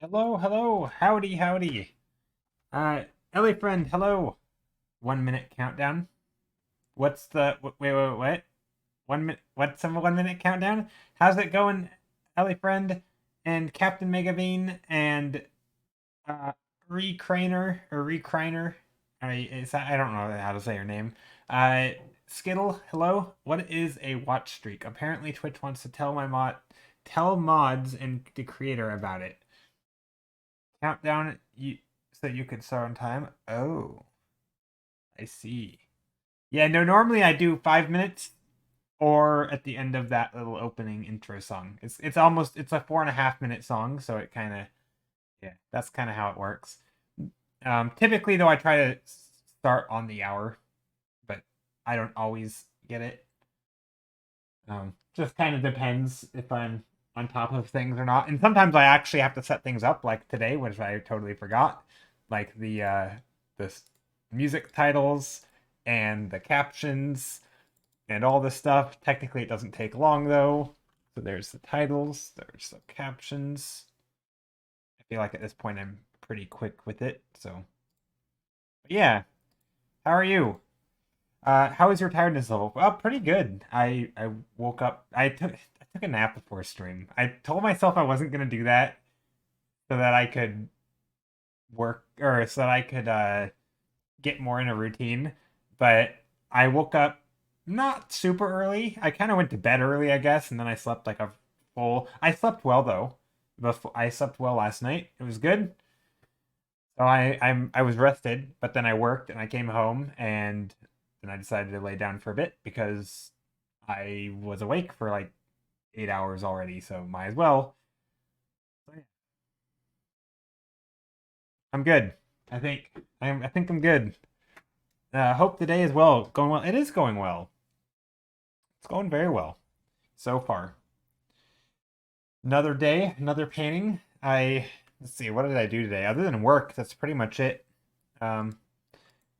Hello, hello, howdy, howdy. Ellie friend, hello. 1 minute countdown. Wait, what? 1 minute, what's a 1 minute countdown? How's it going, Ellie friend and Captain Megavine and uh Recrainer or Recriner? I don't know how to say your name. Uh, Skittle, hello. What is a watch streak? Apparently Twitch wants to tell mods and the creator about it. Countdown so you could start on time. Oh, I see. Yeah, no, normally I do 5 minutes or at the end of that little opening intro song. It's a 4.5 minute song, so it kind of yeah, that's kind of how it works. Typically though, I try to start on the hour, but I don't always get it. Just kind of depends if I'm on top of things or not. And sometimes I actually have to set things up, like today, which I totally forgot, like the music titles and the captions and all this stuff. Technically, it doesn't take long though. So there's the titles, there's the captions. I feel like at this point I'm pretty quick with it. So, but yeah, how are you? How is your tiredness level? Well, pretty good. I woke up. I took a nap before stream. I told myself I wasn't gonna do that so that I could work or so that I could get more in a routine. But I woke up not super early. I kind of went to bed early, I guess, and then I slept like a full. I slept well though. I slept well last night. It was good. So I was rested, but then I worked and I came home and then I decided to lay down for a bit because I was awake for like 8 hours already, so might as well. So, yeah, I'm good. I think I'm good. Hope the day is well going well. It is going well. It's going very well so far. Another day, another painting. Let's see, what did I do today? Other than work, that's pretty much it. Um,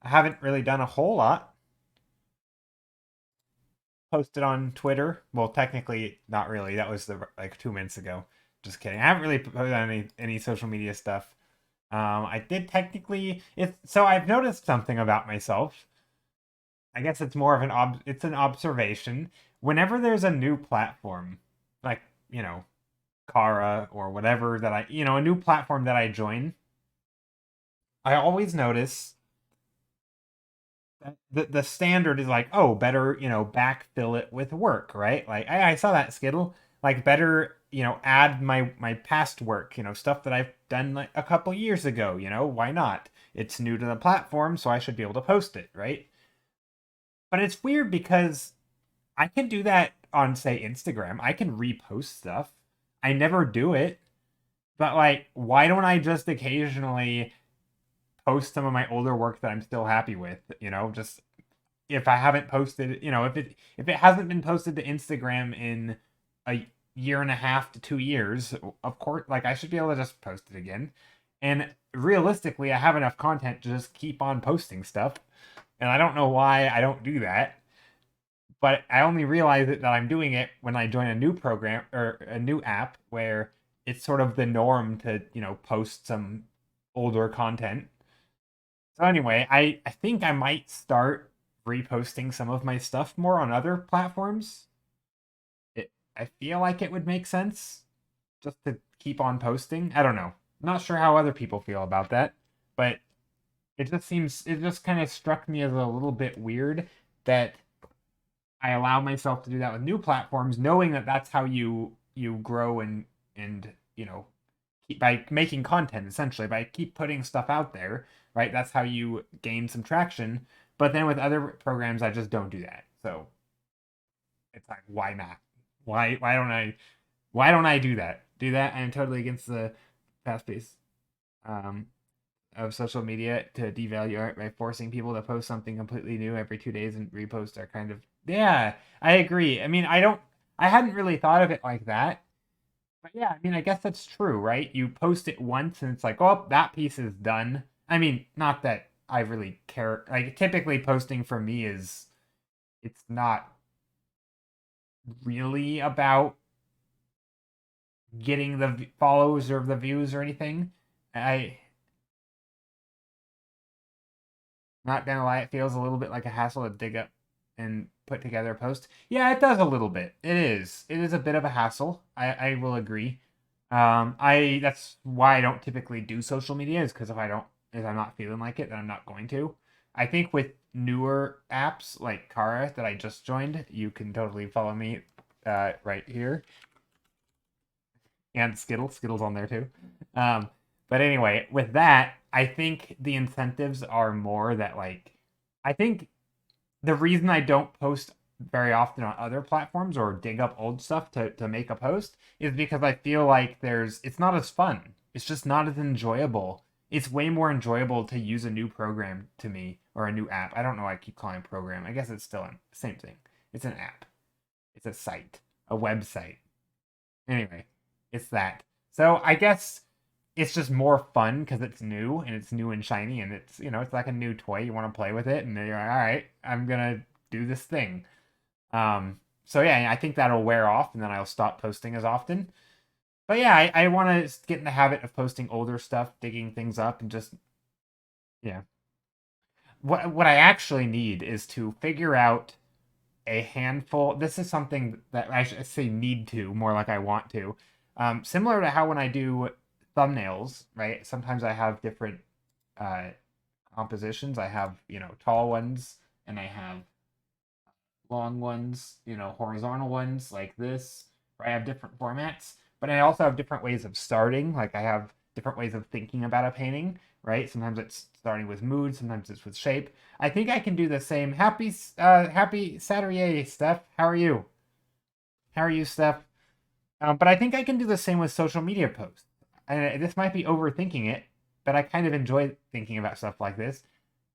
I haven't really done a whole lot. Posted on Twitter. Well, technically, not really. That was like 2 minutes ago. Just kidding. I haven't really posted on any social media stuff. I did technically. So I've noticed something about myself. I guess it's more of it's an observation. Whenever there's a new platform, like you know, Kara or whatever that a new platform that I join, I always notice the standard is like, oh, better, backfill it with work, right? Like I saw that Skittle, like better, add my past work, stuff that I've done like a couple years ago, why not? It's new to the platform, so I should be able to post it, right? But it's weird because I can do that on say Instagram. I can repost stuff. I never do it. But like, why don't I just occasionally post some of my older work that I'm still happy with, just if I haven't posted, if it hasn't been posted to Instagram in a year and a half to 2 years, of course, like I should be able to just post it again. And realistically, I have enough content to just keep on posting stuff. And I don't know why I don't do that, but I only realize that I'm doing it when I join a new program or a new app where it's sort of the norm to, post some older content. So anyway, I think I might start reposting some of my stuff more on other platforms. I feel like it would make sense just to keep on posting. I don't know. Not sure how other people feel about that, but it just kind of struck me as a little bit weird that I allow myself to do that with new platforms, knowing that that's how you grow and keep, by making content essentially by keep putting stuff out there, right? That's how you gain some traction. But then with other programs, I just don't do that. So it's like, why not? Why don't I do that? Do that? I'm totally against the fast pace um, of social media to devalue art by forcing people to post something completely new every 2 days and repost are kind of yeah. I agree. I mean, I hadn't really thought of it like that. But yeah, I mean, I guess that's true, right? You post it once and it's like, oh, that piece is done. I mean, not that I really care. Like, typically posting for me it's not really about getting the follows or the views or anything. I Not gonna lie, it feels a little bit like a hassle to dig up and put together a post. Yeah, it does a little bit. It is. It is a bit of a hassle. I will agree. I That's why I don't typically do social media is because if I'm not feeling like it, then I'm not going to. I think with newer apps like Kara that I just joined, you can totally follow me right here, and Skittle's on there too. Um, but anyway, with that, I think the incentives are more that like I think the reason I don't post very often on other platforms or dig up old stuff to make a post is because I feel like it's not as fun. It's just not as enjoyable. It's way more enjoyable to use a new program to me or a new app. I don't know why I keep calling it program. I guess it's still the same thing. It's an app. It's a site, a website. Anyway, it's that. So I guess it's just more fun because it's new and it's new and shiny and it's like a new toy. You want to play with it and you're like, all right, I'm gonna do this thing. So yeah, I think that'll wear off and then I'll stop posting as often. But yeah, I want to get in the habit of posting older stuff, digging things up, and just yeah. What I actually need is to figure out a handful. This is something that I should say need to more like I want to. Similar to how when I do thumbnails, right? Sometimes I have different uh, compositions. I have tall ones and I have long ones, horizontal ones like this. Right? I have different formats, but I also have different ways of starting. Like I have different ways of thinking about a painting. Right? Sometimes it's starting with mood. Sometimes it's with shape. I think I can do the same. Happy Saturday, Steph. How are you? How are you, Steph? But I think I can do the same with social media posts. And this might be overthinking it, but I kind of enjoy thinking about stuff like this.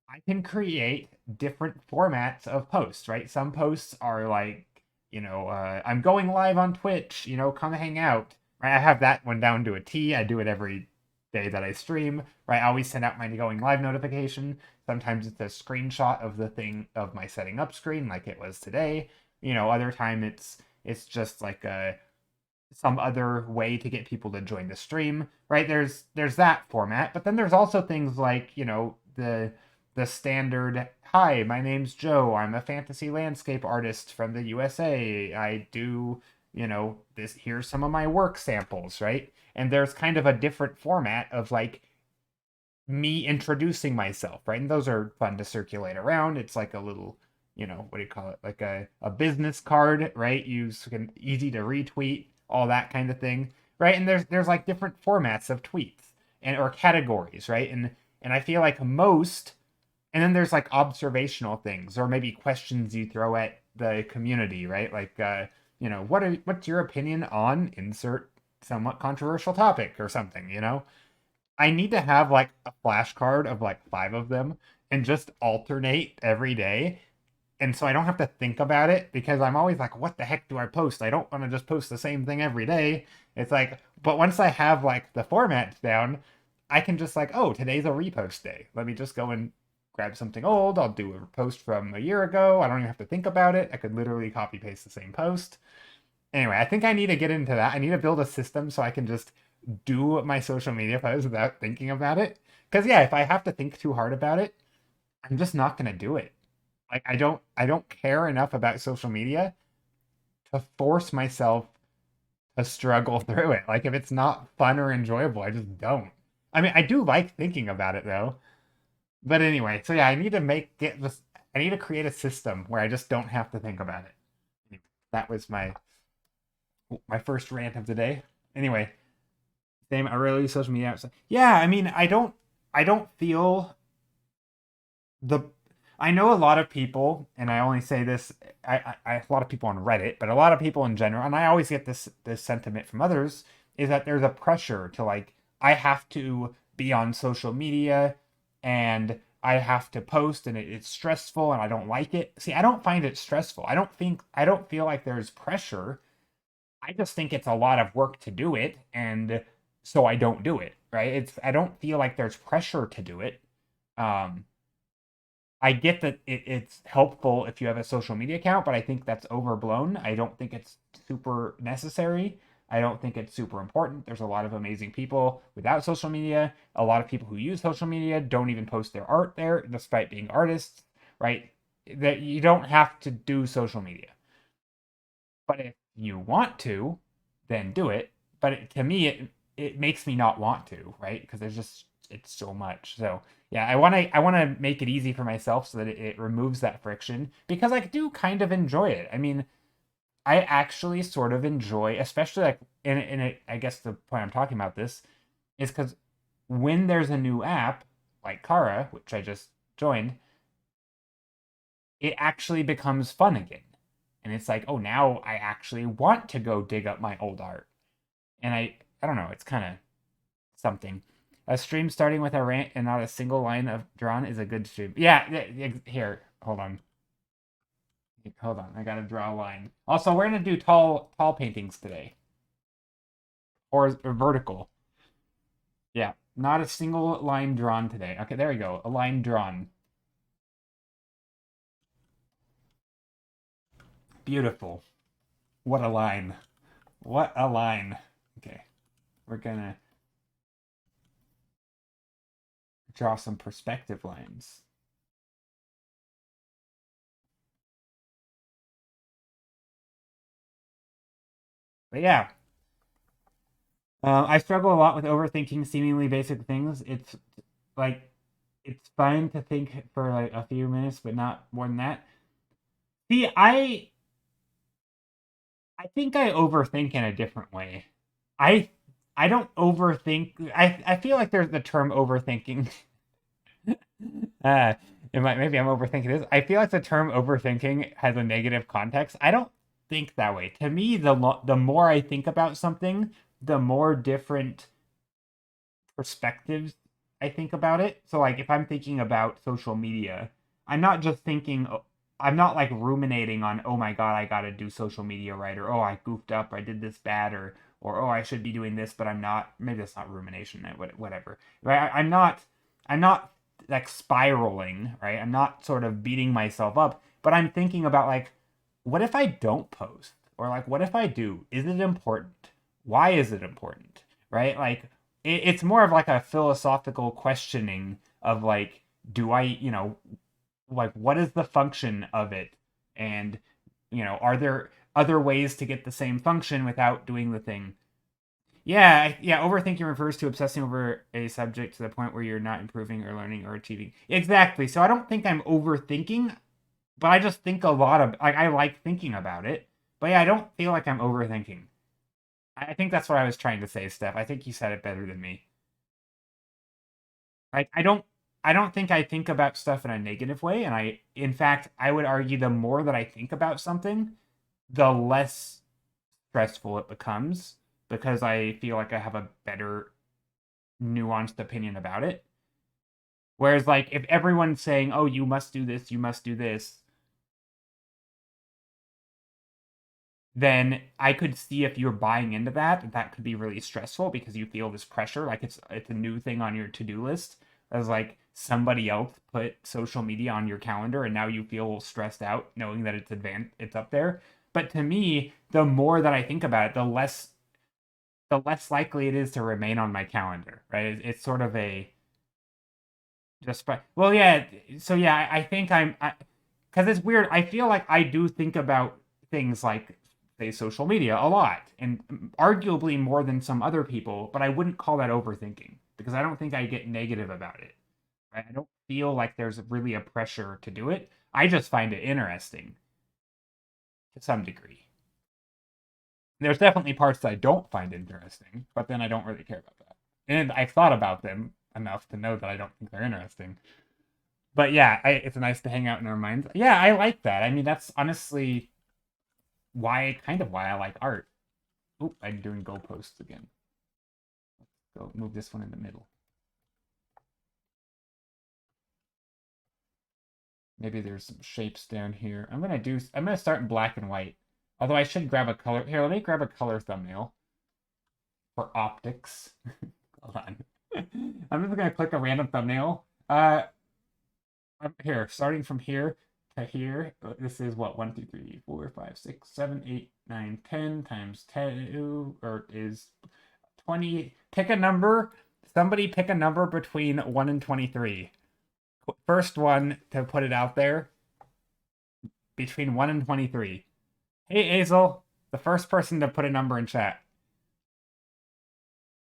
I can create different formats of posts, right? Some posts are like, I'm going live on Twitch, come hang out, right? I have that one down to a T. I do it every day that I stream, right? I always send out my going live notification. Sometimes it's a screenshot of the thing of my setting up screen, like it was today. Other time it's just like some other way to get people to join the stream, right? There's that format, but then there's also things like the standard. Hi, my name's Joe. I'm a fantasy landscape artist from the USA. I do this. Here's some of my work samples, right? And there's kind of a different format of like me introducing myself, right? And those are fun to circulate around. It's like a little, what do you call it? Like a business card, right? Easy to retweet, all that kind of thing, right? And there's like different formats of tweets and or categories, right? And I feel like and then there's like observational things or maybe questions you throw at the community, right? Like what's your opinion on insert somewhat controversial topic or something. I need to have like a flashcard of like five of them and just alternate every day. And so I don't have to think about it because I'm always like, what the heck do I post? I don't want to just post the same thing every day. It's like, but once I have like the formats down, I can just like, oh, today's a repost day. Let me just go and grab something old. I'll do a post from a year ago. I don't even have to think about it. I could literally copy paste the same post. Anyway, I think I need to get into that. I need to build a system so I can just do my social media posts without thinking about it. Because yeah, if I have to think too hard about it, I'm just not gonna do it. Like I don't care enough about social media to force myself to struggle through it. Like if it's not fun or enjoyable, I just don't. I mean, I do like thinking about it though. But anyway, so yeah, I need to create a system where I just don't have to think about it. That was my first rant of the day. Anyway, same. I really use social media apps. Yeah, I mean, I don't feel the. I know a lot of people, and I only say this. A lot of people on Reddit, but a lot of people in general, and I always get this sentiment from others is that there's a pressure to like I have to be on social media, and I have to post, and it's stressful, and I don't like it. See, I don't find it stressful. I don't feel like there's pressure. I just think it's a lot of work to do it, and so I don't do it, right? I don't feel like there's pressure to do it. Um, I get that it's helpful if you have a social media account, but I think that's overblown. I don't think it's super necessary. I don't think it's super important. There's a lot of amazing people without social media. A lot of people who use social media don't even post their art there, despite being artists, right? That you don't have to do social media. But if you want to, then do it. But to me, it makes me not want to, right? Because there's just it's so much. So yeah, I want to make it easy for myself so that it removes that friction because I do kind of enjoy it. I mean, I actually sort of enjoy, especially like in it. I guess the point I'm talking about this is because when there's a new app like Kara, which I just joined, it actually becomes fun again. And it's like, oh, now I actually want to go dig up my old art. And I don't know, it's kind of something. A stream starting with a rant and not a single line of drawn is a good stream. Yeah, here, hold on. Hold on, I gotta draw a line. Also, we're gonna do tall paintings today. Or vertical. Yeah, not a single line drawn today. Okay, there we go. A line drawn. Beautiful. What a line. What a line. Okay, we're gonna draw some perspective lines. But yeah, I struggle a lot with overthinking seemingly basic things. It's like it's fine to think for like a few minutes, but not more than that. See, I think I overthink in a different way. I I don't overthink. I feel like there's the term overthinking. uh, maybe I'm overthinking this. I feel like the term overthinking has a negative context. I don't think that way. To me, the more I think about something, the more different perspectives I think about it. So like if I'm thinking about social media, I'm not just thinking I'm not like ruminating on oh my god, I got to do social media right or oh I goofed up, or I did this bad or oh I should be doing this but I'm not. Maybe that's not rumination, whatever. Right? I'm not like spiraling, right? I'm not sort of beating myself up, but I'm thinking about like what if I don't post? Or like what if I do? Is it important? Why is it important? Right? Like it's more of like a philosophical questioning of like do I like what is the function of it, and are there other ways to get the same function without doing the thing. Yeah, overthinking refers to obsessing over a subject to the point where you're not improving or learning or achieving. Exactly. So I don't think I'm overthinking, but I just think a lot of like I like thinking about it. But yeah, I don't feel like I'm overthinking. I think that's what I was trying to say, Steph. I think you said it better than me. Like I don't think I think about stuff in a negative way, and in fact I would argue the more that I think about something, the less stressful it becomes because I feel like I have a better nuanced opinion about it. Whereas like if everyone's saying, "Oh, you must do this, you must do this," then I could see if you're buying into that, that could be really stressful because you feel this pressure, like it's a new thing on your to-do list, as like somebody else put social media on your calendar, and now you feel stressed out knowing that it's up there. But to me, the more that I think about it, the less likely it is to remain on my calendar, right? It's sort of a just by well, yeah. So yeah, I think because it's weird. I feel like I do think about things like say social media a lot, and arguably more than some other people. But I wouldn't call that overthinking because I don't think I get negative about it. Right? I don't feel like there's really a pressure to do it. I just find it interesting to some degree. There's definitely parts that I don't find interesting, but then I don't really care about that. And I've thought about them enough to know that I don't think they're interesting. But yeah, it's nice to hang out in our minds. Yeah, I like that. I mean, that's honestly why I like art. Oop, I'm doing goalposts again. Go move this one in the middle. Maybe there's some shapes down here. I'm gonna start in black and white. Although I should grab a color. Here, let me grab a color thumbnail for optics. Hold on. I'm just gonna click a random thumbnail. Here, starting from here. to here. This is what, 1, 2, 3, 4, 5, 6, 7, 8, 9, 10 times 10, or is 20. Pick a number. Somebody pick a number between 1 and 23. First one to put it out there, between 1 and 23. Hey, Azel, the first person to put a number in chat.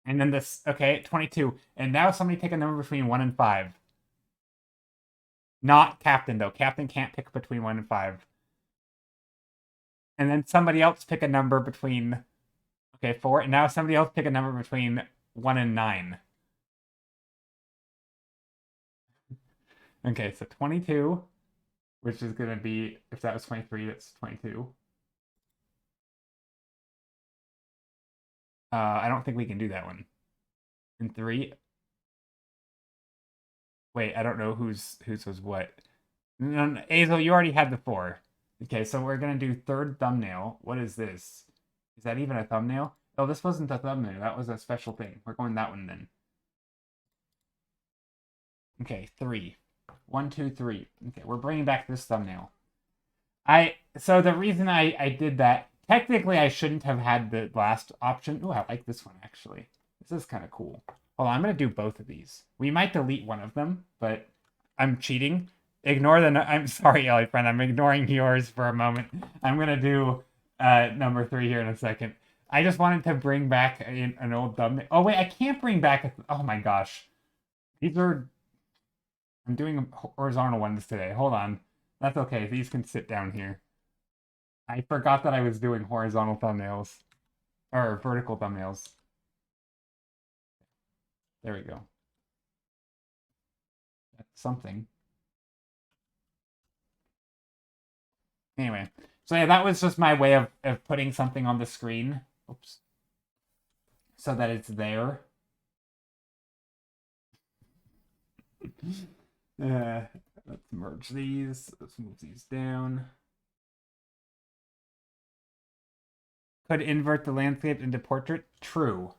And then this, okay, 22. And now somebody pick a number between 1 and 5. Not Captain, though. Captain can't pick between 1 and 5. And then somebody else pick a number between, okay, 4. And now somebody else pick a number between 1 and 9. Okay, so 22, which is going to be, if that was 23, that's 22. I don't think we can do that one. And 3. Wait, I don't know whose was what. No, Azel, you already had the 4. Okay, so we're gonna do third thumbnail. What is this? Is that even a thumbnail? Oh, this wasn't a thumbnail. That was a special thing. We're going that one then. Okay, 3. 1, 2, 3. Okay, we're bringing back this thumbnail. So the reason I did that, technically I shouldn't have had the last option. Oh, I like this one actually. This is kind of cool. Hold on, I'm gonna do both of these. We might delete one of them, but I'm cheating. Ignore I'm sorry, Ellie friend. I'm ignoring yours for a moment. I'm gonna do number 3 here in a second. I just wanted to bring back an old thumbnail. Oh wait, I can't bring back. Oh my gosh, these are. I'm doing horizontal ones today. Hold on, that's okay. These can sit down here. I forgot that I was doing horizontal thumbnails or vertical thumbnails. There we go. That's something. Anyway, so yeah, that was just my way of putting something on the screen. Oops. So that it's there. Let's merge these. Let's move these down. Could invert the landscape into portrait? True.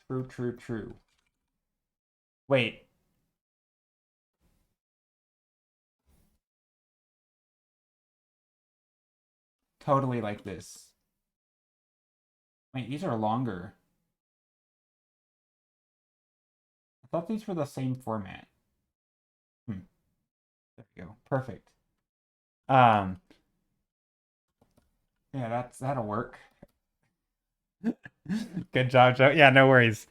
True, true, true. Wait. Totally like this. Wait, these are longer. I thought these were the same format. There we go. Perfect. Yeah, that'll work. Good job, Joe. Yeah, no worries.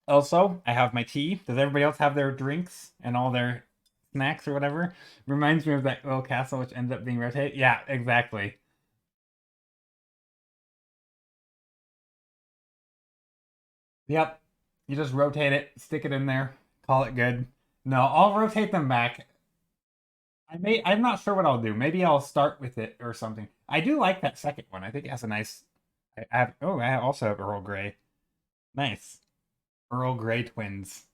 Also, I have my tea. Does everybody else have their drinks and all their snacks or whatever? Reminds me of that little castle which ends up being rotated. Yeah, exactly. Yep. You just rotate it, stick it in there, call it good. No, I'll rotate them back. I'm not sure what I'll do. Maybe I'll start with it or something. I do like that second one. I think it has a nice. I also have Earl Grey. Nice. Earl Grey twins.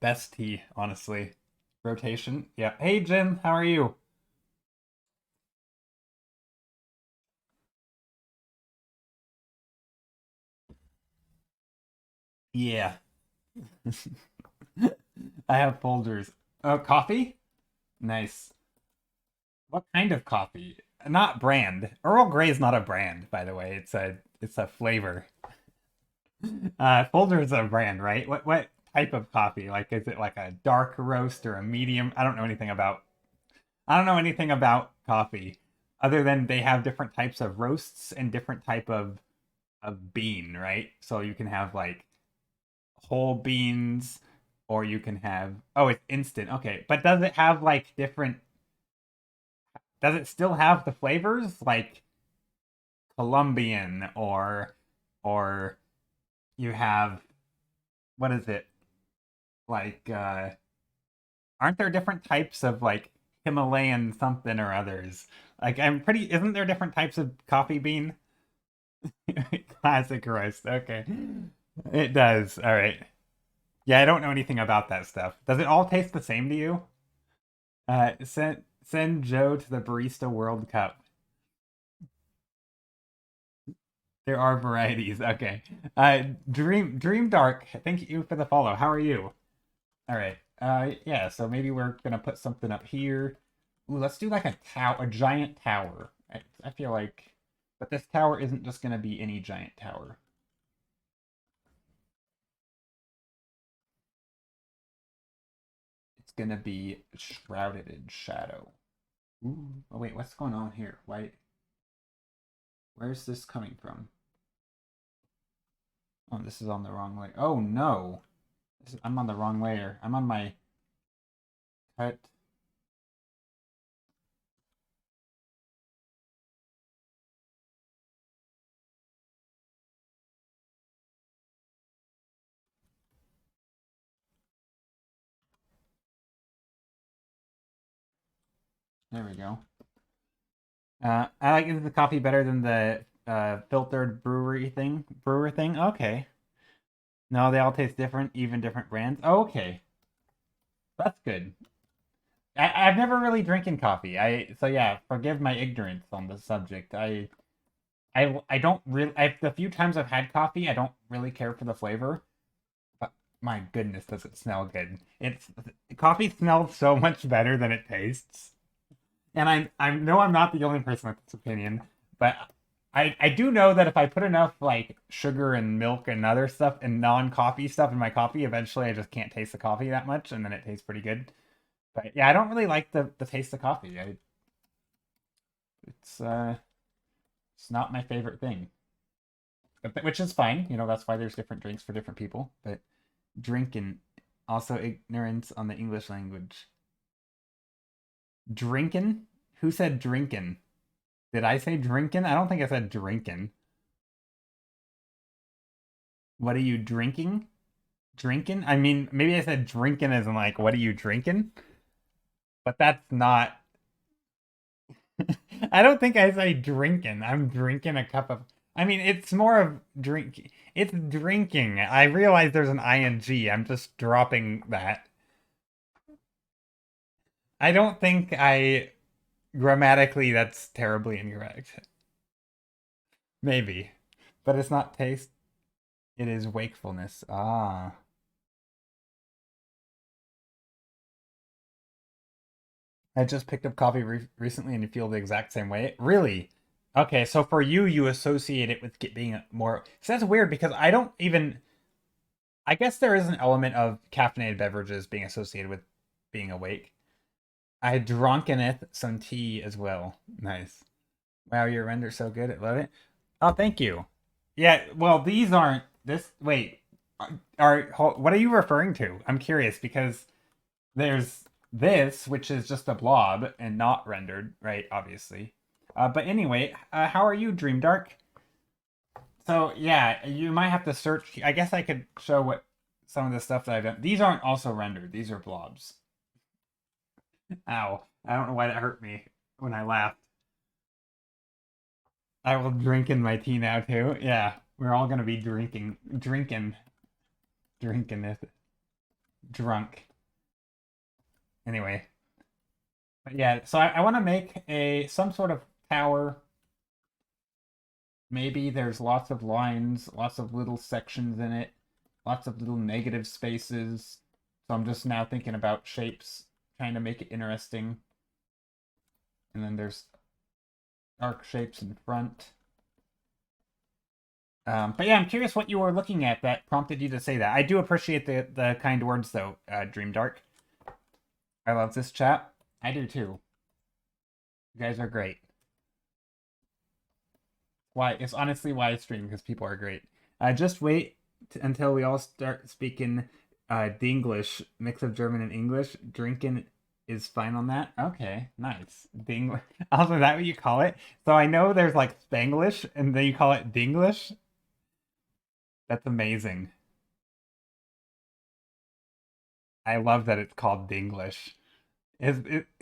Best tea, honestly. Rotation. Yeah. Hey Jim, how are you? Yeah. I have folders. Oh, coffee? Nice. What kind of coffee? Not brand. Earl Grey is not a brand, by the way. It's a flavor. Folger is a brand, right? What type of coffee? Like, is it like a dark roast or a medium? I don't know anything about coffee, other than they have different types of roasts and different type of bean, right? So you can have like whole beans, or you can have, oh, it's instant. Okay, but does it have like different? Does it still have the flavors like Colombian or you have, what is it? Like aren't there different types of like Himalayan something or others? Like isn't there different types of coffee bean? Classic roast. Okay. It does. All right. Yeah, I don't know anything about that stuff. Does it all taste the same to you? Send Joe to the Barista World Cup. There are varieties. Okay. Dream Dark. Thank you for the follow. How are you? All right. Yeah. So maybe we're gonna put something up here. Ooh, let's do like a giant tower. I feel like, but this tower isn't just gonna be any giant tower. It's gonna be shrouded in shadow. Ooh. Oh wait, what's going on here? Where's this coming from? Oh, this is on the wrong layer. Oh no. I'm on the wrong layer. I'm on my cut. There we go. I like the coffee better than the filtered brewer thing. Okay. No, they all taste different, even different brands. Oh, okay. That's good. I've never really drinking coffee. So yeah, forgive my ignorance on the subject. I don't really the few times I've had coffee, I don't really care for the flavor. But my goodness, does it smell good. It's Coffee smells so much better than it tastes. And I know I'm not the only person with this opinion, but I do know that if I put enough like sugar and milk and other stuff and non-coffee stuff in my coffee, eventually I just can't taste the coffee that much, and then it tastes pretty good. But yeah, I don't really like the taste of coffee. It's it's not my favorite thing, which is fine. That's why there's different drinks for different people. But drinking, also ignorance on the English language. Drinking? Who said drinking? Did I say drinking? I don't think I said drinking. What are you drinking? Drinking? I mean, maybe I said drinking as in like, what are you drinking? But that's not. I don't think I say drinking. I'm drinking a cup of. I mean, it's more of drink. It's drinking. I realize there's an ing. I'm just dropping that. I don't think I grammatically that's terribly incorrect. Maybe. But it's not taste. It is wakefulness. Ah. I just picked up coffee recently and you feel the exact same way. Really? Okay, so for you, you associate it with being more. So that's weird because I don't even. I guess there is an element of caffeinated beverages being associated with being awake. I drunkeneth some tea as well. Nice. Wow, your render's so good. I love it. Oh, thank you. Yeah, well, these aren't this. Wait, what are you referring to? I'm curious because there's this, which is just a blob and not rendered, right? Obviously. But anyway, how are you, Dream Dark? So yeah, you might have to search. I guess I could show what some of the stuff that I've done. These aren't also rendered. These are blobs. Ow! I don't know why that hurt me when I laughed. I will drink in my tea now too. Yeah, we're all gonna be drinking it, drunk. Anyway, but yeah, so I want to make some sort of tower. Maybe there's lots of lines, lots of little sections in it, lots of little negative spaces. So I'm just now thinking about shapes, trying to make it interesting. And then there's arc shapes in front. But yeah, I'm curious what you were looking at that prompted you to say that. I do appreciate the kind words though, Dream Dark. I love this chat. I do too. You guys are great. Why? It's honestly why I stream because people are great. Just wait until we all start speaking Dinglish, mix of German and English. Drinking is fine on that. Okay, nice. Ding. Also, is that what you call it? So I know there's like Spanglish, and then you call it Dinglish. That's amazing. I love that it's called Dinglish.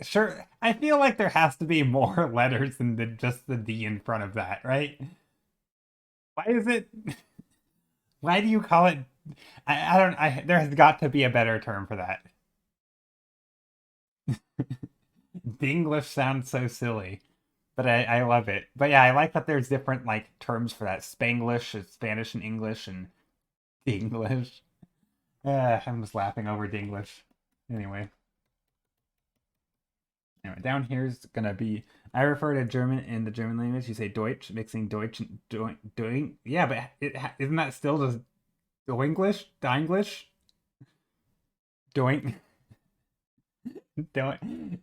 Sure? I feel like there has to be more letters than just the D in front of that, right? Why is it? Why do you call it? I don't. There has got to be a better term for that. Dinglish sounds so silly. But I love it. But yeah, I like that there's different like terms for that. Spanglish, Spanish and English, and English. I'm just laughing over Dinglish. Anyway, down here is gonna be. I refer to German in the German language. You say Deutsch, mixing Deutsch and doing. Yeah, but isn't that still just English? English? Doink. Doink.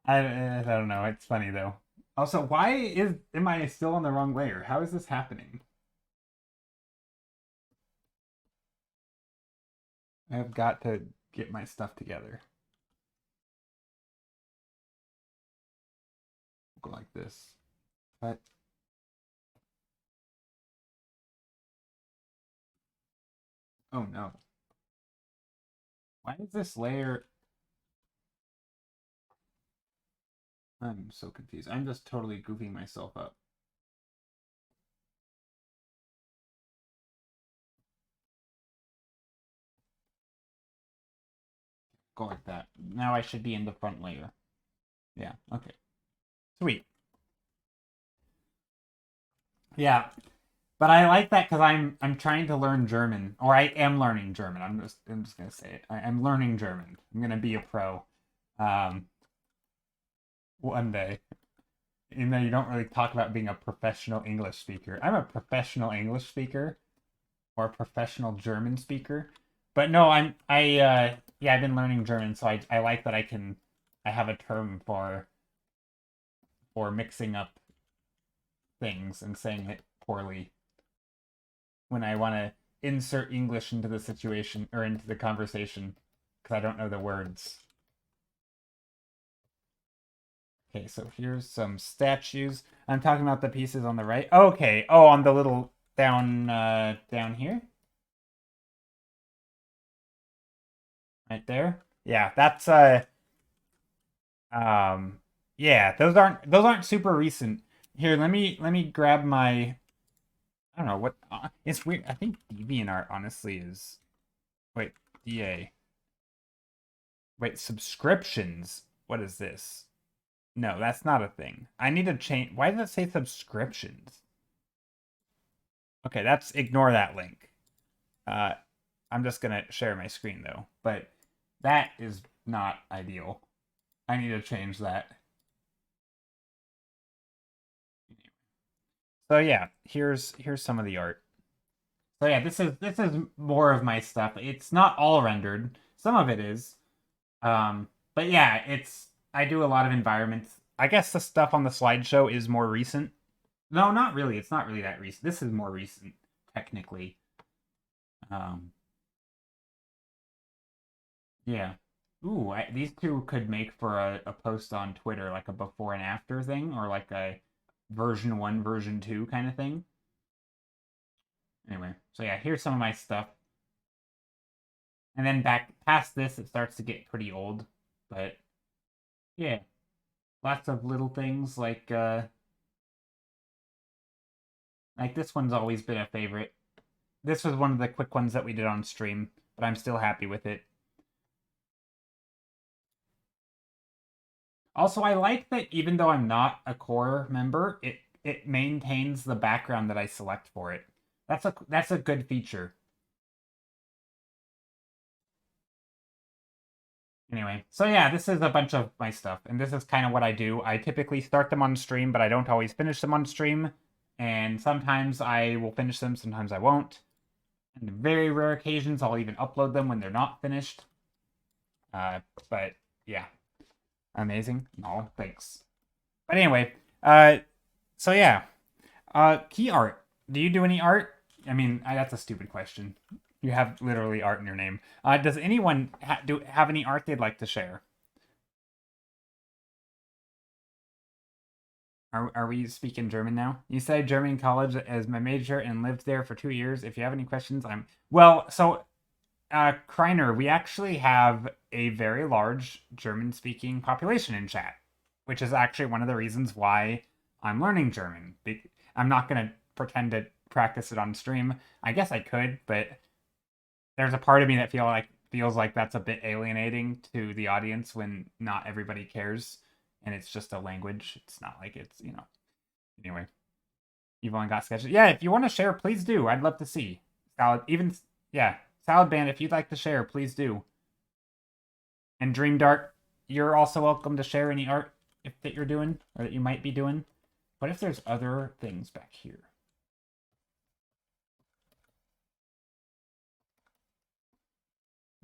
I don't know. It's funny though. Also, why am I still on the wrong layer? How is this happening? I have got to get my stuff together. Go like this. But oh no. Why is this layer? I'm so confused. I'm just totally goofing myself up. Go like that. Now I should be in the front layer. Yeah, okay. Sweet. Yeah. But I like that because I'm trying to learn German. Or I am learning German. I'm just gonna say it. I'm learning German. I'm gonna be a pro. Um one day. Even though you don't really talk about being a professional English speaker. I'm a professional English speaker or a professional German speaker. But no, yeah, I've been learning German, so I like that I have a term for mixing up things and saying it poorly when I want to insert English into the situation or into the conversation because I don't know the words. Okay, so here's some statues. I'm talking about the pieces on the right. Okay. Oh, on the little down here. Right there. Yeah, that's um yeah, those aren't super recent. Here, let me grab my I don't know what it's weird. I think DeviantArt honestly is wait, DA. Wait, subscriptions. What is this? No, that's not a thing. I need to change. Why does it say subscriptions? Okay, that's ignore that link. Uh, I'm just gonna share my screen though, but that is not ideal. I need to change that. So yeah, here's some of the art. So yeah, this is more of my stuff. It's not all rendered. Some of it is. But yeah, I do a lot of environments. I guess the stuff on the slideshow is more recent. No, not really. It's not really that recent. This is more recent, technically. Um, yeah. Ooh, these two could make for a post on Twitter, like a before and after thing, or like a version 1, version 2 kind of thing. Anyway, so yeah, here's some of my stuff. And then back past this, it starts to get pretty old. But yeah, lots of little things like this one's always been a favorite. This was one of the quick ones that we did on stream, but I'm still happy with it. Also, I like that even though I'm not a core member, it maintains the background that I select for it. That's a good feature. Anyway, so yeah, this is a bunch of my stuff, and this is kind of what I do. I typically start them on stream, but I don't always finish them on stream. And sometimes I will finish them, sometimes I won't. And very rare occasions, I'll even upload them when they're not finished. But yeah, amazing. No, thanks. But anyway, so yeah, key art. Do you do any art? I mean, that's a stupid question. You have literally art in your name. Does anyone have any art they'd like to share? Are we speaking German now? You said German college as my major and lived there for 2 years. If you have any questions, I'm well. So, Kreiner, we actually have a very large German-speaking population in chat, which is actually one of the reasons why I'm learning German. I'm not gonna pretend to practice it on stream. I guess I could, but there's a part of me that feels like that's a bit alienating to the audience when not everybody cares and it's just a language. It's not like it's, you know. Anyway, you've only got sketches. Yeah, if you want to share, please do. I'd love to see. Salad, even, yeah, Salad Band, if you'd like to share, please do. And Dream Dart, you're also welcome to share any art that you're doing or that you might be doing. What if there's other things back here?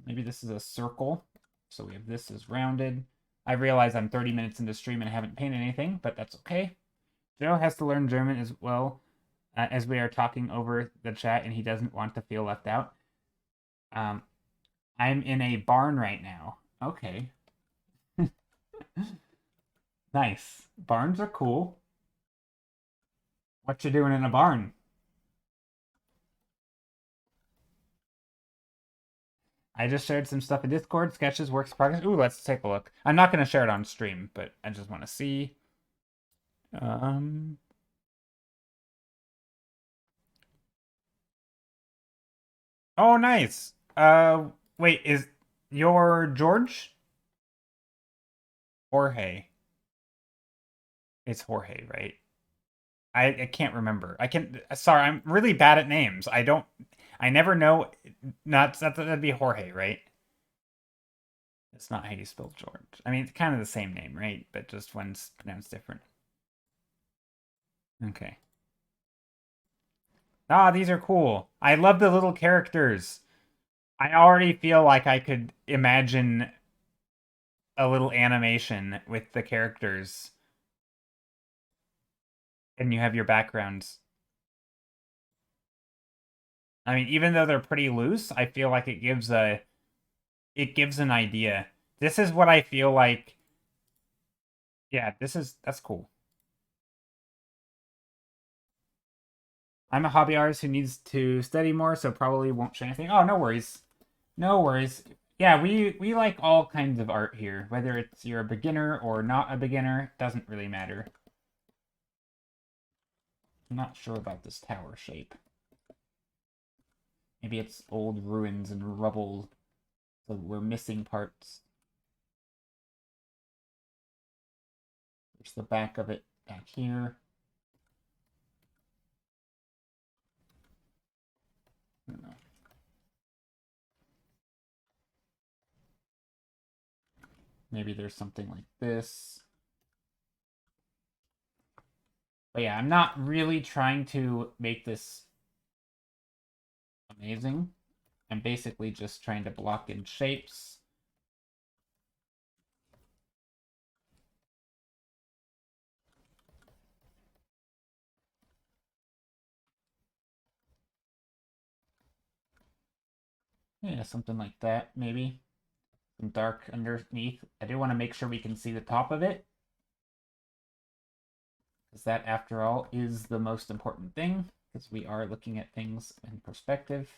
Maybe this is a circle. So we have this is rounded. I realize I'm 30 minutes into stream and I haven't painted anything, but that's okay. Joe has to learn German as well as we are talking over the chat and he doesn't want to feel left out. I'm in a barn right now. Okay. Nice. Barns are cool. What you doing in a barn? I just shared some stuff in Discord. Sketches, works in progress. Ooh, let's take a look. I'm not going to share it on stream, but I just want to see. Oh, nice. Wait, is your George? Jorge. It's Jorge, right? I can't remember. I can. Sorry, I'm really bad at names. I never know. Not that'd be Jorge, right? It's not how you spell George. I mean, it's kind of the same name, right? But just one's pronounced different. Okay. Ah, these are cool. I love the little characters. I already feel like I could imagine a little animation with the characters. And you have your backgrounds. I mean, even though they're pretty loose, I feel like it gives an idea. This is what I feel like. Yeah, that's cool. I'm a hobby artist who needs to study more, so probably won't share anything. Oh, no worries. No worries. Yeah, we like all kinds of art here, whether it's you're a beginner or not a beginner, doesn't really matter. I'm not sure about this tower shape. Maybe it's old ruins and rubble, so we're missing parts. There's the back of it back here. I don't know. Maybe there's something like this. But yeah, I'm not really trying to make this amazing. I'm basically just trying to block in shapes. Yeah, something like that, maybe. Some dark underneath. I do want to make sure we can see the top of it. Because that, after all, is the most important thing. Because we are looking at things in perspective.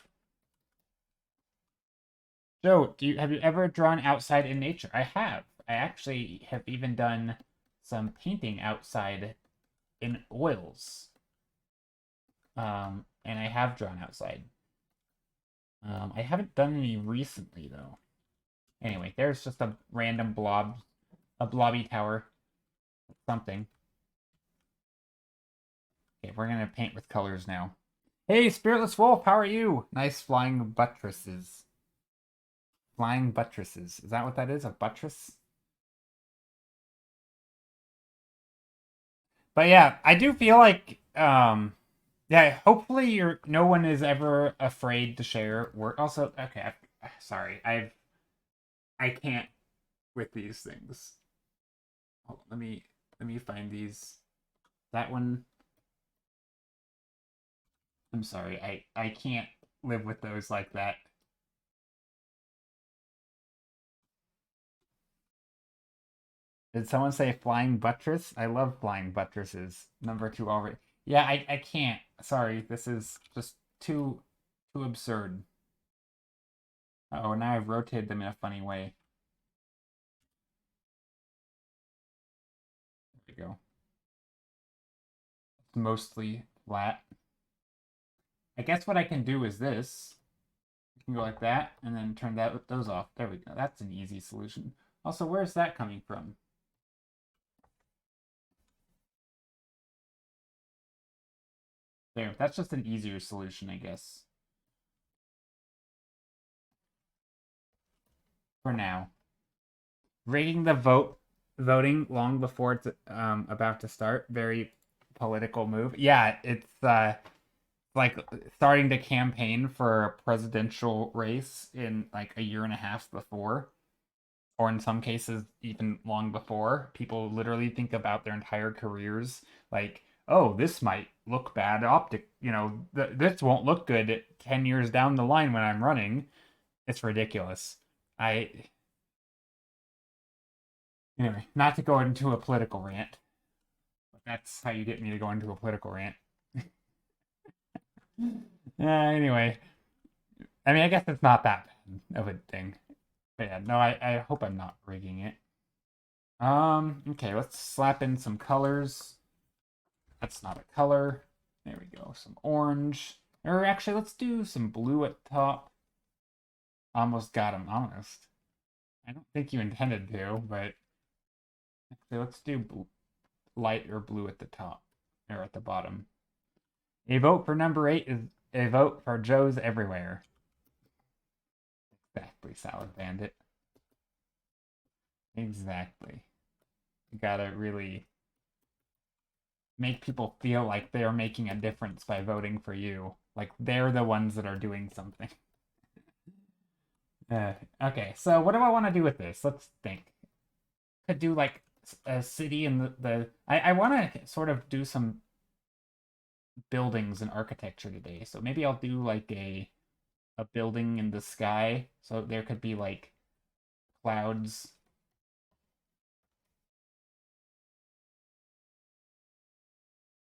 Joe, have you ever drawn outside in nature? I have. I actually have even done some painting outside in oils. And I have drawn outside. I haven't done any recently though. Anyway, there's just a random blob, a blobby tower, something. Okay, we're gonna paint with colors now. Hey, Spiritless Wolf, how are you? Nice flying buttresses. Flying buttresses. Is that what that is? A buttress? But yeah, I do feel like yeah, hopefully no one is ever afraid to share work. Also, okay, sorry. I can't with these things. Hold on, let me find these. That one. I'm sorry. I can't live with those like that. Did someone say flying buttress? I love flying buttresses. Number 2 already. Yeah, I can't. Sorry, this is just too absurd. Oh, now I've rotated them in a funny way. There we go. It's mostly flat. I guess what I can do is this. I can go like that, and then turn those off. There we go. That's an easy solution. Also, where's that coming from? There, that's just an easier solution, I guess. For now. Rating the voting long before it's about to start. Very political move. Yeah, it's like starting to campaign for a presidential race in like a year and a half before, or in some cases even long before. People literally think about their entire careers like, oh, this might look bad optic, this won't look good 10 years down the line when I'm running. It's ridiculous. I Anyway, not to go into a political rant, but that's how you get me to go into a political rant. Anyway, I mean, I guess it's not that bad of a thing. But yeah, no, I hope I'm not rigging it. Okay, let's slap in some colors. That's not a color. There we go, some orange. Or actually, let's do some blue at the top. Almost got him, almost. I don't think you intended to, but actually, let's do light or blue at the top, or at the bottom. A vote for number 8 is a vote for Joe's everywhere. Exactly, Salad Bandit. Exactly. You gotta really make people feel like they're making a difference by voting for you. Like they're the ones that are doing something. Okay, so what do I want to do with this? Let's think. Could do like a city in I want to sort of do some buildings and architecture today. So maybe I'll do like a building in the sky. So there could be like clouds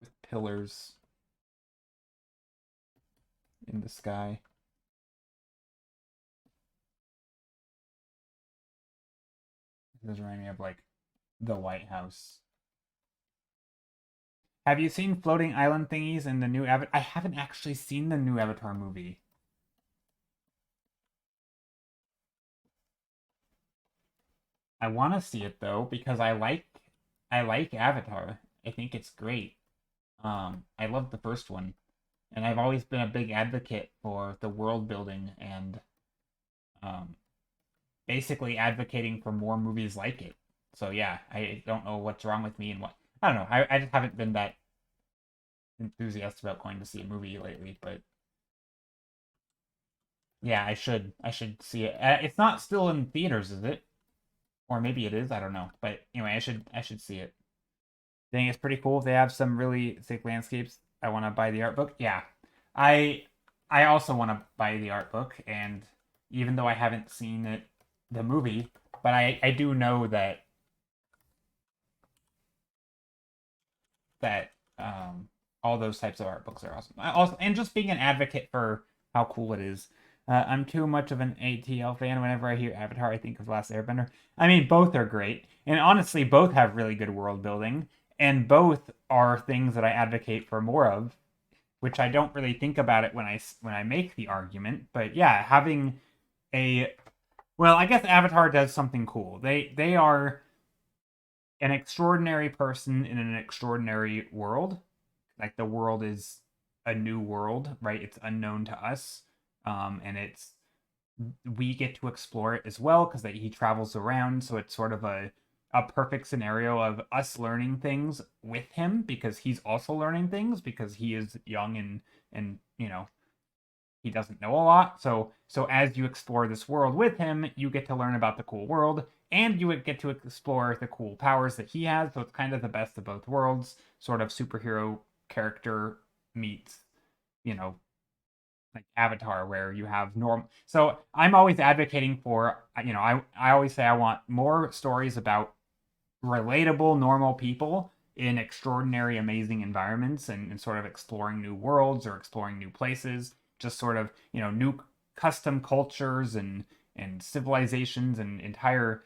with pillars in the sky. This reminds me of like the White House. Have you seen floating island thingies in the new Avatar? I haven't actually seen the new Avatar movie. I want to see it though because I like Avatar. I think it's great. I love the first one, and I've always been a big advocate for the world building and um, basically advocating for more movies like it. So yeah, I don't know what's wrong with me and what I don't know. I just haven't been that enthusiastic about going to see a movie lately, but yeah, I should see it. It's not still in theaters, is it? Or maybe it is. I don't know. But anyway, I should see it. I think it's pretty cool. If they have some really sick landscapes, I want to buy the art book. Yeah, I I also want to buy the art book, and even though I haven't seen the movie, but I do know that all those types of art books are awesome. I also, and just being an advocate for how cool it is. I'm too much of an ATL fan. Whenever I hear Avatar, I think of Last Airbender. I mean, both are great, and honestly, both have really good world building, and both are things that I advocate for more of, which I don't really think about it when I make the argument. But yeah, having a well, I guess Avatar does something cool. They are an extraordinary person in an extraordinary world. Like the world is a new world, right? It's unknown to us, and it's we get to explore it as well because he travels around. So it's sort of a perfect scenario of us learning things with him because he's also learning things because he is young and he doesn't know a lot. So as you explore this world with him, you get to learn about the cool world and you would get to explore the cool powers that he has. So it's kind of the best of both worlds, sort of superhero character meets, you know, like Avatar where you have normal. So I'm always advocating for, I always say I want more stories about relatable normal people in extraordinary amazing environments and sort of exploring new worlds or exploring new places, just sort of new custom cultures and civilizations and entire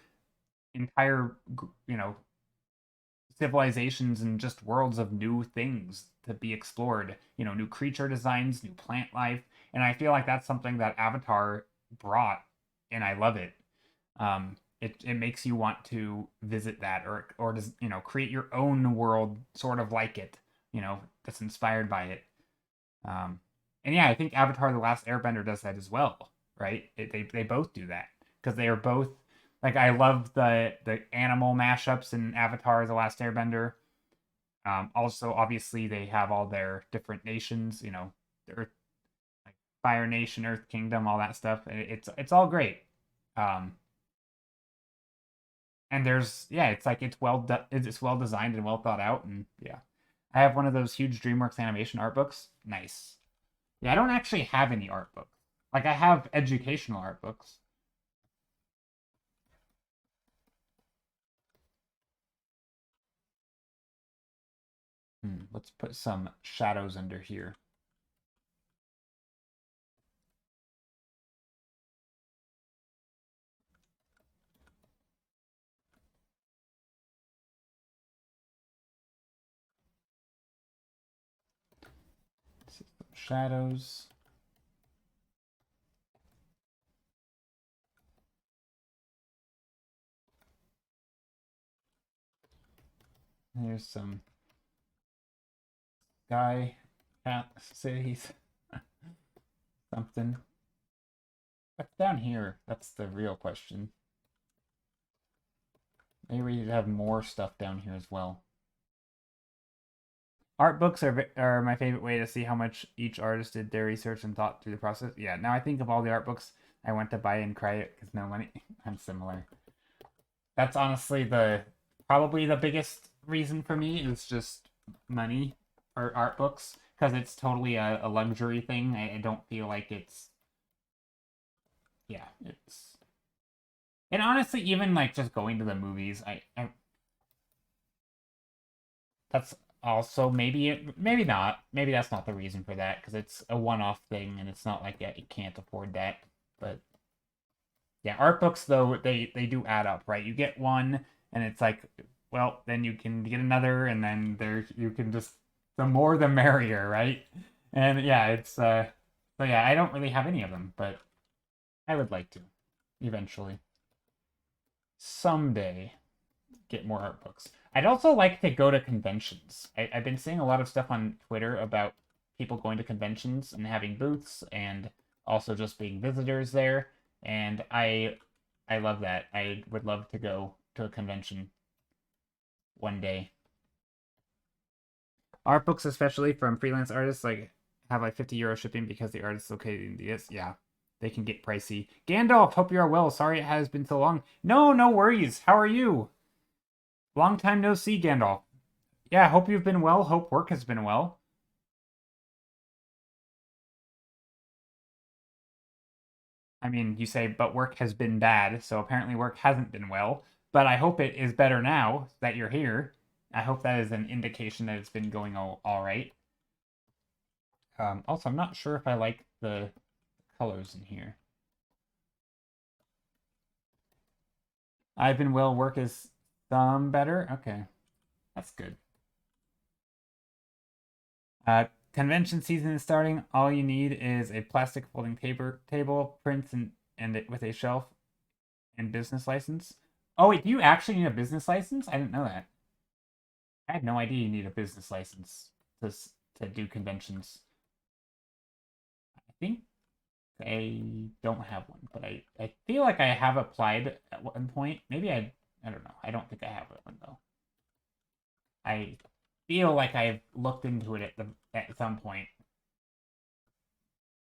civilizations and just worlds of new things to be explored, new creature designs, new plant life. And I feel like that's something that Avatar brought, and I love it. It makes you want to visit that, or does, create your own world sort of like it, that's inspired by it. Um, and yeah, I think Avatar: The Last Airbender does that as well, right? They both do that because they are both like, I love the animal mashups in Avatar: The Last Airbender. Also, obviously, they have all their different nations, Earth, like Fire Nation, Earth Kingdom, all that stuff. It's all great. Um, and there's, yeah, it's like it's well designed and well thought out, and yeah, I have one of those huge DreamWorks animation art books. Nice. Yeah, I don't actually have any art books. Like, I have educational art books. Let's put some shadows under here. Some shadows. There's some sky cat cities. Something. What's down here? That's the real question. Maybe we need to have more stuff down here as well. Art books are my favorite way to see how much each artist did their research and thought through the process. Yeah, now I think of all the art books I went to buy and cry it because no money. I'm similar. That's honestly probably the biggest reason for me is just money for art books because it's totally a luxury thing. I don't feel like it's, yeah, it's, and honestly, even like just going to the movies, I that's also maybe not, maybe that's not the reason for that because it's a one-off thing and it's not like, yeah, you can't afford that. But yeah, art books though, they do add up, right? You get one and it's like, well, then you can get another, and then there you can just, the more the merrier, right? And yeah, it's so yeah, I don't really have any of them, but I would like to eventually. Someday get more art books. I'd also like to go to conventions. I've been seeing a lot of stuff on Twitter about people going to conventions and having booths and also just being visitors there. And I love that. I would love to go to a convention one day. Art books, especially from freelance artists, like have like €50 shipping because the artist is located in the US. Yeah, they can get pricey. Gandalf, hope you are well. Sorry it has been so long. No, no worries. How are you? Long time no see, Gandalf. Yeah, hope you've been well. Hope work has been well. I mean, you say, but work has been bad, so apparently work hasn't been well. But I hope it is better now that you're here. I hope that is an indication that it's been going all right. Also, I'm not sure if I like the colors in here. I've been well. Work is some better. Okay, that's good. Convention season is starting. All you need is a plastic folding table, prints, and it with a shelf and business license. Oh wait, do you actually need a business license? I didn't know that. I had no idea you need a business license to to do conventions. I think I don't have one, but I feel like I have applied at one point. Maybe I don't know. I don't think I have one though. I feel like I've looked into it at some point,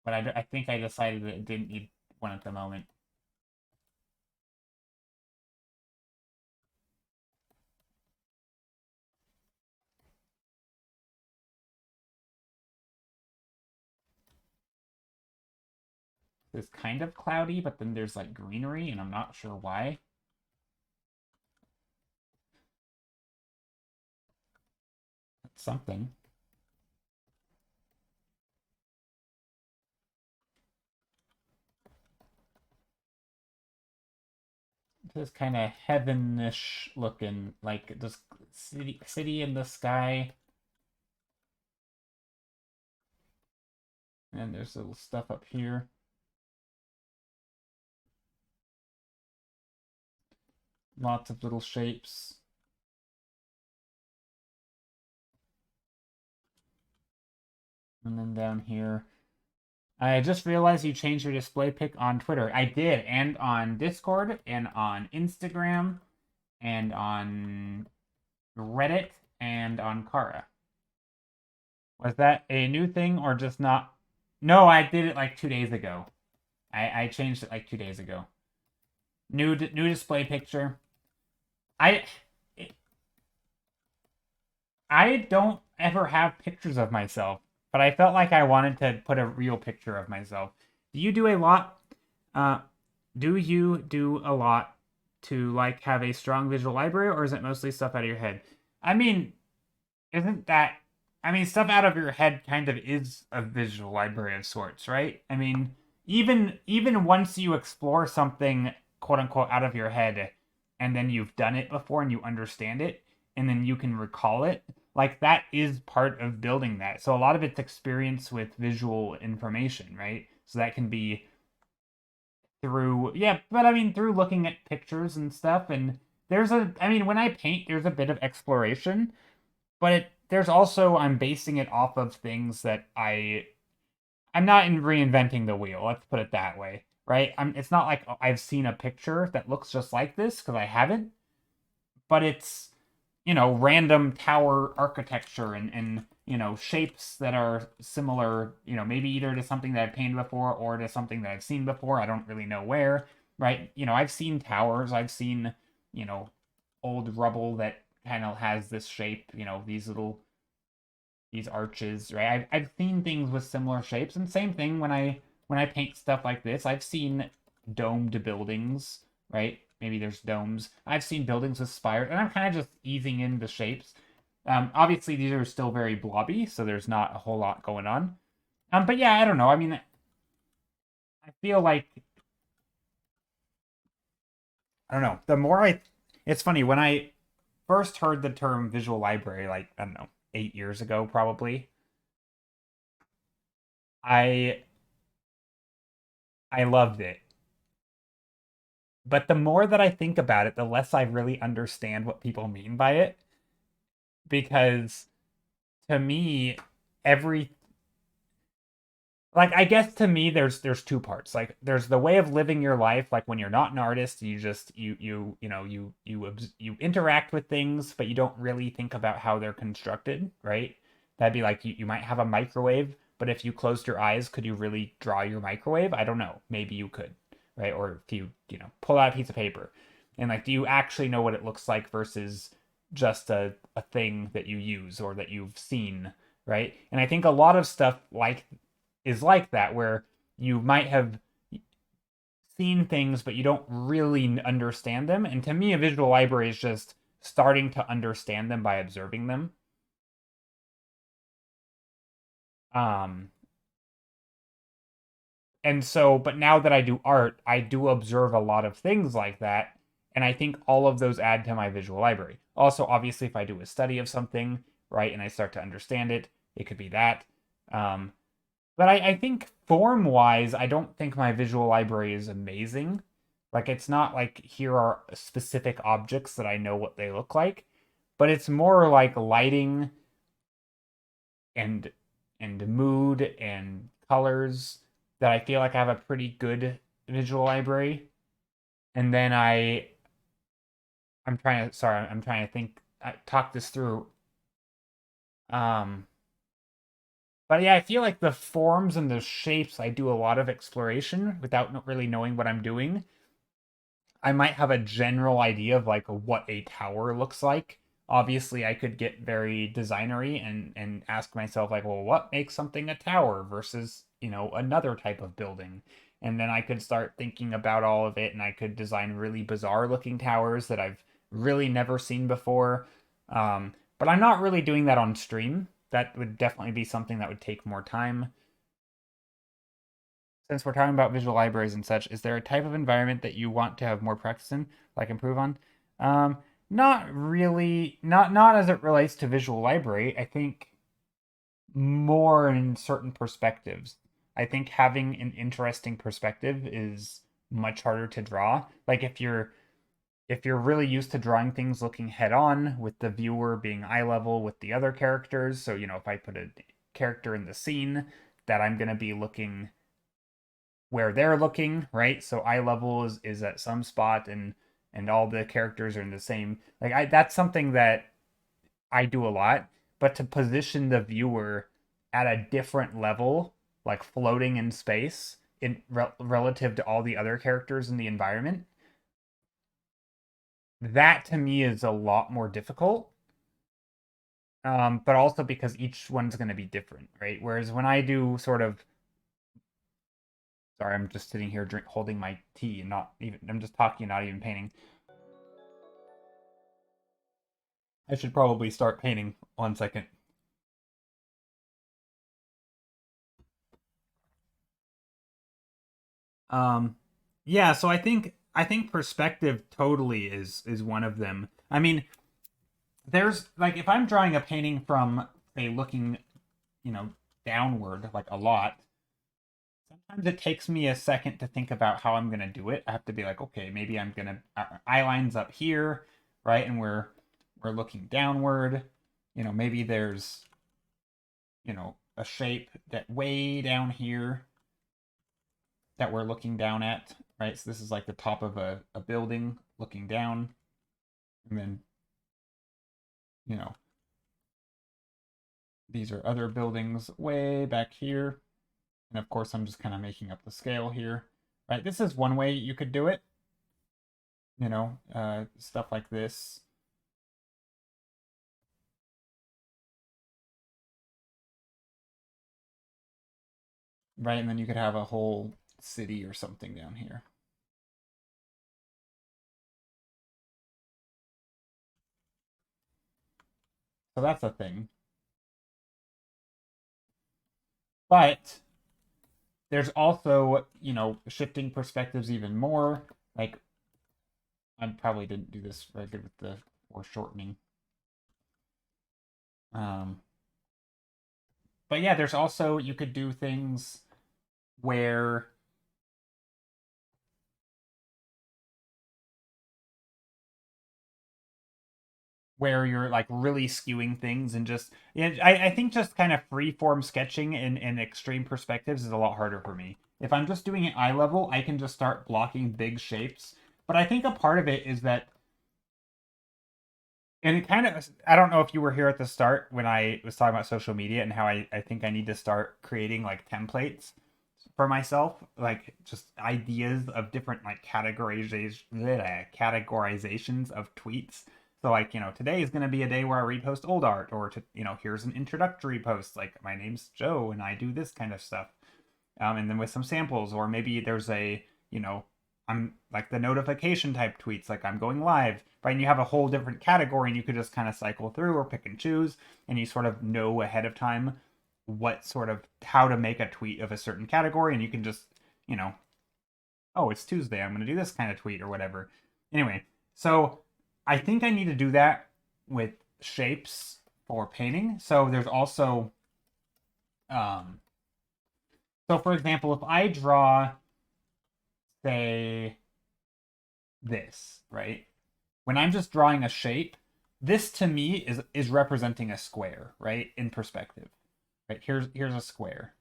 but I think I decided that it didn't need one at the moment. It's kind of cloudy, but then there's like greenery, and I'm not sure why. It's something. This kind of heavenish looking, like this city in the sky. And there's little stuff up here. Lots of little shapes. And then down here. I just realized you changed your display pic on Twitter. I did, and on Discord, and on Instagram, and on Reddit, and on Kara. Was that a new thing or just not? No, I did it like 2 days ago. I changed it like 2 days ago. New display picture. I I don't ever have pictures of myself, but I felt like I wanted to put a real picture of myself. Do you do a lot? Uh, do you do a lot to like have a strong visual library, or is it mostly stuff out of your head? I mean, isn't that? I mean, stuff out of your head kind of is a visual library of sorts, right? I mean, even once you explore something quote unquote out of your head, and then you've done it before and you understand it, and then you can recall it, like that is part of building that. So a lot of it's experience with visual information, right? So that can be through, yeah, but I mean through looking at pictures and stuff. And I mean, when I paint, there's a bit of exploration, but there's also, I'm basing it off of things that I'm not in reinventing the wheel. Let's put it that way, right? It's not like I've seen a picture that looks just like this because I haven't, but it's, random tower architecture and shapes that are similar, maybe either to something that I've painted before or to something that I've seen before. I don't really know where, right? I've seen towers, I've seen, you know, old rubble that kind of has this shape, these arches, right? I've seen things with similar shapes, and same thing when I paint stuff like this. I've seen domed buildings, right? Maybe there's domes. I've seen buildings with spires, and I'm kind of just easing in the shapes. Obviously, these are still very blobby, so there's not a whole lot going on. But yeah, I don't know. I mean, I feel like I don't know. It's funny when I first heard the term visual library, like I don't know, 8 years ago, probably. I I loved it. But the more that I think about it, the less I really understand what people mean by it. Because to me, every I guess to me there's two parts. Like there's the way of living your life, like when you're not an artist, you just you interact with things, but you don't really think about how they're constructed, right? That'd be like you might have a microwave, but if you closed your eyes, could you really draw your microwave? I don't know. Maybe you could, right? Or if you pull out a piece of paper and like do you actually know what it looks like versus just a thing that you use or that you've seen, right? And I think a lot of stuff is like that, where you might have seen things, but you don't really understand them. And to me, a visual library is just starting to understand them by observing them. Um, and so, but now that I do art, I do observe a lot of things like that. And I think all of those add to my visual library. Also, obviously, if I do a study of something, right, and I start to understand it, it could be that. Um, But I think form wise, I don't think my visual library is amazing. Like it's not like here are specific objects that I know what they look like, but it's more like lighting and mood and colors that I feel like I have a pretty good visual library. And then I'm trying to think talk this through. Um But yeah, I feel like the forms and the shapes, I do a lot of exploration without really knowing what I'm doing. I might have a general idea of like what a tower looks like. Obviously, I could get very designery and ask myself like, well, what makes something a tower versus, another type of building? And then I could start thinking about all of it and I could design really bizarre looking towers that I've really never seen before. But I'm not really doing that on stream. That would definitely be something that would take more time. since we're talking about visual libraries and such, is there a type of environment that you want to have more practice in, like improve on? Um, Not really, not as it relates to visual library. I think more in certain perspectives. I think having an interesting perspective is much harder to draw. Like if you're really used to drawing things looking head on with the viewer being eye level with the other characters, so if I put a character in the scene that I'm going to be looking where they're looking, right? So eye level is at some spot and all the characters are in the same, like I that's something that I do a lot, but to position the viewer at a different level, like floating in space relative to all the other characters in the environment, that to me is a lot more difficult. But also because each one's going to be different, right? Whereas when I do sort of, sorry, I'm just sitting here holding my tea and not even, I'm just talking, not even painting. I should probably start painting. 1 second. Um, yeah, so I think perspective totally is one of them. I mean, there's like if I'm drawing a painting from say looking, you know, downward like a lot, sometimes it takes me a second to think about how I'm gonna do it. I have to be like, okay, maybe I'm gonna eye lines up here, right? And we're looking downward. Maybe there's a shape that way down here that we're looking down at, right? So this is like the top of a building looking down. And then, you know, these are other buildings way back here. And of course, I'm just kind of making up the scale here, right? This is one way you could do it, stuff like this. Right, and then you could have a whole city or something down here. So that's a thing. But there's also, shifting perspectives even more. Like, I probably didn't do this very good with the foreshortening. Um, but yeah, there's also, you could do things where you're like really skewing things and just yeah, I think just kind of free form sketching in extreme perspectives is a lot harder for me. If I'm just doing it eye level, I can just start blocking big shapes. But I think a part of it is that, and it kind of, I don't know if you were here at the start when I was talking about social media and how I think I need to start creating like templates for myself, like just ideas of different like categorizations of tweets. So like, today is going to be a day where I repost old art, or here's an introductory post, like my name's Joe and I do this kind of stuff. And then with some samples, or maybe there's I'm like the notification type tweets, like I'm going live, right? And you have a whole different category and you could just kind of cycle through or pick and choose, and you sort of know ahead of time what sort of how to make a tweet of a certain category, and you can just, you know, oh, it's Tuesday, I'm going to do this kind of tweet or whatever. Anyway, so I think I need to do that with shapes for painting. So there's also, um, so for example, if I draw, say, this, right? When I'm just drawing a shape, this to me is representing a square, right? In perspective. Right? Here's a square,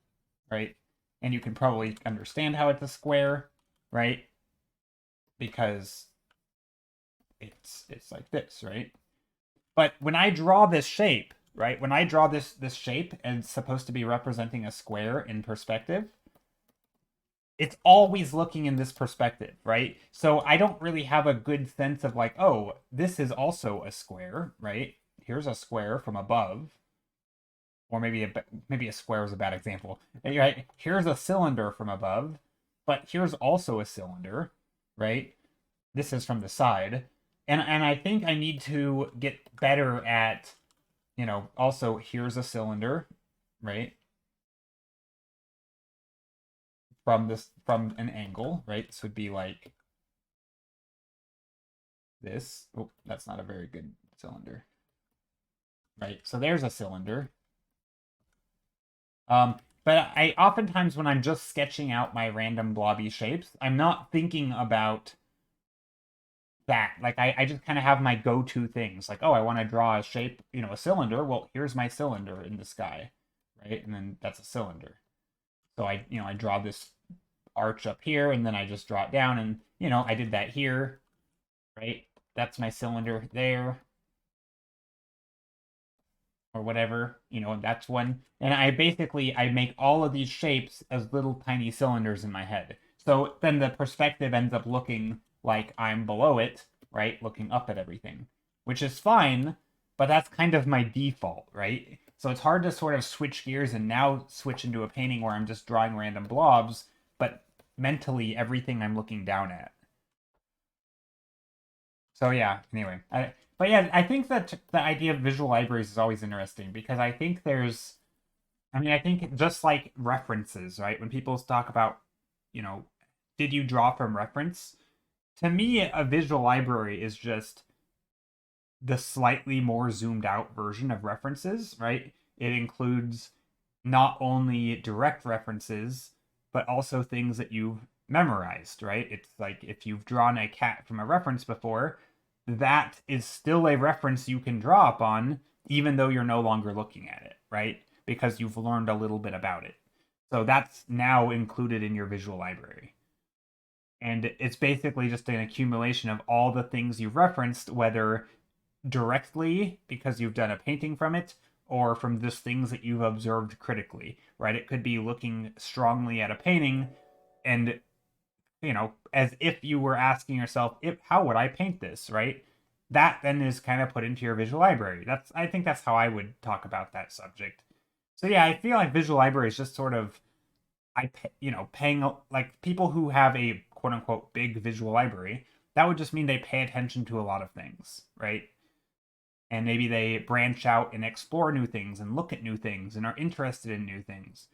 right? And you can probably understand how it's a square, right? Because it's like this, right? But when I draw this shape, right? When I draw this shape and it's supposed to be representing a square in perspective, it's always looking in this perspective, right? So I don't really have a good sense of like, oh, this is also a square, right? Here's a square from above, or maybe a square is a bad example. Right? Here's a cylinder from above, but here's also a cylinder, right? This is from the side. And I think I need to get better at, also here's a cylinder, right? from an angle, right? This would be like this. Oh, that's not a very good cylinder. Right? So there's a cylinder. But I oftentimes when I'm just sketching out my random blobby shapes, I'm not thinking about that. Like I just kind of have my go-to things. Like, oh, I want to draw a shape, a cylinder. Well, here's my cylinder in the sky, right? And then that's a cylinder. So I draw this arch up here, and then I just draw it down, and I did that here, right? That's my cylinder there, or whatever, that's one. And I make all of these shapes as little tiny cylinders in my head. So then the perspective ends up looking like I'm below it, right? Looking up at everything, which is fine, but that's kind of my default, right? So it's hard to sort of switch gears and now switch into a painting where I'm just drawing random blobs, but mentally everything I'm looking down at. So yeah, anyway, but yeah, I think that the idea of visual libraries is always interesting because I think just like references, right? When people talk about, you know, did you draw from reference? To me, a visual library is just the slightly more zoomed out version of references, right? It includes not only direct references, but also things that you've memorized, right? It's like if you've drawn a cat from a reference before, that is still a reference you can draw upon, even though you're no longer looking at it, right? Because you've learned a little bit about it. So that's now included in your visual library. And it's basically just an accumulation of all the things you've referenced, whether directly because you've done a painting from it or from just things that you've observed critically, right? It could be looking strongly at a painting and, as if you were asking yourself, if how would I paint this, right? That then is kind of put into your visual library. I think that's how I would talk about that subject. So yeah, I feel like visual library is just sort of paying like people who have a quote unquote big visual library. That would just mean they pay attention to a lot of things, right? And maybe they branch out and explore new things and look at new things and are interested in new things.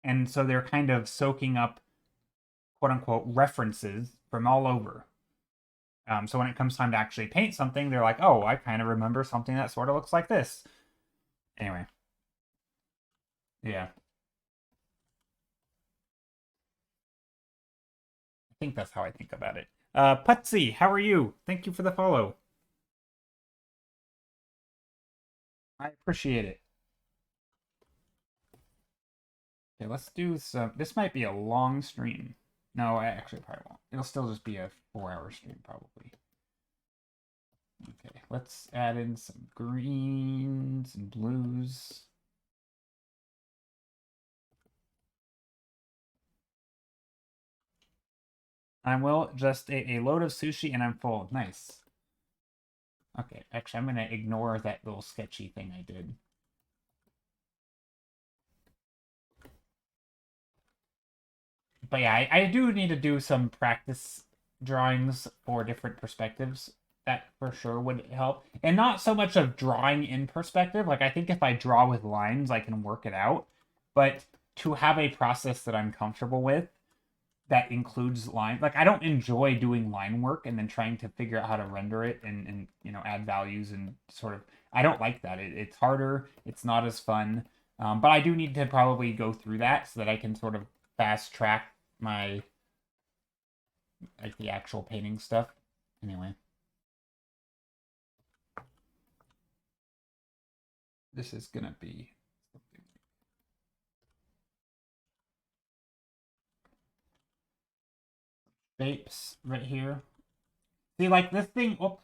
And so they're kind of soaking up quote unquote references from all over. So when it comes time to actually paint something, they're like, oh, I kind of remember something that sort of looks like this. Anyway, yeah, I think that's how I think about it. Putsy, how are you? Thank you for the follow. I appreciate it. Okay, let's do some. This might be a long stream. No, I actually probably won't. It'll still just be a 4-hour stream, probably. Okay, let's add in some greens and blues. Just a load of sushi and I'm full. Nice. Okay, actually, I'm gonna ignore that little sketchy thing I did. But yeah, I do need to do some practice drawings for different perspectives. That for sure would help. And not so much of drawing in perspective. Like, I think if I draw with lines, I can work it out. But to have a process that I'm comfortable with that includes line, like, I don't enjoy doing line work and then trying to figure out how to render it and add values and sort of, I don't like that. It's harder, it's not as fun. But I do need to probably go through that so that I can sort of fast track my like the actual painting stuff. Anyway, this is gonna be shapes right here. See, like this thing. Oh,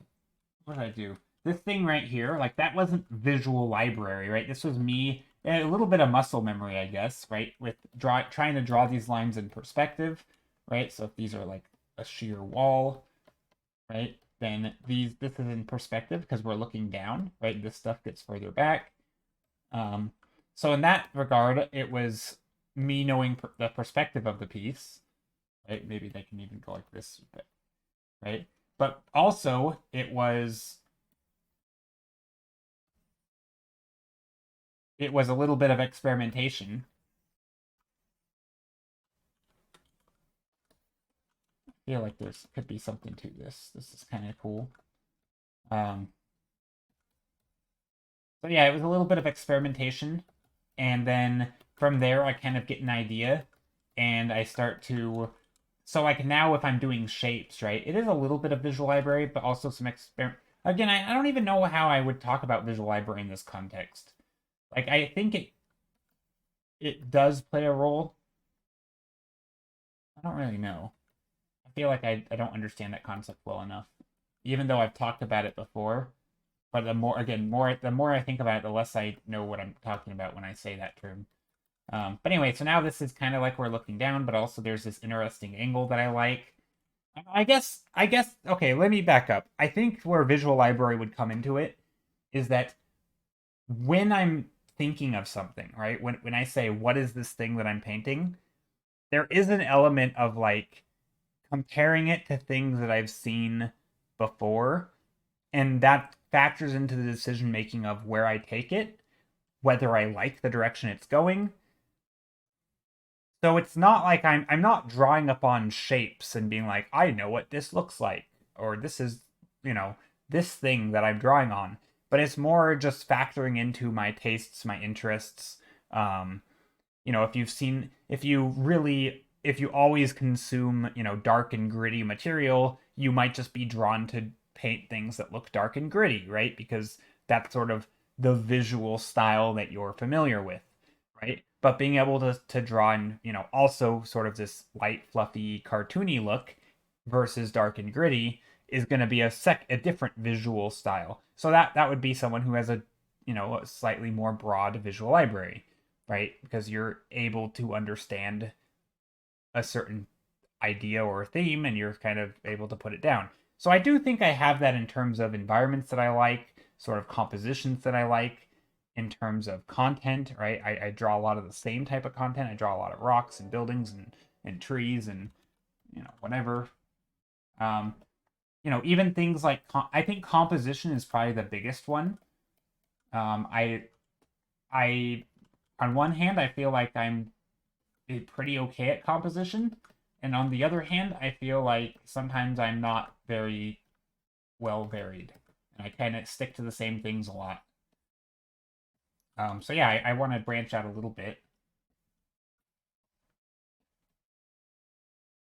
what did I do? This thing right here, like that wasn't visual library, right? This was me, a little bit of muscle memory, I guess, right? With trying to draw these lines in perspective, right? So if these are like a sheer wall, right? Then this is in perspective because we're looking down, right? This stuff gets further back. Um, so in that regard, it was me knowing the perspective of the piece, right? Maybe they can even go like this, right? But also it was a little bit of experimentation. feel like there's could be something to this. This is kind of cool. So yeah, it was a little bit of experimentation, and then from there I kind of get an idea, and I start to. So like now, if I'm doing shapes, right, it is a little bit of visual library, but also some experiment. Again, I don't even know how I would talk about visual library in this context. Like I think it does play a role. I don't really know. I feel like I don't understand that concept well enough, even though I've talked about it before. But the more I think about it, the less I know what I'm talking about when I say that term. But anyway, so now this is kind of like we're looking down, but also there's this interesting angle that I like. Okay, let me back up. I think where visual library would come into it is that when I'm thinking of something, right? When I say what is this thing that I'm painting, there is an element of like comparing it to things that I've seen before, and that factors into the decision making of where I take it, whether I like the direction it's going. So it's not like I'm not drawing up on shapes and being like, I know what this looks like, or this is, you know, this thing that I'm drawing on. But it's more just factoring into my tastes, my interests. Um, if you always consume, dark and gritty material, you might just be drawn to paint things that look dark and gritty, right? Because that's sort of the visual style that you're familiar with, right? But being able to draw in, also sort of this light, fluffy, cartoony look versus dark and gritty is going to be a different visual style. So that would be someone who has a slightly more broad visual library, right? Because you're able to understand a certain idea or theme and you're kind of able to put it down. So I do think I have that in terms of environments that I like, sort of compositions that I like, in terms of content, right? I draw a lot of the same type of content. I draw a lot of rocks and buildings and trees and whatever. Um, even things like I think composition is probably the biggest one. I on one hand I feel like I'm pretty okay at composition, and on the other hand, I feel like sometimes I'm not very well varied, and I kind of stick to the same things a lot. So yeah, I want to branch out a little bit,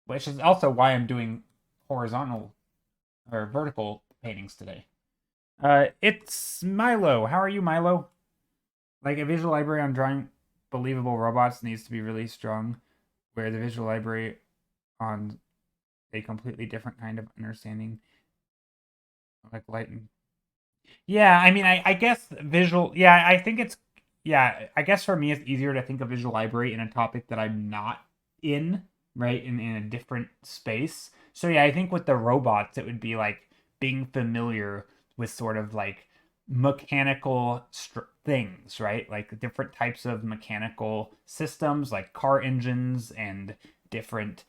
which is also why I'm doing horizontal or vertical paintings today. It's Milo. How are you, Milo? Like a visual library on drawing believable robots needs to be really strong, where the visual library on a completely different kind of understanding, like light and yeah, I mean, I guess visual. Yeah, I think it's. Yeah, I guess for me, it's easier to think of visual library in a topic that I'm not in, right? In a different space. So yeah, I think with the robots, it would be like being familiar with sort of like mechanical things, right? Like different types of mechanical systems, like car engines and different,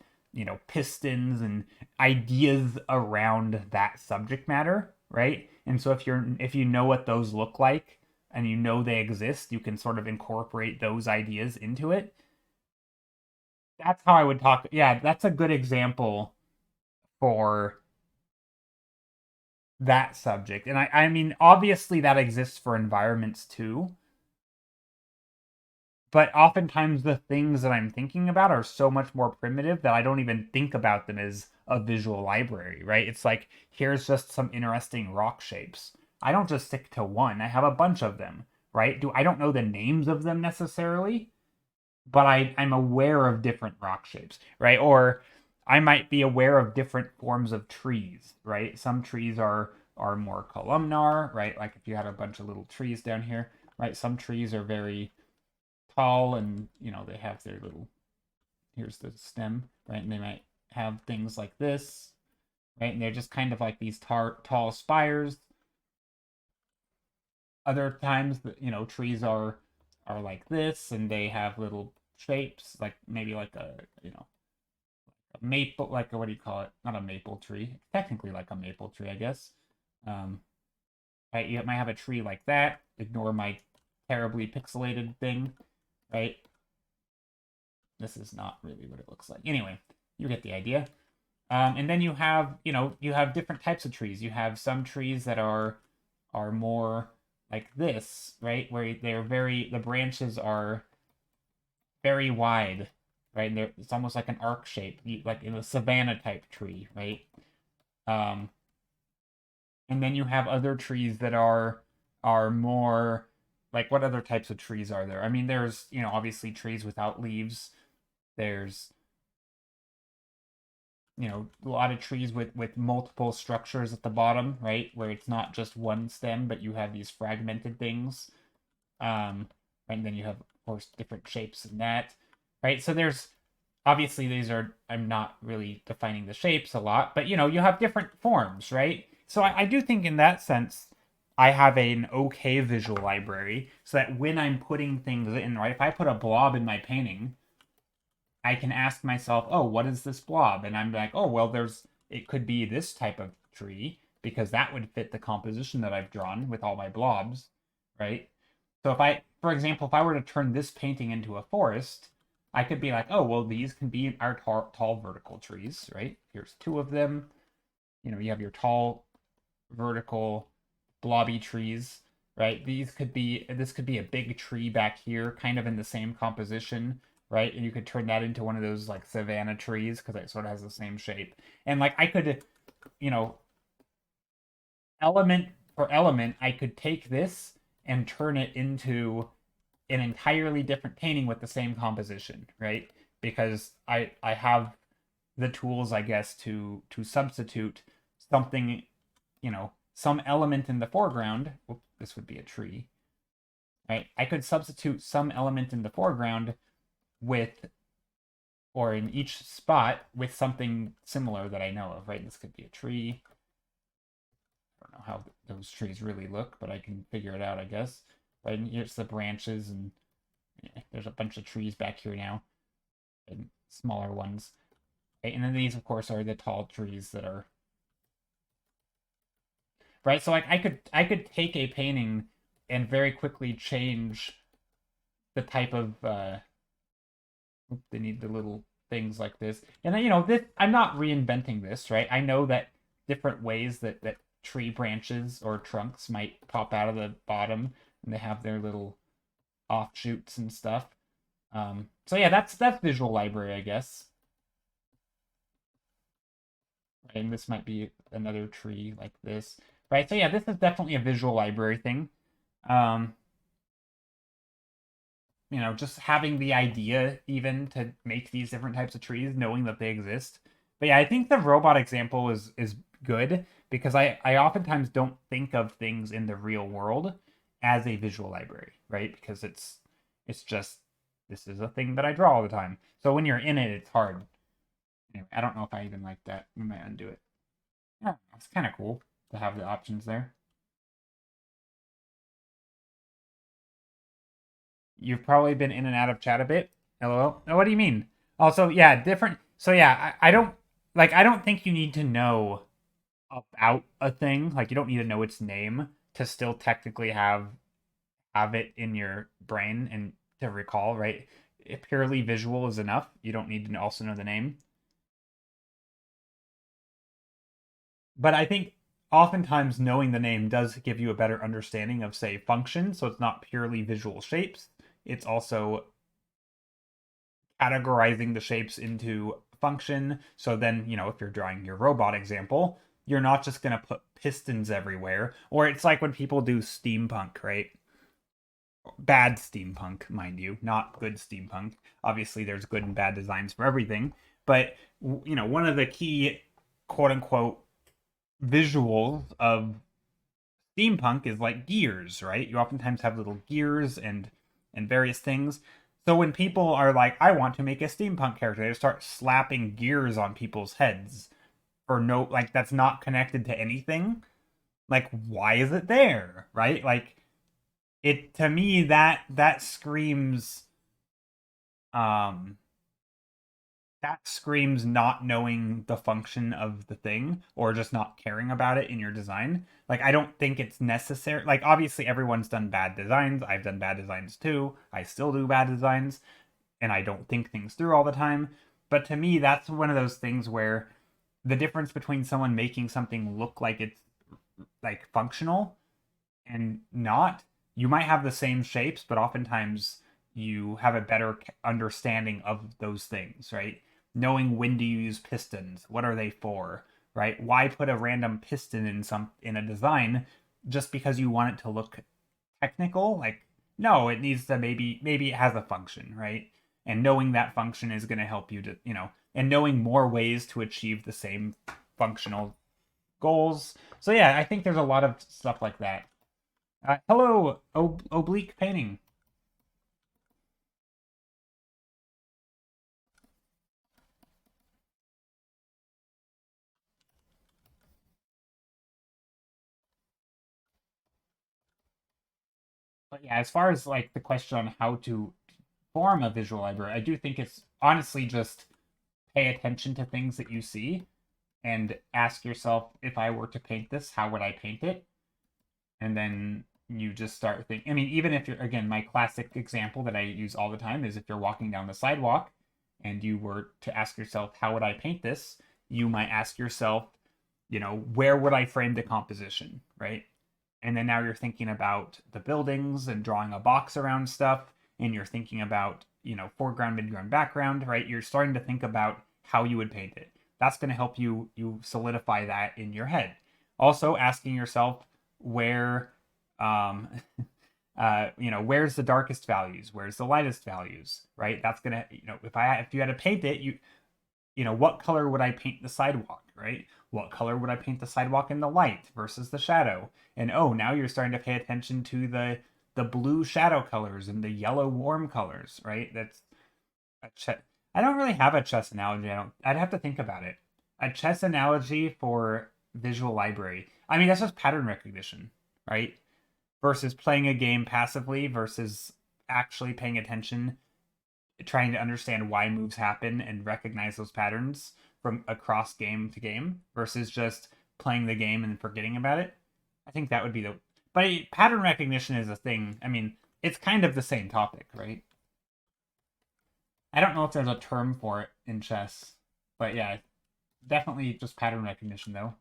pistons and ideas around that subject matter, right? And so if you know what those look like and you know they exist, you can sort of incorporate those ideas into it. That's how I would talk. Yeah, that's a good example for that subject. And I mean, obviously that exists for environments too, but oftentimes the things that I'm thinking about are so much more primitive that I don't even think about them as a visual library, right? It's like, here's just some interesting rock shapes. I don't just stick to one, I have a bunch of them, right? I don't know the names of them necessarily, but I'm aware of different rock shapes, right? Or I might be aware of different forms of trees, right? Some trees are more columnar, right? Like if you had a bunch of little trees down here, right? Some trees are very tall and they have their little, here's the stem, right? And they might have things like this, right? And they're just kind of like these tall spires. Other times, trees are like this, and they have little shapes, like maybe like a maple, like a, what do you call it? Not a maple tree. Technically, like a maple tree, I guess. Um, right? You might have a tree like that. Ignore my terribly pixelated thing, right? This is not really what it looks like. Anyway, you get the idea. And then you have, you have different types of trees. You have some trees that are more like this, right? Where the branches are very wide, right? And it's almost like an arc shape, like in a savanna type tree, right? Um, and then you have other trees that are more like, what other types of trees are there? I mean, there's, obviously trees without leaves. There's, a lot of trees with multiple structures at the bottom, right? Where it's not just one stem, but you have these fragmented things. Um, and then you have, of course, different shapes in that, right? So there's obviously I'm not really defining the shapes a lot, but you have different forms, right? So I do think in that sense, I have an okay visual library so that when I'm putting things in, right? If I put a blob in my painting, I can ask myself, oh, what is this blob? And I'm like, oh, well, it could be this type of tree because that would fit the composition that I've drawn with all my blobs, right? So for example, if I were to turn this painting into a forest, I could be like, oh, well, these can be our tall vertical trees, right? Here's two of them. You have your tall vertical blobby trees, right? This could be a big tree back here, kind of in the same composition, right? And you could turn that into one of those like savanna trees because it sort of has the same shape. And like I could, you know, element for element, I could take this and turn it into an entirely different painting with the same composition, right? Because I have the tools, I guess, to substitute something, some element in the foreground. Whoop, this would be a tree, right? I could substitute some element in the foreground with, or in each spot with something similar that I know of, right? This could be a tree. I don't know how those trees really look, but I can figure it out, I guess. Right, and here's the branches, and there's a bunch of trees back here now, and smaller ones. Right? And then these, of course, are the tall trees that are right. So like I could take a painting and very quickly change the type of they need the little things like this. And then, this I'm not reinventing this, right? I know that different ways that tree branches or trunks might pop out of the bottom and they have their little offshoots and stuff. So yeah, that's visual library, I guess. Right? And this might be another tree like this. Right? So yeah, this is definitely a visual library thing. Um, just having the idea even to make these different types of trees, knowing that they exist. But yeah, I think the robot example is good because I oftentimes don't think of things in the real world as a visual library, right? Because it's just this is a thing that I draw all the time. So when you're in it, it's hard. Anyway, I don't know if I even like that. We might undo it. Yeah, it's kind of cool to have the options there. You've probably been in and out of chat a bit. LOL. Oh, what do you mean? Also, yeah, different. So yeah, I don't think you need to know about a thing. Like you don't need to know its name to still technically have it in your brain and to recall, right? Purely visual is enough. You don't need to also know the name. But I think oftentimes knowing the name does give you a better understanding of, say, function. So it's not purely visual shapes. It's also categorizing the shapes into function. So then, if you're drawing your robot example, you're not just going to put pistons everywhere. Or it's like when people do steampunk, right? Bad steampunk, mind you, not good steampunk. Obviously, there's good and bad designs for everything. But, one of the key quote unquote visuals of steampunk is like gears, right? You oftentimes have little gears and various things. So when people are like, I want to make a steampunk character, they start slapping gears on people's heads for no like that's not connected to anything. Like, why is it there? Right? Like it to me that screams um that screams not knowing the function of the thing or just not caring about it in your design. Like, I don't think it's necessary. Like, obviously, everyone's done bad designs. I've done bad designs too. I still do bad designs, and I don't think things through all the time. But to me, that's one of those things where the difference between someone making something look like it's like functional and not, you might have the same shapes, but oftentimes you have a better understanding of those things, right? Knowing when to use pistons, what are they for, right? Why put a random piston in a design just because you want it to look technical? Like, no, it needs to maybe it has a function, right? And knowing that function is going to help you to, and knowing more ways to achieve the same functional goals. So yeah, I think there's a lot of stuff like that. Hello, oblique painting. But yeah, as far as like the question on how to form a visual library, I do think it's honestly just pay attention to things that you see and ask yourself, if I were to paint this, how would I paint it? And then you just start thinking. I mean, even if you're, again, my classic example that I use all the time is if you're walking down the sidewalk and you were to ask yourself, how would I paint this? You might ask yourself, where would I frame the composition, right? And then now you're thinking about the buildings and drawing a box around stuff, and you're thinking about, foreground, midground, background, right? You're starting to think about how you would paint it. That's going to help you solidify that in your head. Also asking yourself where um where's the darkest values, where's the lightest values, right? That's gonna, if you had to paint it, what color would I paint the sidewalk, right? What color would I paint the sidewalk in the light versus the shadow? And oh, now you're starting to pay attention to the blue shadow colors and the yellow warm colors, right? That's a chess. I don't really have a chess analogy. I'd have to think about it. A chess analogy for visual library. I mean, that's just pattern recognition, right? Versus playing a game passively versus actually paying attention, trying to understand why moves happen and recognize those patterns from across game to game versus just playing the game and forgetting about it. I think that would be the. But pattern recognition is a thing. I mean, it's kind of the same topic, right? I don't know if there's a term for it in chess, but yeah, definitely just pattern recognition though.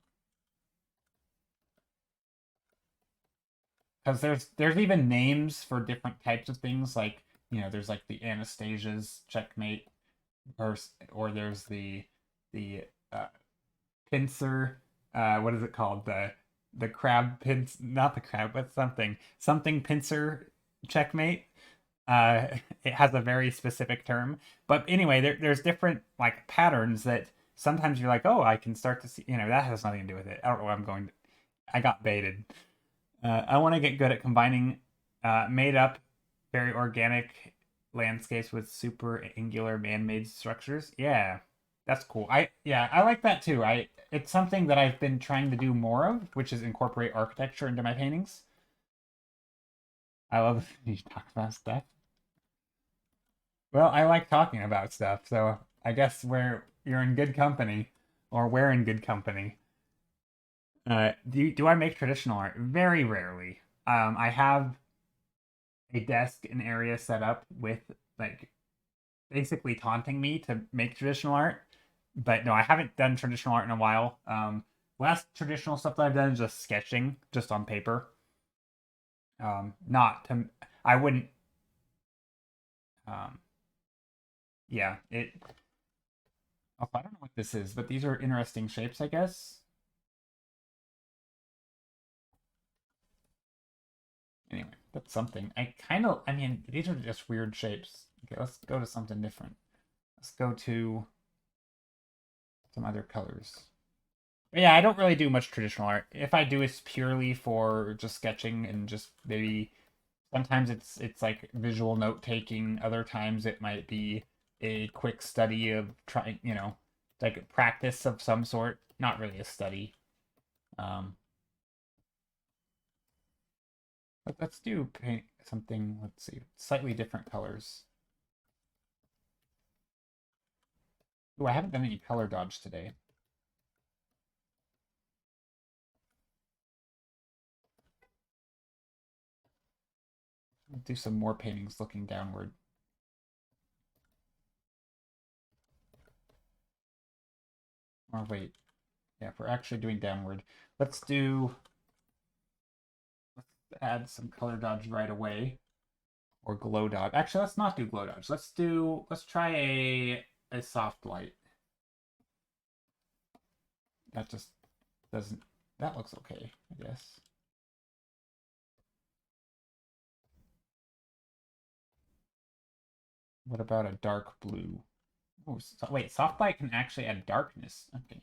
Because there's even names for different types of things, like there's like the Anastasia's checkmate, or there's the uh, pincer. What is it called? The crab pins, not the crab, but something pincer checkmate. It has a very specific term, but anyway, there's different like patterns that sometimes you're like, oh, I can start to see. That has nothing to do with it. I don't know where I'm going. I got baited. I want to get good at combining made up, very organic landscapes with super angular man-made structures. Yeah, that's cool. I like that too. It's something that I've been trying to do more of, which is incorporate architecture into my paintings. I love you talk about stuff. Well, I like talking about stuff, so I guess you're in good company, or we're in good company. Do I make traditional art? Very rarely. I have a desk and area set up with like basically taunting me to make traditional art. But no, I haven't done traditional art in a while. Last traditional stuff that I've done is just sketching, just on paper. Not to, I wouldn't. Um, yeah, it. Oh, I don't know what this is, but these are interesting shapes, I guess. Anyway, that's something. I mean, these are just weird shapes. Okay, let's go to something different. Let's go to some other colors. But yeah, I don't really do much traditional art. If I do, it's purely for just sketching and just maybe sometimes it's like visual note taking. Other times it might be a quick study of trying, like practice of some sort. Not really a study. Um, but let's do paint something. Let's see, slightly different colors. Ooh, I haven't done any color dodge today. I'll do some more paintings looking downward. Or wait, Yeah, if we're actually doing downward, let's add some color dodge right away. Or glow dodge. Actually, let's not do glow dodge. Let's try a soft light. That just doesn't, that looks okay, I guess. What about a dark blue? Oh, so, wait, soft light can actually add darkness. Okay.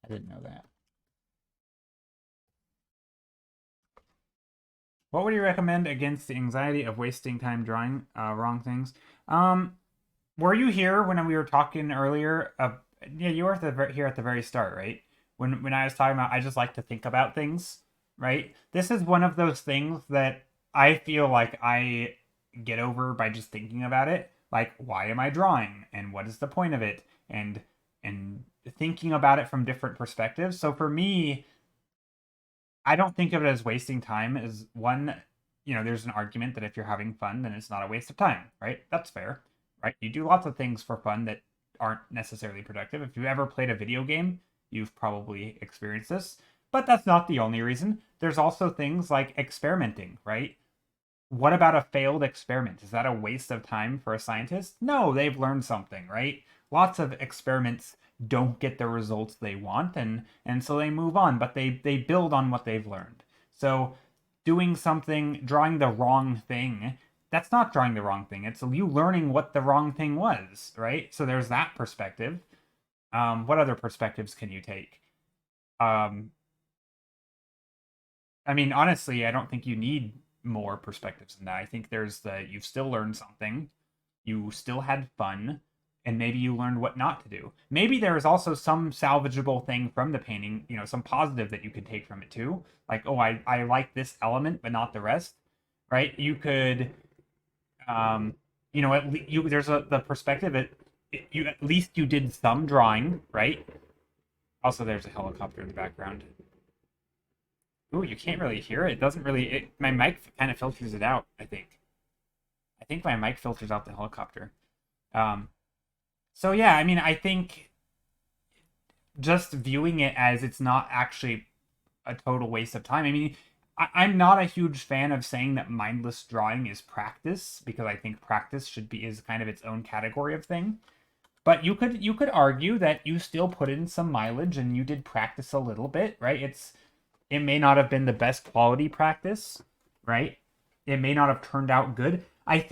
I didn't know that. What would you recommend against the anxiety of wasting time drawing wrong things? Were you here when we were talking earlier? Yeah, you were here at the very start, right? When I was talking about, I just like to think about things, right? This is one of those things that I feel like I get over by just thinking about it. Like, why am I drawing, and what is the point of it, and thinking about it from different perspectives. So for me, I don't think of it as wasting time. As one, there's an argument that if you're having fun, then it's not a waste of time, right? That's fair, right? You do lots of things for fun that aren't necessarily productive. If you've ever played a video game, you've probably experienced this, but that's not the only reason. There's also things like experimenting, right? What about a failed experiment? Is that a waste of time for a scientist? No, they've learned something, right? Lots of experiments don't get the results they want, and so they move on, but they build on what they've learned. So doing something, drawing the wrong thing, that's not drawing the wrong thing. It's you learning what the wrong thing was, right? So there's that perspective. What other perspectives can you take? Um, I mean, honestly, I don't think you need more perspectives than that. I think there's you've still learned something, you still had fun, and maybe you learned what not to do. Maybe there is also some salvageable thing from the painting, some positive that you could take from it too. Like, oh, I like this element, but not the rest, right? You could, um, there's the perspective you at least you did some drawing, right? Also, there's a helicopter in the background. Ooh, you can't really hear it. It doesn't really. My mic kind of filters it out. I think. I think my mic filters out the helicopter. Um. So yeah, I mean, I think just viewing it as it's not actually a total waste of time. I mean, I'm not a huge fan of saying that mindless drawing is practice because I think practice is kind of its own category of thing. But you could argue that you still put in some mileage and you did practice a little bit, right? It may not have been the best quality practice, right? It may not have turned out good. I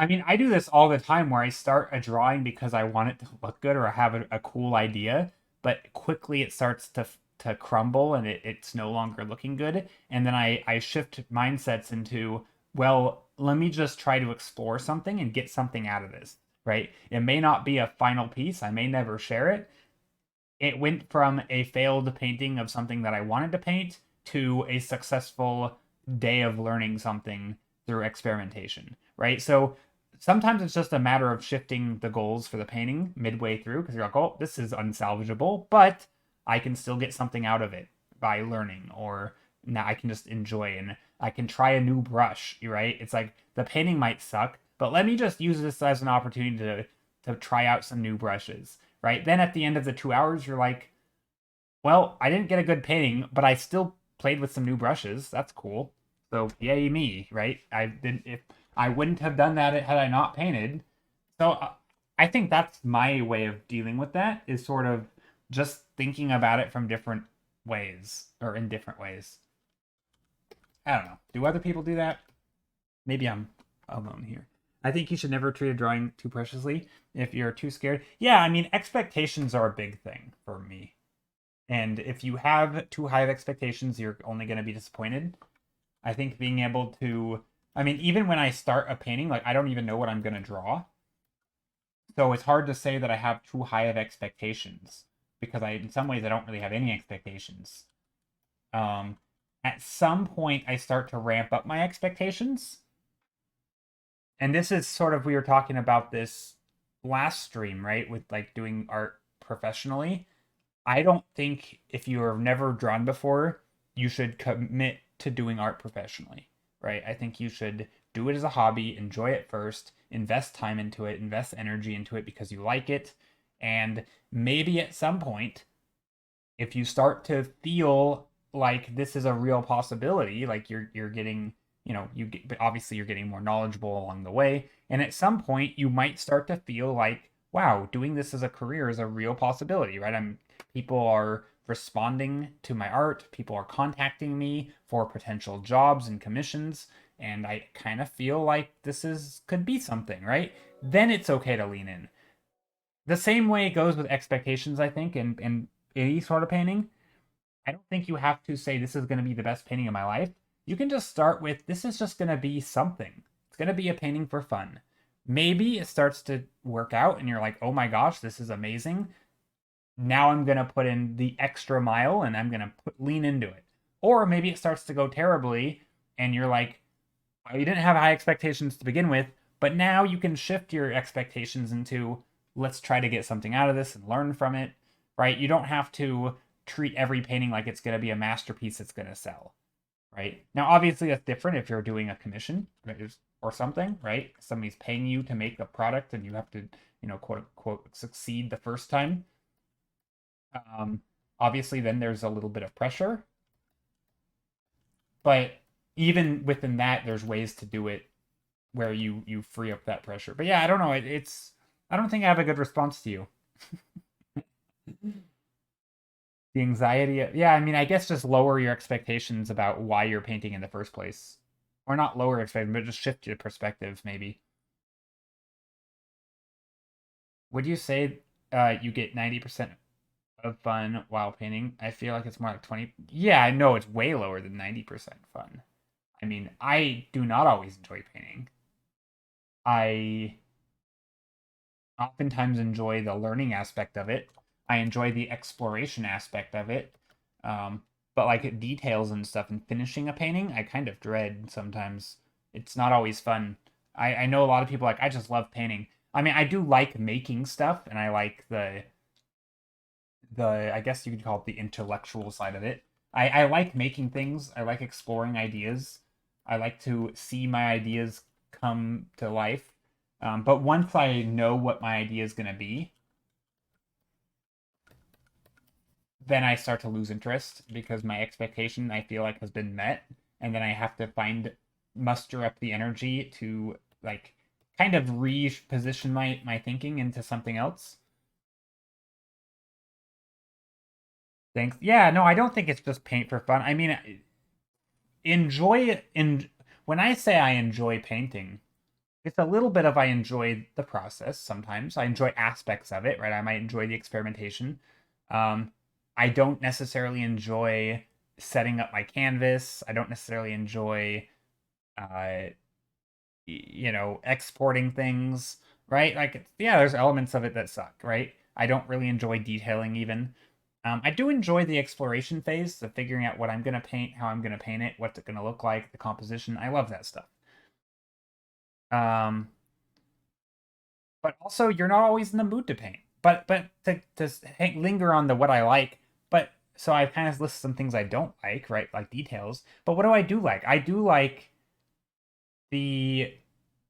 mean, I do this all the time where I start a drawing because I want it to look good or I have a cool idea, but quickly it starts to crumble and it's no longer looking good. And then I shift mindsets into, well, let me just try to explore something and get something out of this, right? It may not be a final piece, I may never share it, it went from a failed painting of something that I wanted to paint to a successful day of learning something through experimentation, right? So sometimes it's just a matter of shifting the goals for the painting midway through because you're like, oh, this is unsalvageable, but I can still get something out of it by learning, or now I can just enjoy and I can try a new brush, right? It's like the painting might suck, but let me just use this as an opportunity to try out some new brushes, right? Then at the end of the 2 hours, you're like, well, I didn't get a good painting, but I still played with some new brushes. That's cool. So yay me, right? I didn't if I wouldn't have done that had I not painted. So I think that's my way of dealing with that is sort of just thinking about it from different ways or in different ways. I don't know. Do other people do that? Maybe I'm alone here. I think you should never treat a drawing too preciously if you're too scared. Yeah, I mean, expectations are a big thing for me. And if you have too high of expectations, you're only going to be disappointed. I think being able to, I mean, even when I start a painting, like I don't even know what I'm going to draw. So it's hard to say that I have too high of expectations because in some ways, I don't really have any expectations. Um, at some point, I start to ramp up my expectations. And this is sort of, we were talking about this last stream, right? With like doing art professionally. I don't think if you have never drawn before, you should commit to doing art professionally, right? I think you should do it as a hobby, enjoy it first, invest time into it, invest energy into it because you like it, and maybe at some point, if you start to feel like this is a real possibility, like you're getting, but obviously you're getting more knowledgeable along the way, and at some point you might start to feel like, wow, doing this as a career is a real possibility, right? People are responding to my art, people are contacting me for potential jobs and commissions, and I kind of feel like this is could be something, right? Then it's okay to lean in. The same way it goes with expectations, I think, and any sort of painting. I don't think you have to say this is going to be the best painting of my life. You can just start with this is just going to be something. It's going to be a painting for fun. Maybe it starts to work out and you're like, oh my gosh, this is amazing. Now I'm going to put in the extra mile and I'm going to lean into it. Or maybe it starts to go terribly and you're like, well, you didn't have high expectations to begin with, but now you can shift your expectations into let's try to get something out of this and learn from it, right? You don't have to treat every painting like it's going to be a masterpiece that's going to sell, right? Now, obviously, that's different if you're doing a commission, right, or something, right? Somebody's paying you to make a product and you have to, quote unquote, succeed the first time. Obviously, then there's a little bit of pressure, but even within that, there's ways to do it where you free up that pressure. But yeah, I don't know. It's I don't think I have a good response to you. The anxiety, yeah, I mean, I guess just lower your expectations about why you're painting in the first place. Or not lower expectations, but just shift your perspective, maybe. Would you say you get 90% of fun while painting? I feel like it's more like 20. Yeah, I know it's way lower than 90% fun. I mean, I do not always enjoy painting. I oftentimes enjoy the learning aspect of it. I enjoy the exploration aspect of it. But like details and stuff and finishing a painting, I kind of dread sometimes. It's not always fun. I know a lot of people like, I just love painting. I mean, I do like making stuff and I like the I guess you could call it the intellectual side of it. I like making things. I like exploring ideas. I like to see my ideas come to life. But once I know what my idea is going to be, then I start to lose interest because my expectation I feel like has been met, and then I have to muster up the energy to like kind of reposition my thinking into something else. Thanks. Yeah, no, I don't think it's just paint for fun. I mean, enjoy in when I say I enjoy painting, it's a little bit of I enjoy the process sometimes. I enjoy aspects of it, right? I might enjoy the experimentation. Um, I don't necessarily enjoy setting up my canvas. I don't necessarily enjoy, uh, exporting things, right? Like, yeah, there's elements of it that suck, right? I don't really enjoy detailing even. I do enjoy the exploration phase, the figuring out what I'm going to paint, how I'm going to paint it, what's it going to look like, the composition. I love that stuff. Um, but also you're not always in the mood to paint. But to linger on the what I like, but so I've kind of listed some things I don't like, right? Like details. But what do I do like? I do like the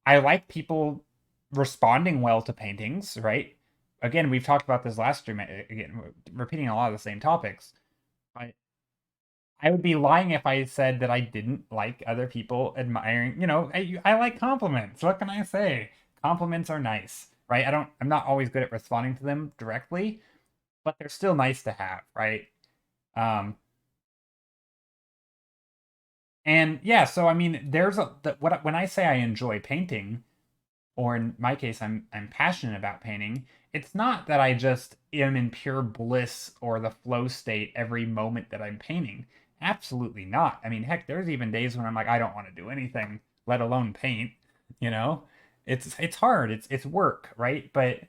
I like people responding well to paintings, right? Again, we've talked about this last stream. Again, repeating a lot of the same topics. I would be lying if I said that I didn't like other people admiring. I like compliments. What can I say? Compliments are nice, right? I'm not always good at responding to them directly, but they're still nice to have, right? Um, and yeah, so I mean, when I say I enjoy painting, or in my case, I'm passionate about painting. It's not that I just am in pure bliss or the flow state every moment that I'm painting. Absolutely not. I mean, heck, there's even days when I'm like, I don't want to do anything, let alone paint. You know, it's hard. It's work, right? But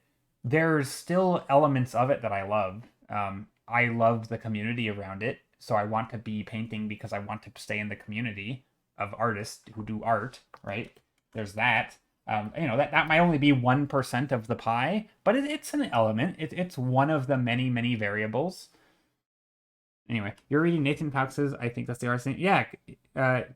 there's still elements of it that I love. I love the community around it, so I want to be painting because I want to stay in the community of artists who do art, right? There's that. That might only be 1% of the pie, but it's an element. It's one of the many, many variables. Anyway, you're reading Nathan Cox's, I think that's the artist name. Yeah,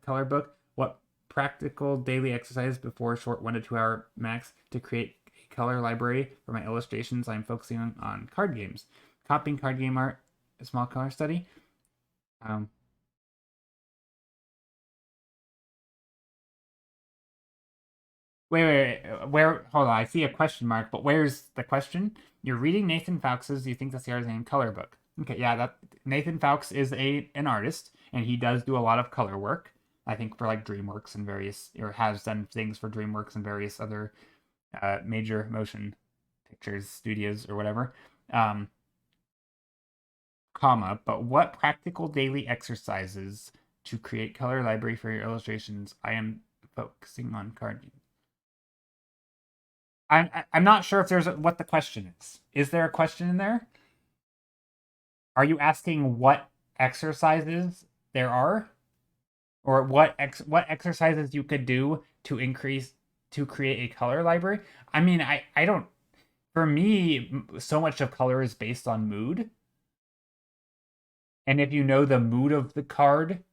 color book. What practical daily exercise before a short 1 to 2 hour max to create a color library for my illustrations. I'm focusing on card games. Copying card game art, a small color study. Um, wait. Where? Hold on. I see a question mark, but where's the question? You're reading Nathan Fowlkes's. You think that's the artist name? Color book. Okay, yeah. That Nathan Fowlkes is an artist, and he does do a lot of color work. I think for like DreamWorks and various, or has done things for DreamWorks and various other major motion pictures studios or whatever. Um, comma. But what practical daily exercises to create color library for your illustrations? I am focusing on card games. I'm not sure if there's what the question is. Is there a question in there? Are you asking what exercises there are, or what exercises you could do to increase to create a color library? I mean, I don't. For me, so much of color is based on mood, and if you know the mood of the card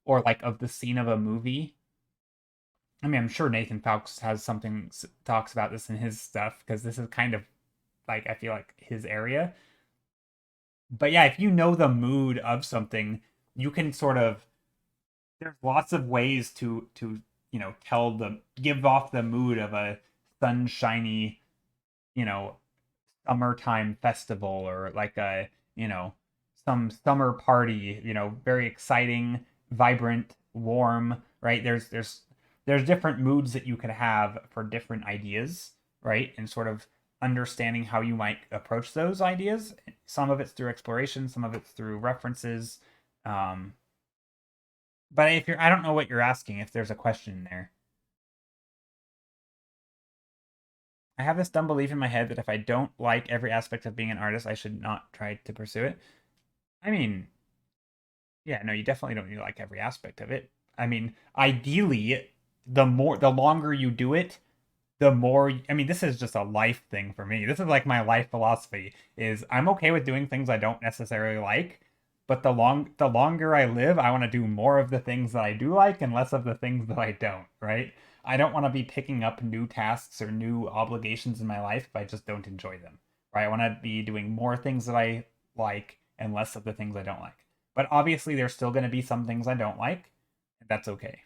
or like of the scene of a movie, I mean, I'm sure Nathan Fowlkes has something talks about this in his stuff because this is kind of like I feel like his area. But yeah, if you know the mood of something, you can sort of there's lots of ways to tell the give off the mood of a sunshiny, you know, summertime festival or like a, some summer party, very exciting, vibrant, warm, right? There's different moods that you could have for different ideas, right? And sort of understanding how you might approach those ideas. Some of it's through exploration, some of it's through references. Um, but if I don't know what you're asking, if there's a question there. I have this dumb belief in my head that if I don't like every aspect of being an artist, I should not try to pursue it. I mean, yeah, no, you definitely don't need to like every aspect of it. I mean, ideally, the longer you do it, the more I mean, this is just a life thing for me. This is like my life philosophy is I'm okay with doing things I don't necessarily like, but the longer I live, I want to do more of the things that I do like and less of the things that I don't, right? I don't want to be picking up new tasks or new obligations in my life if I just don't enjoy them. Right? I want to be doing more things that I like and less of the things I don't like. But obviously there's still going to be some things I don't like, and that's okay.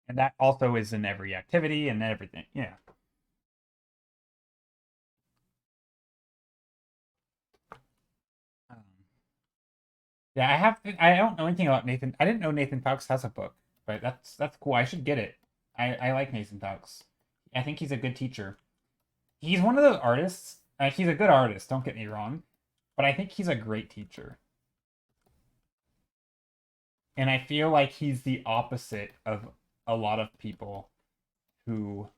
And that also is in every activity and everything. Yeah. Um, yeah, I don't know anything about Nathan. I didn't know Nathan Fowlkes has a book, but that's cool. I should get it. I like Nathan Fowlkes. I think he's a good teacher. He's one of those artists. He's a good artist. Don't get me wrong, but I think he's a great teacher. And I feel like he's the opposite of a lot of people who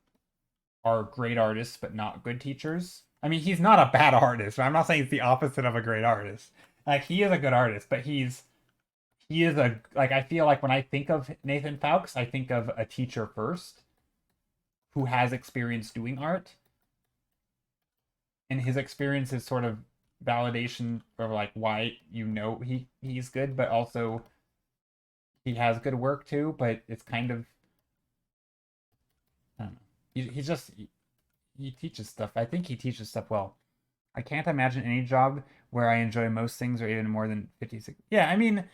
are great artists but not good teachers. I mean, he's not a bad artist. I'm not saying he's the opposite of a great artist. Like he is a good artist, but he is a like I feel like when I think of Nathan Fowlkes, I think of a teacher first who has experience doing art, and his experience is sort of validation for like why he's good, but also he has good work too. But it's kind of I don't know. He just he teaches stuff. I think he teaches stuff well. I can't imagine any job where I enjoy most things or even more than 56. Yeah, I mean,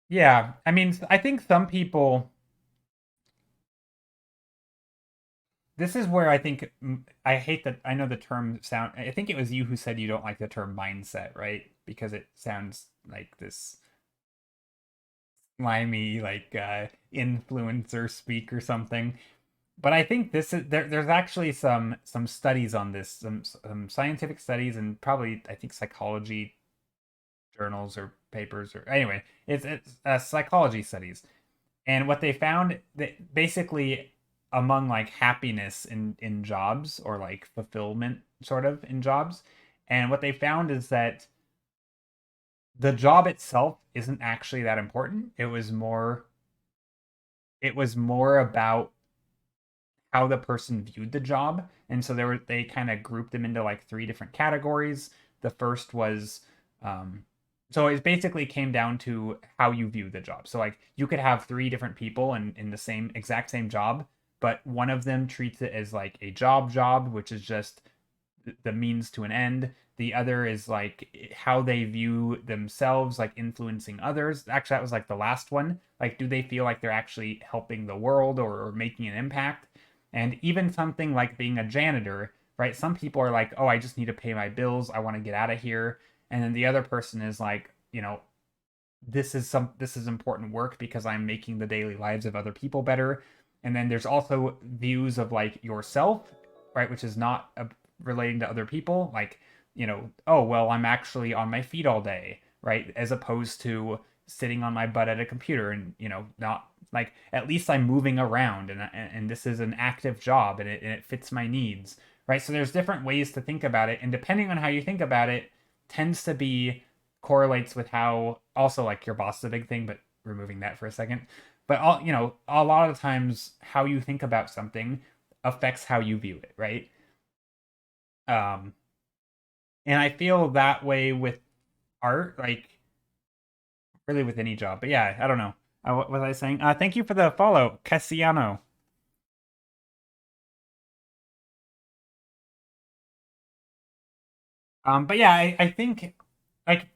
yeah. I mean, I think some people this is where I think I hate that I know the term sound I think it was you who said you don't like the term mindset, right? Because it sounds like this slimy like influencer speak or something. But I think this is there's actually some studies on this, some scientific studies and probably I think psychology journals or papers or anyway, it's psychology studies. And what they found that basically among like happiness in jobs or like fulfillment sort of in jobs, and what they found is that the job itself isn't actually that important. It was more about how the person viewed the job. And so they kind of grouped them into like three different categories. The first was um So it basically came down to how you view the job. So like you could have three different people in the same exact same job, but one of them treats it as like a job, which is just the means to an end. The other is like how they view themselves, like influencing others. Actually, that was like the last one. Like, do they feel like they're actually helping the world or making an impact? And even something like being a janitor, right? Some people are like, oh, I just need to pay my bills. I want to get out of here. And then the other person is like, this is important work because I'm making the daily lives of other people better. And then there's also views of like yourself, right, which is not relating to other people, like, oh well, I'm actually on my feet all day, right, as opposed to sitting on my butt at a computer and not like at least I'm moving around and this is an active job and it fits my needs, right? So there's different ways to think about it, and depending on how you think about it tends to be correlates with how also like your boss is a big thing, but removing that for a second. But a lot of times how you think about something affects how you view it, right? Um, and I feel that way with art, like really with any job. But yeah, I don't know. What was I saying? Thank you for the follow, Cassiano. But yeah, I think like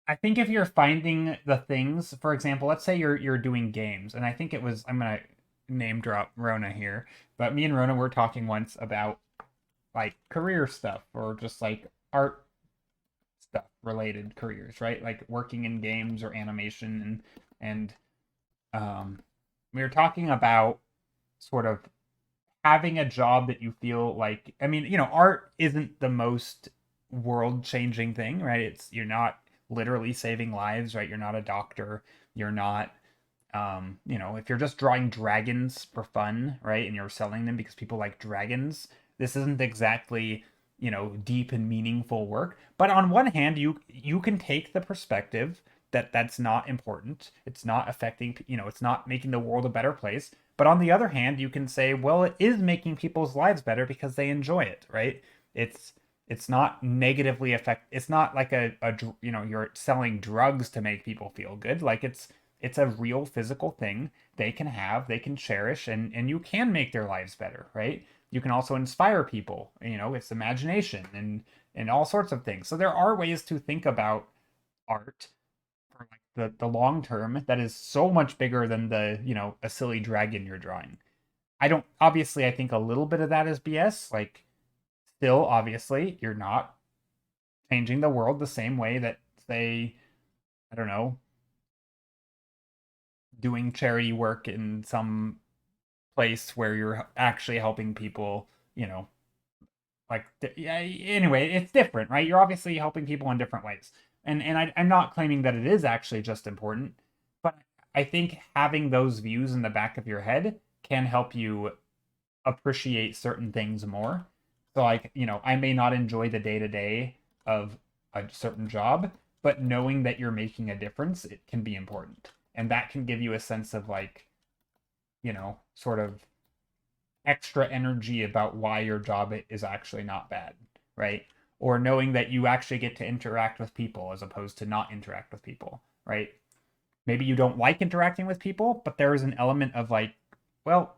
I think if you're finding the things, for example, let's say you're doing games, and I think it was I'm gonna name drop Rona here, but me and Rona were talking once about like career stuff or just like art stuff related careers, right? Like working in games or animation and we were talking about sort of having a job that you feel like, I mean, art isn't the most world changing thing, right? You're not literally saving lives, right? You're not a doctor. You're not if you're just drawing dragons for fun, right? And you're selling them because people like dragons, this isn't exactly, deep and meaningful work. But on one hand, you can take the perspective that that's not important. It's not affecting, it's not making the world a better place. But on the other hand, you can say, well, it is making people's lives better because they enjoy it, right? It's it's not negatively affect. It's not like you're selling drugs to make people feel good. Like it's a real physical thing they can have, they can cherish, and you can make their lives better, right? You can also inspire people. It's imagination and all sorts of things. So there are ways to think about art for like the long term that is so much bigger than the a silly dragon you're drawing. I think a little bit of that is BS. Like, still, obviously, you're not changing the world the same way that, say, I don't know, doing charity work in some place where you're actually helping people, like yeah, anyway, it's different, right? You're obviously helping people in different ways. I'm not claiming that it is actually just important, but I think having those views in the back of your head can help you appreciate certain things more. So like, I may not enjoy the day-to-day of a certain job, but knowing that you're making a difference, it can be important. And that can give you a sense of like, sort of extra energy about why your job is actually not bad, right? Or knowing that you actually get to interact with people as opposed to not interact with people, right? Maybe you don't like interacting with people, but there is an element of like, well,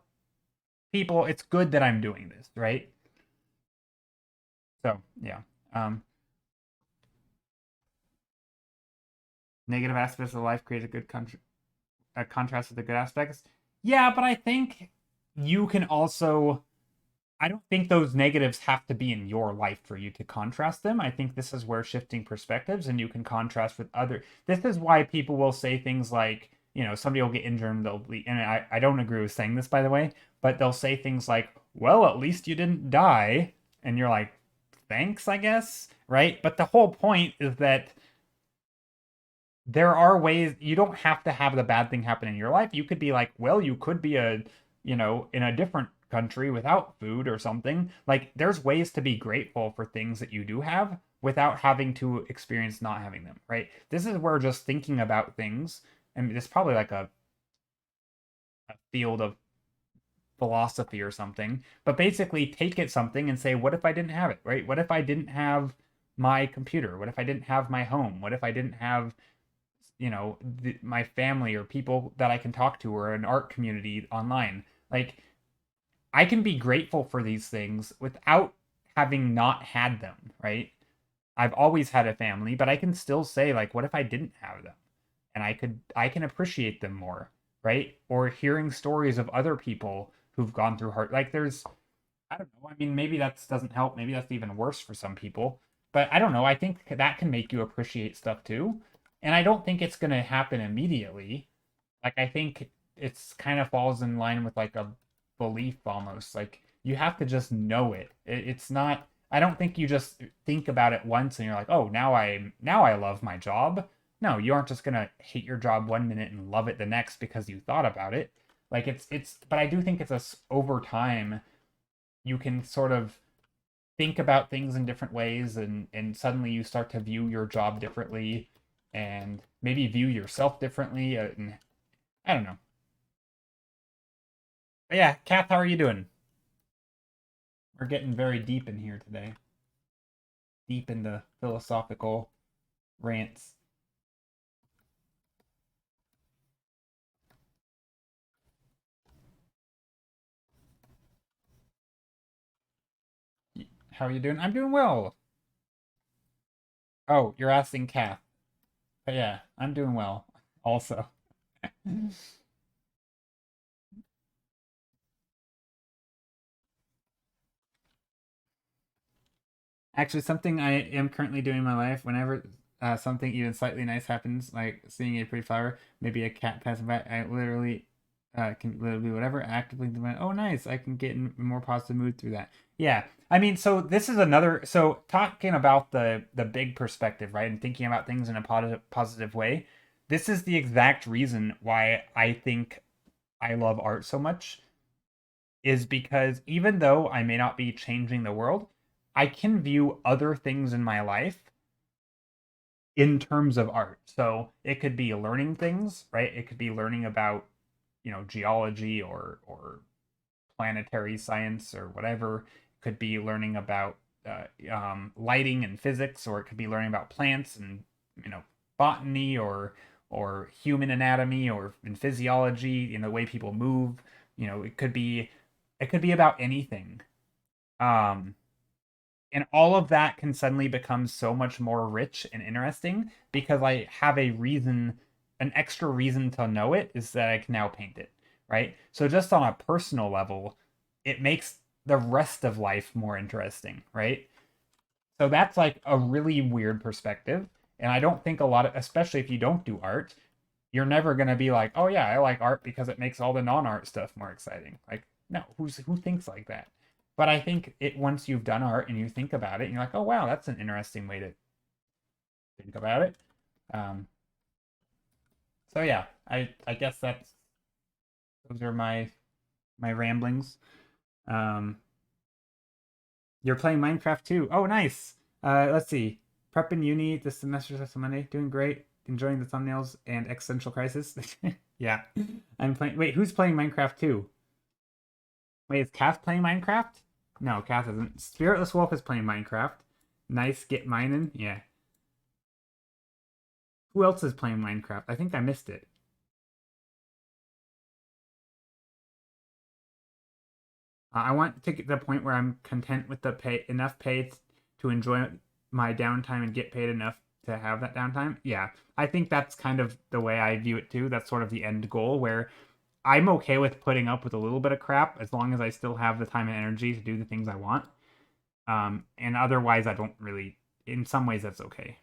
people, it's good that I'm doing this, right? So, yeah. Um, Negative aspects of life create a contrast with the good aspects. Yeah, but I think you can also I don't think those negatives have to be in your life for you to contrast them. I think this is where shifting perspectives and you can contrast with other. This is why people will say things like, somebody will get injured and they'll be, and I don't agree with saying this, by the way, but they'll say things like, well, at least you didn't die. And you're like, thanks, I guess, right? But the whole point is that there are ways you don't have to have the bad thing happen in your life. You could be like, well, you could be in a different country without food or something. Like, there's ways to be grateful for things that you do have without having to experience not having them, right? This is where just thinking about things, and it's probably like a field of philosophy or something, but basically take it something and say, what if I didn't have it, right? What if I didn't have my computer? What if I didn't have my home? What if I didn't have, my family or people that I can talk to or an art community online? Like, I can be grateful for these things without having not had them, right? I've always had a family, but I can still say, like, what if I didn't have them? And I can appreciate them more, right? Or hearing stories of other people who've gone through hard, like, there's, I don't know. I mean, maybe that doesn't help. Maybe that's even worse for some people. But I don't know. I think that can make you appreciate stuff too. And I don't think it's going to happen immediately. Like, I think it's kind of falls in line with like a belief almost. Like, you have to just know it. It's not, I don't think you just think about it once and you're like, "Oh, now I love my job." No, you aren't just going to hate your job one minute and love it the next because you thought about it. Like, but I do think it's over time you can sort of think about things in different ways, and suddenly you start to view your job differently and maybe view yourself differently, and I don't know. But yeah, Kath, how are you doing? We're getting very deep in here today. Deep into philosophical rants. How are you doing? I'm doing well. Oh, you're asking Kath. But yeah, I'm doing well also. Actually, something I am currently doing in my life, whenever something even slightly nice happens, like seeing a pretty flower, maybe a cat passing by, I literally can literally whatever actively demand. Oh, nice! I can get in a more positive mood through that. Yeah, I mean, so this is another. So talking about the big perspective, right, and thinking about things in a positive way. This is the exact reason why I think I love art so much, is because even though I may not be changing the world, I can view other things in my life in terms of art. So it could be learning things, right? It could be learning about, geology or planetary science or whatever. It could be learning about lighting and physics, or it could be learning about plants and botany or human anatomy or in physiology, the way people move. It could be about anything. Um, and all of that can suddenly become so much more rich and interesting because I have an extra reason to know it is that I can now paint it, right? So just on a personal level, it makes the rest of life more interesting, right? So that's like a really weird perspective. And I don't think a lot of, especially if you don't do art, you're never going to be like, "Oh yeah, I like art because it makes all the non-art stuff more exciting." Like, no, who thinks like that? But I think it once you've done art and you think about it, and you're like, "Oh wow, that's an interesting way to think about it." Um, so yeah, I guess those are my ramblings. Um, you're playing Minecraft too. Oh, nice. Let's see. Prep in uni this semester, this Monday. Doing great. Enjoying the thumbnails and existential crisis. Yeah, I'm playing. Wait, who's playing Minecraft too? Wait, is Kath playing Minecraft? No, Kath isn't. Spiritless Wolf is playing Minecraft. Nice, get mining. Yeah. Who else is playing Minecraft? I think I missed it. I want to get to the point where I'm content with the pay, enough pay to enjoy my downtime and get paid enough to have that downtime. Yeah, I think that's kind of the way I view it too. That's sort of the end goal where I'm okay with putting up with a little bit of crap as long as I still have the time and energy to do the things I want. And otherwise, I don't really. In some ways, that's okay.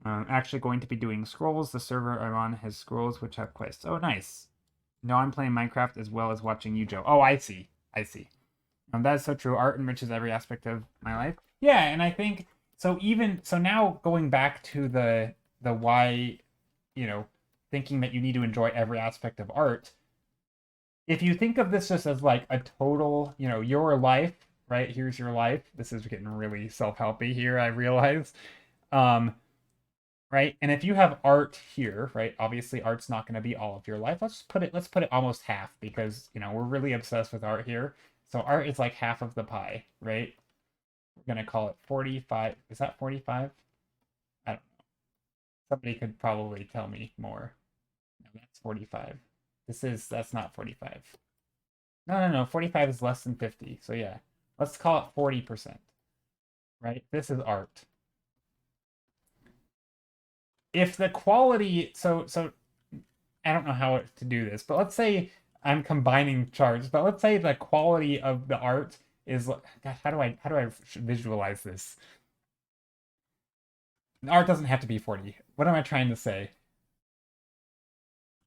Actually, going to be doing scrolls. The server I'm on has scrolls which have quests. Oh, nice. No, I'm playing Minecraft as well as watching you, Joe. Oh, I see. I see. That is so true. Art enriches every aspect of my life. Yeah, and I think so. Even so, now going back to the why, you know, thinking that you need to enjoy every aspect of art. If you think of this just as like a total, your life, right? Here's your life. This is getting really self-helpy here, I realize. Um, right? And if you have art here, right? Obviously art's not going to be all of your life. Let's put it almost half because, we're really obsessed with art here. So art is like half of the pie, right? We're gonna call it 45. Is that 45? I don't know. Somebody could probably tell me more. No, that's 45. That's not 45. No, no, no. 45 is less than 50. So yeah, let's call it 40%, right? This is art. If the quality, so I don't know how to do this, but let's say I'm combining charts, but let's say the quality of the art is, gosh, how do I visualize this? Art doesn't have to be 40. What am I trying to say?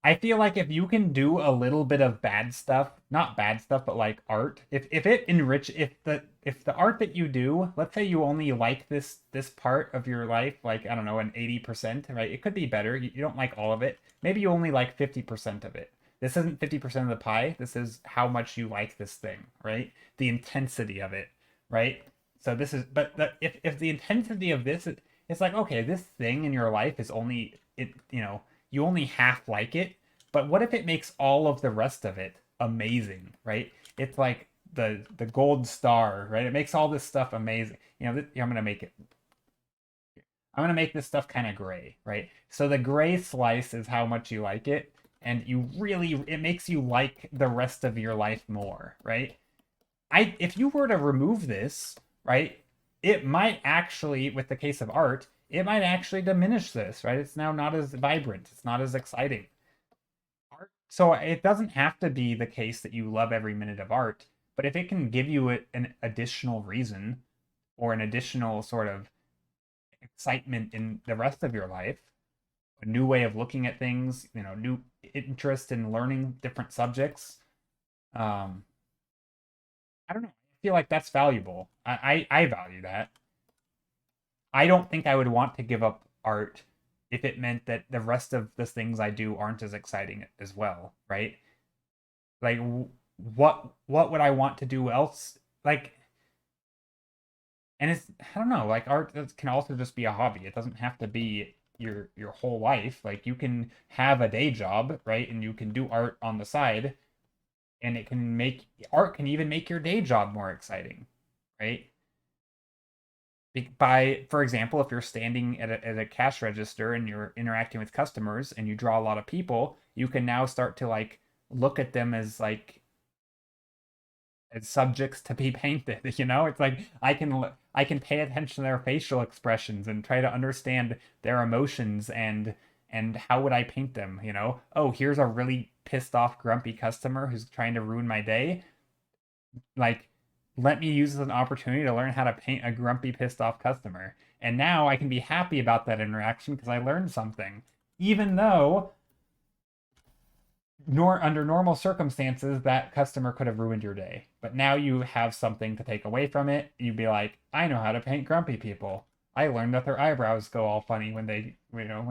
I feel like if you can do a little bit of bad stuff, not bad stuff, but like art, if it enrich if the art that you do, let's say you only like this part of your life, like I don't know, an 80%, right? It could be better. You don't like all of it. Maybe you only like 50% of it. This isn't 50% of the pie. This is how much you like this thing, right? The intensity of it, right? So this is, but if the intensity of this, it's like, okay, this thing in your life is only you only half like it, but what if it makes all of the rest of it amazing, right? It's like the gold star, right? It makes all this stuff amazing. I'm gonna make this stuff kind of gray, right? So the gray slice is how much you like it, and it makes you like the rest of your life more, right? If you were to remove this, right, it might actually, with the case of art, it might actually diminish this, right? It's now not as vibrant, it's not as exciting. Art, so it doesn't have to be the case that you love every minute of art, but if it can give you an additional reason or an additional sort of excitement in the rest of your life, a new way of looking at things, new interest in learning different subjects, um, I don't know. I feel like that's valuable. I value that. I don't think I would want to give up art if it meant that the rest of the things I do aren't as exciting as well, right? Like what would I want to do else? Like, and it's, I don't know, like art can also just be a hobby. It doesn't have to be your whole life. Like you can have a day job, right? And you can do art on the side, and art can even make your day job more exciting, right? For example, if you're standing at a cash register and you're interacting with customers and you draw a lot of people, you can now start to like look at them as like as subjects to be painted. It's like I can pay attention to their facial expressions and try to understand their emotions, and how would I paint them. Oh, here's a really pissed off grumpy customer who's trying to ruin my day. Like, let me use this as an opportunity to learn how to paint a grumpy, pissed off customer. And now I can be happy about that interaction because I learned something. Even though, under normal circumstances, that customer could have ruined your day. But now you have something to take away from it. You'd be like, I know how to paint grumpy people. I learned that their eyebrows go all funny when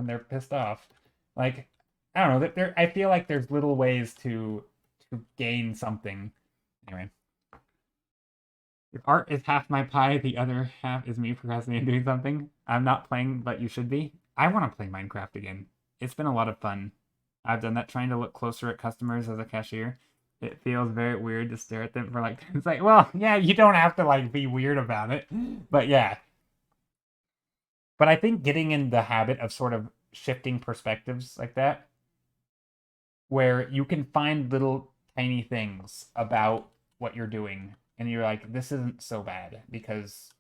they're pissed off. Like, I don't know. I feel like there's little ways to gain something. Anyway. If art is half my pie, the other half is me procrastinating doing something. I'm not playing, but you should be. I want to play Minecraft again. It's been a lot of fun. I've done that trying to look closer at customers as a cashier. It feels very weird to stare at them for like, it's like, well, yeah, you don't have to like be weird about it. But yeah. But I think getting in the habit of sort of shifting perspectives like that, where you can find little tiny things about what you're doing, and you're like, this isn't so bad because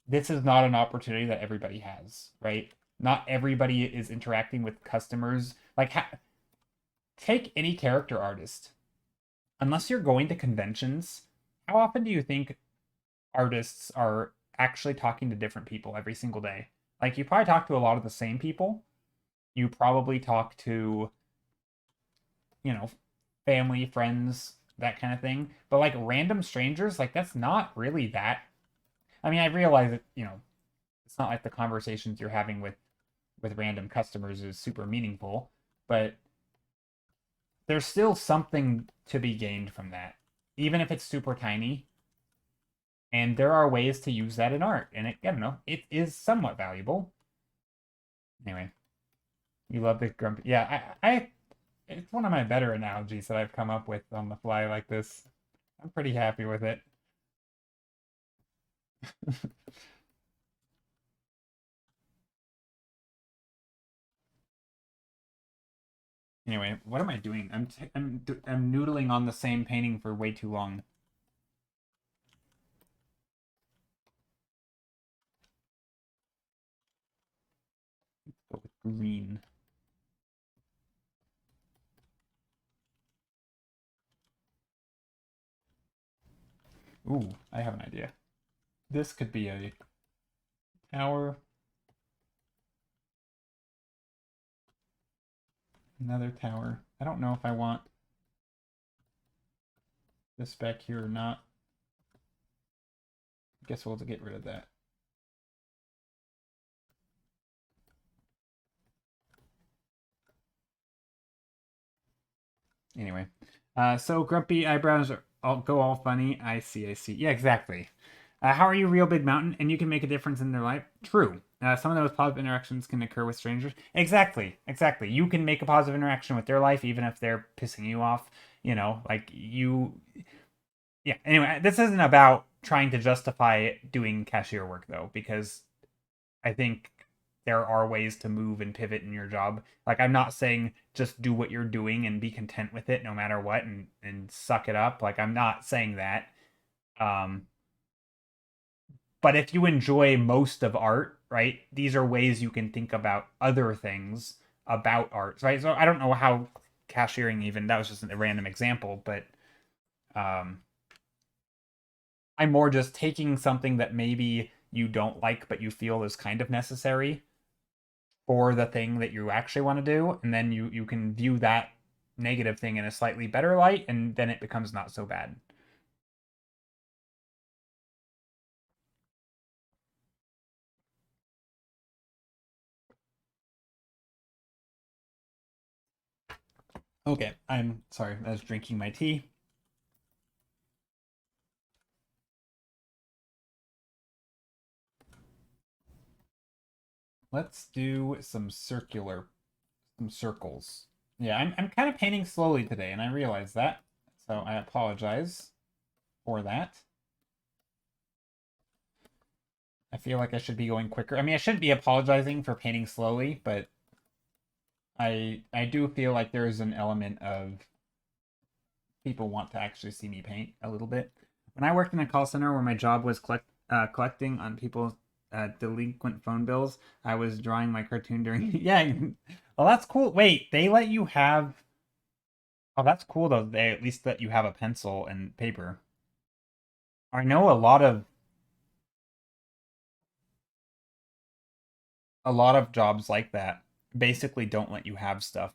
this is not an opportunity that everybody has, right? Not everybody is interacting with customers. Like, take any character artist. Unless you're going to conventions, how often do you think artists are actually talking to different people every single day? Like, you probably talk to a lot of the same people. You probably talk to, you know, family, friends, that kind of thing. But like random strangers, like that's not really that. I mean, I realize that, it's not like the conversations you're having with random customers is super meaningful, but there's still something to be gained from that, even if it's super tiny. And there are ways to use that in art, and I don't know, it is somewhat valuable. Anyway, you love the grumpy. Yeah, it's one of my better analogies that I've come up with on the fly like this. I'm pretty happy with it. Anyway, what am I doing? I'm noodling on the same painting for way too long. Let's go with green. Ooh, I have an idea. This could be a tower. Another tower. I don't know if I want this back here or not. I guess we'll have to get rid of that. Anyway, so grumpy eyebrows are go all funny. I see, I see. Yeah, exactly. How are you, real big mountain? And you can make a difference in their life. True. Some of those positive interactions can occur with strangers. Exactly, exactly. You can make a positive interaction with their life, even if they're pissing you off. You know, like you. Yeah. Anyway, this isn't about trying to justify doing cashier work though, because I think there are ways to move and pivot in your job. Like I'm not saying just do what you're doing and be content with it no matter what and suck it up. Like I'm not saying that. Um but if you enjoy most of art, right? These are ways you can think about other things about art, right? So I don't know how cashiering even that was just a random example, but um I'm more just taking something that maybe you don't like but you feel is kind of necessary for the thing that you actually want to do, and then you can view that negative thing in a slightly better light, and then it becomes not so bad. Okay, I'm sorry, I was drinking my tea. Let's do some circles. Yeah, I'm kind of painting slowly today, and I realize that, so I apologize for that. I feel like I should be going quicker. I mean, I shouldn't be apologizing for painting slowly, but I do feel like there is an element of people want to actually see me paint a little bit. When I worked in a call center where my job was collecting on people's delinquent phone bills, I was drawing my cartoon during. Yeah, well, that's cool. Wait, they let you have. Oh, that's cool though. They at least let you have a pencil and paper. I know a lot of jobs like that basically don't let you have stuff.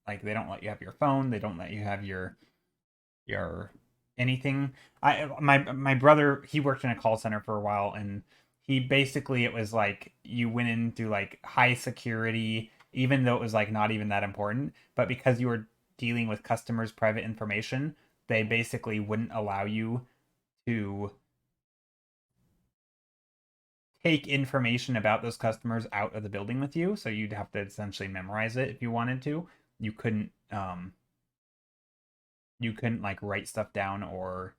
Like they don't let you have your phone. They don't let you have your anything. My brother, he worked in a call center for a while, and he basically, it was like you went into like high security even though it was like not even that important, but because you were dealing with customers' private information, they basically wouldn't allow you to take information about those customers out of the building with you, so you'd have to essentially memorize it if you wanted to. You couldn't like write stuff down or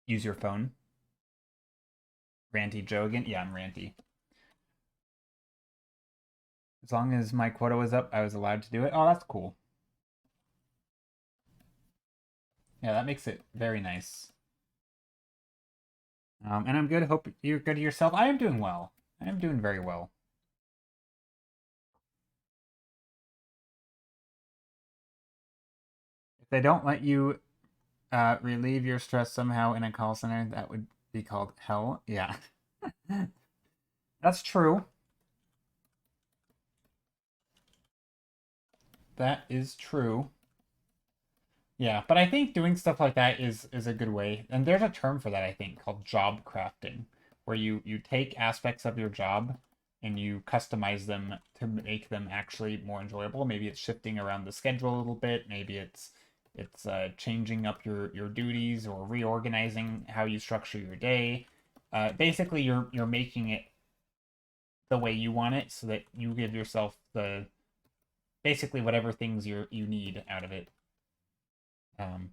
use your phone. Ranty Joe again? Yeah, I'm ranty. As long as my quota was up, I was allowed to do it. Oh, that's cool. Yeah, that makes it very nice. And I'm good. Hope you're good to yourself. I am doing well. I am doing very well. If they don't let you relieve your stress somehow in a call center, that would be called hell. Yeah, that's true. That is true. Yeah, but I think doing stuff like that is a good way. And there's a term for that, I think, called job crafting, where you take aspects of your job and you customize them to make them actually more enjoyable. Maybe it's shifting around the schedule a little bit, maybe it's changing up your duties or reorganizing how you structure your day. Basically you're making it the way you want it so that you give yourself the basically whatever things you need out of it. Um,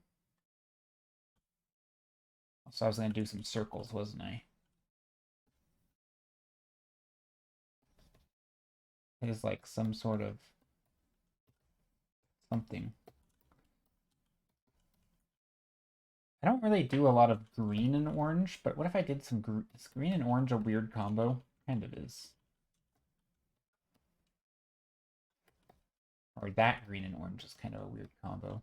so I was gonna do some circles, wasn't I? There's like some sort of something. I don't really do a lot of green and orange, but what if I did some is green and orange a weird combo? Kind of is. Or that green and orange is kind of a weird combo.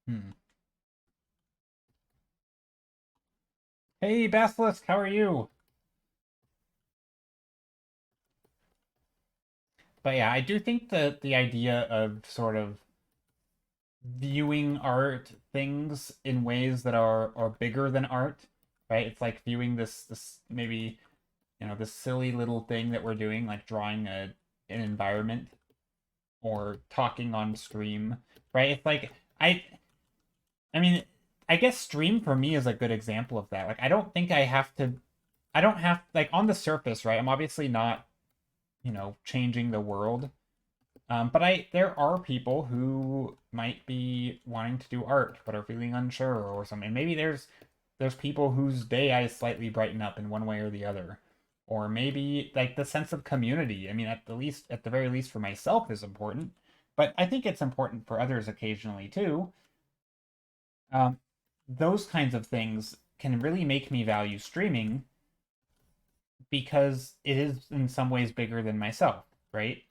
Hmm. Hey, Basilisk, how are you? But yeah, I do think that the idea of sort of viewing art things in ways that are bigger than art, right? It's like viewing this maybe, this silly little thing that we're doing, like drawing an environment or talking on stream, right? It's like I mean, I guess stream for me is a good example of that. Like I don't have like on the surface, right? I'm obviously not, changing the world. But there are people who might be wanting to do art but are feeling unsure or something. Maybe there's people whose day I slightly brighten up in one way or the other. Or maybe like the sense of community. I mean, at the very least for myself is important, but I think it's important for others occasionally too. Um, those kinds of things can really make me value streaming because it is in some ways bigger than myself, right?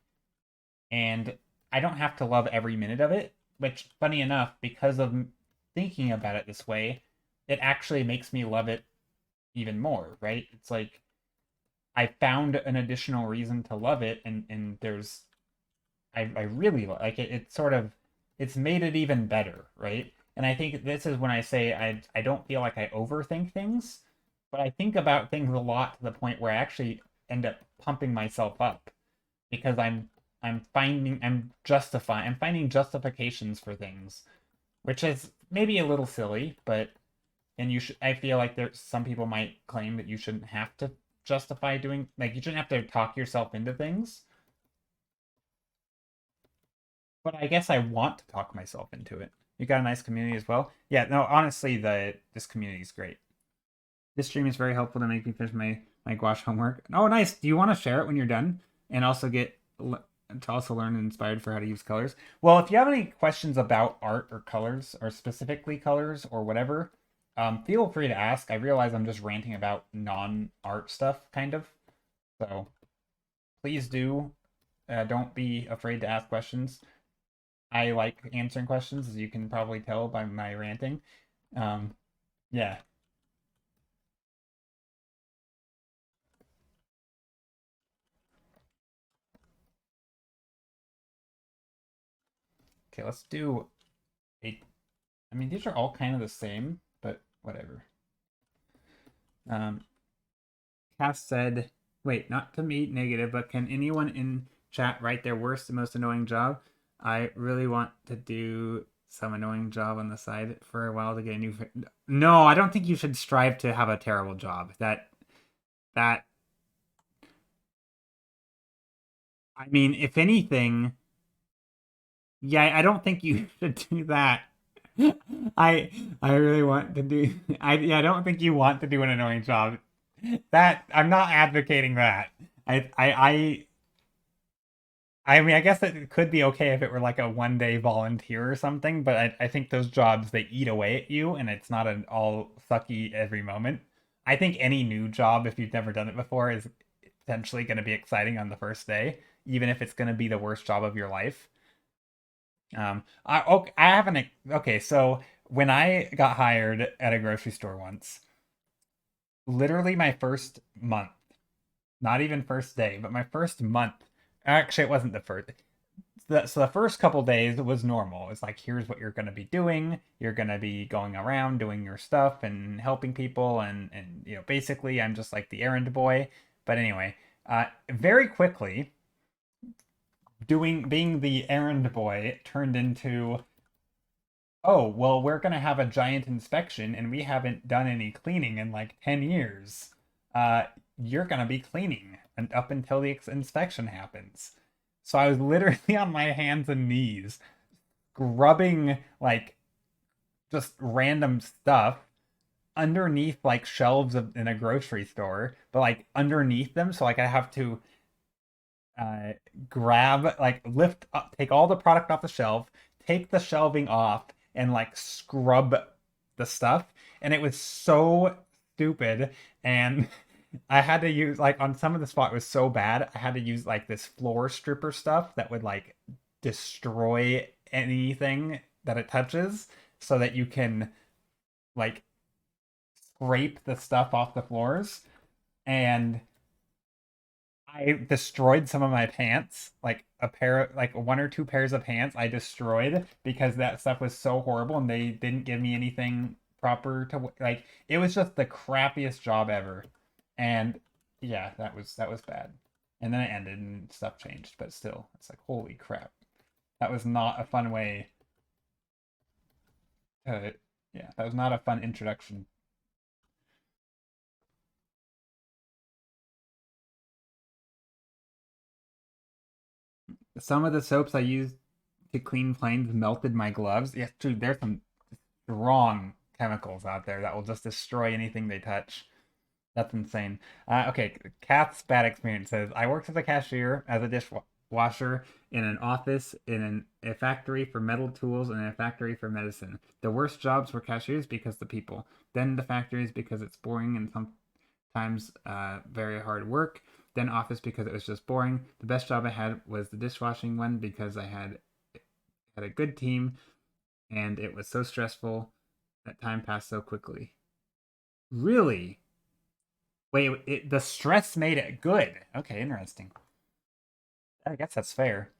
And I don't have to love every minute of it, which, funny enough, because of thinking about it this way, it actually makes me love it even more, right? It's like I found an additional reason to love it, and I really like it. It's sort of it's made it even better, right? And I think this is when I say I don't feel like I overthink things, but I think about things a lot to the point where I actually end up pumping myself up because I'm finding justifications for things, which is maybe a little silly, but and you should I feel like there's some people might claim that you shouldn't have to justify doing like you shouldn't have to talk yourself into things. But I guess I want to talk myself into it. You got a nice community as well. Yeah, no, honestly, the this community is great. This stream is very helpful to make me finish my gouache homework. Oh, nice. Do you want to share it when you're done, and also get to also learn and inspired for how to use colors? Well, if you have any questions about art or colors, or specifically colors or whatever, feel free to ask. I realize I'm just ranting about non-art stuff, kind of. So please do. Don't be afraid to ask questions. I like answering questions, as you can probably tell by my ranting. Um, yeah. Okay, let's do a. I mean, these are all kind of the same, but whatever. Um, Cass said, "Wait, not to be negative, but can anyone in chat write their worst and most annoying job? I really want to do some annoying job on the side for a while to get a new. No, I don't think you should strive to have a terrible job. That I mean, if anything, yeah, I don't think you should do that. I I really want to do I don't think you want to do an annoying job. That I'm not advocating that. I mean I guess it could be okay if it were like a 1 day volunteer or something, but I think those jobs they eat away at you and it's not an all sucky every moment. I think any new job, if you've never done it before, is potentially going to be exciting on the first day, even if it's going to be the worst job of your life. Okay, I haven't. Okay, so when I got hired at a grocery store once, literally my first month, not even first day, but my first month. Actually, it wasn't the first. So the first couple days was normal. It's like, here's what you're going to be doing. You're going to be going around doing your stuff and helping people, and basically, I'm just like the errand boy. But anyway, very quickly, doing being the errand boy turned into oh, well, we're gonna have a giant inspection and we haven't done any cleaning in like 10 years. Uh, you're gonna be cleaning and up until the inspection happens. So I was literally on my hands and knees, grubbing like just random stuff underneath like shelves in a grocery store, but like underneath them. So like I have to uh, grab, like lift up, take all the product off the shelf, take the shelving off, and like scrub the stuff. And it was so stupid. And I had to use like on some of the spot it was so bad. I had to use like this floor stripper stuff that would like destroy anything that it touches so that you can like scrape the stuff off the floors. And I destroyed some of my pants, like a pair, like one or two pairs of pants I destroyed because that stuff was so horrible and they didn't give me anything proper to like. It was just the crappiest job ever, and yeah, that was bad. And then it ended and stuff changed, but still, it's like holy crap, that was not a fun way to. Yeah, that was not a fun introduction. Some of the soaps I used to clean planes melted my gloves. Yes, dude, there's some strong chemicals out there that will just destroy anything they touch. That's insane. Okay, Kath's bad experience says I worked as a cashier, as a dishwasher, in an office, a factory for metal tools, and in a factory for medicine. The worst jobs were cashiers because the people. Then the factories because it's boring and sometimes very hard work. Then office because it was just boring. The best job I had was the dishwashing one because I had a good team and it was so stressful that time passed so quickly. Really? Wait, the stress made it good. Okay, interesting. I guess that's fair.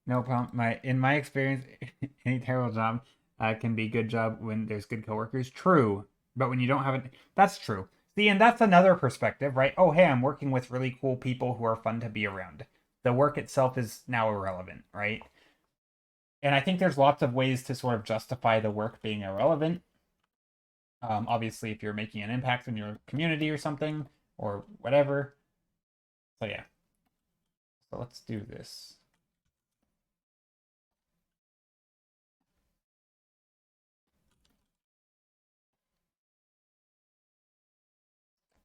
No problem. In my experience, any terrible job can be good job when there's good coworkers. True, but when you don't have it, that's true. See, and that's another perspective, right? Oh, hey, I'm working with really cool people who are fun to be around. The work itself is now irrelevant, right? And I think there's lots of ways to sort of justify the work being irrelevant. Obviously, if you're making an impact in your community or something or whatever. So yeah. So let's do this.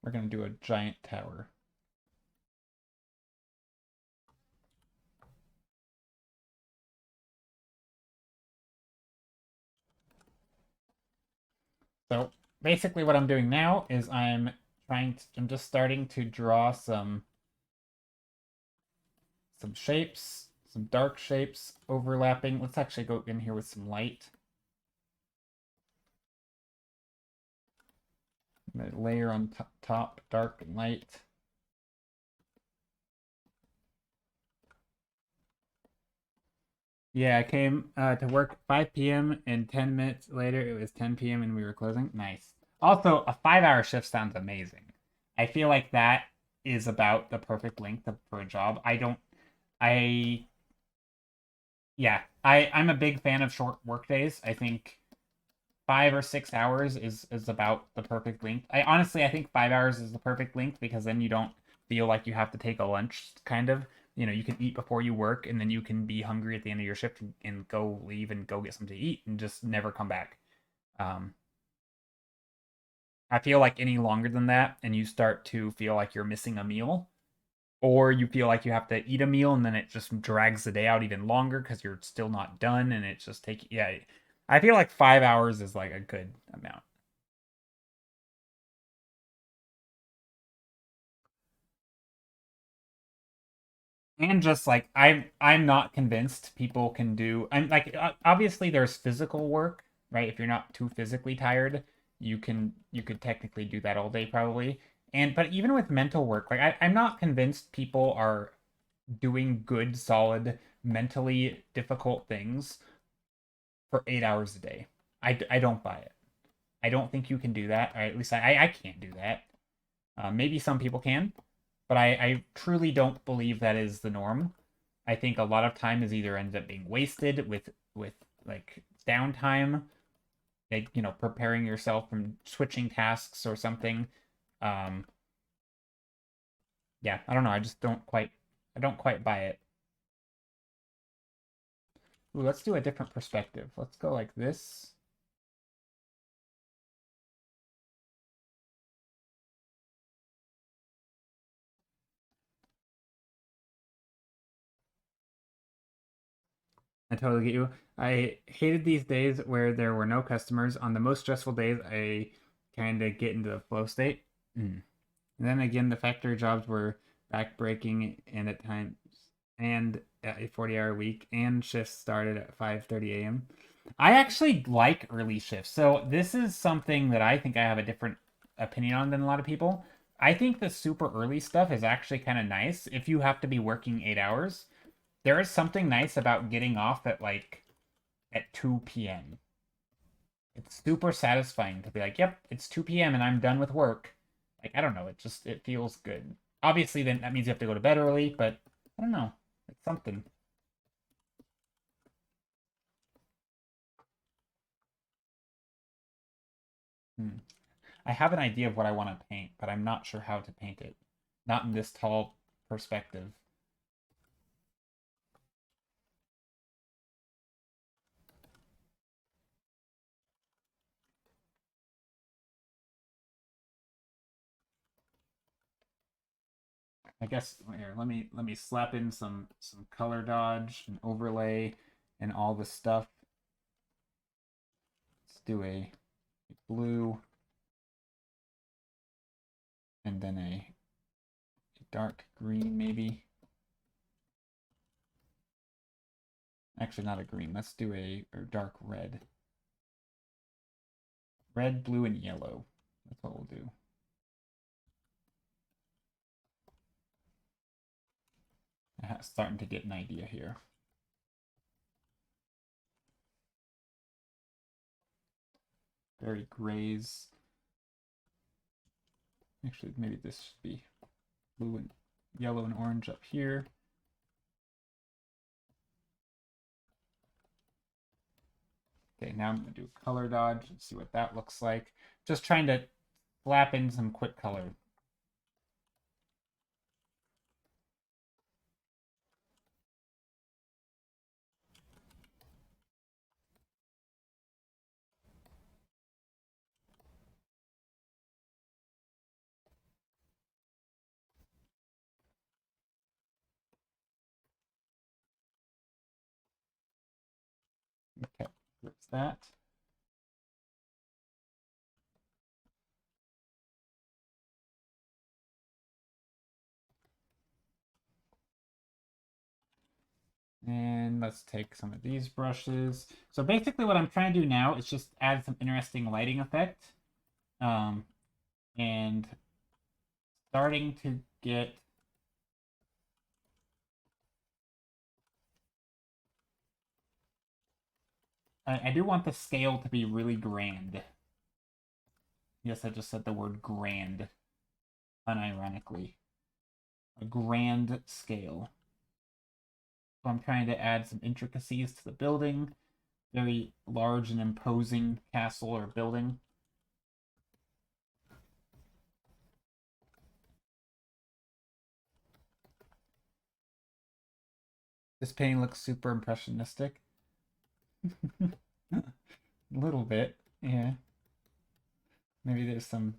We're gonna do a giant tower. So basically what I'm doing now is I'm just starting to draw some shapes, some dark shapes overlapping. Let's actually go in here with some light. I'm gonna layer on top, dark and light. Yeah, I came to work 5 p.m. and 10 minutes later it was 10 p.m. and we were closing. Nice. Also, a 5 hour shift sounds amazing. I feel like that is about the perfect length for a job. I, yeah, I'm a big fan of short work days. I think 5 or 6 hours is about the perfect length. I think 5 hours is the perfect length because then you don't feel like you have to take a lunch kind of. You know, you can eat before you work and then you can be hungry at the end of your shift and go leave and go get something to eat and just never come back. Um, I feel like any longer than that and you start to feel like you're missing a meal or you feel like you have to eat a meal and then it just drags the day out even longer because you're still not done and it's just taking, yeah. I feel like 5 hours is like a good amount. And just like I'm not convinced people can do. I'm like obviously there's physical work, right? If you're not too physically tired, you could technically do that all day probably. And but even with mental work, like I'm not convinced people are doing good, solid, mentally difficult things for 8 hours a day. I don't buy it. I don't think you can do that, or at least I can't do that. Maybe some people can, but I truly don't believe that is the norm. I think a lot of time is either ends up being wasted with like downtime, like preparing yourself from switching tasks or something. Um, yeah, I don't know. I don't quite buy it. Ooh, let's do a different perspective. Let's go like this. I totally get you. I hated these days where there were no customers. On the most stressful days, I kind of get into the flow state. Mm. And then again, the factory jobs were backbreaking and at times, and a 40-hour week, and shifts started at 5:30 a.m. I actually like early shifts. So this is something that I think I have a different opinion on than a lot of people. I think the super early stuff is actually kind of nice if you have to be working 8 hours. There is something nice about getting off at like at 2 p.m. It's super satisfying to be like, yep, it's 2 p.m. and I'm done with work. Like, I don't know, it feels good. Obviously, then that means you have to go to bed early, but I don't know. It's something. Hmm. I have an idea of what I want to paint, but I'm not sure how to paint it. Not in this tall perspective. I guess here, let me slap in some color dodge and overlay and all this stuff. Let's do a blue and then a dark green maybe. Actually, not a green. Let's do a dark red. Red, blue, and yellow. That's what we'll do. I'm starting to get an idea here. Very grays. Actually, maybe this should be blue and yellow and orange up here. Okay, now I'm going to do color dodge and see what that looks like. Just trying to slap in some quick color. Okay, that's that. And let's take some of these brushes. So basically what I'm trying to do now is just add some interesting lighting effect. Um, and starting to get I do want the scale to be really grand. Yes, I just said the word grand, unironically. A grand scale. So I'm trying to add some intricacies to the building. Very large and imposing castle or building. This painting looks super impressionistic. A little bit, yeah. Maybe there's some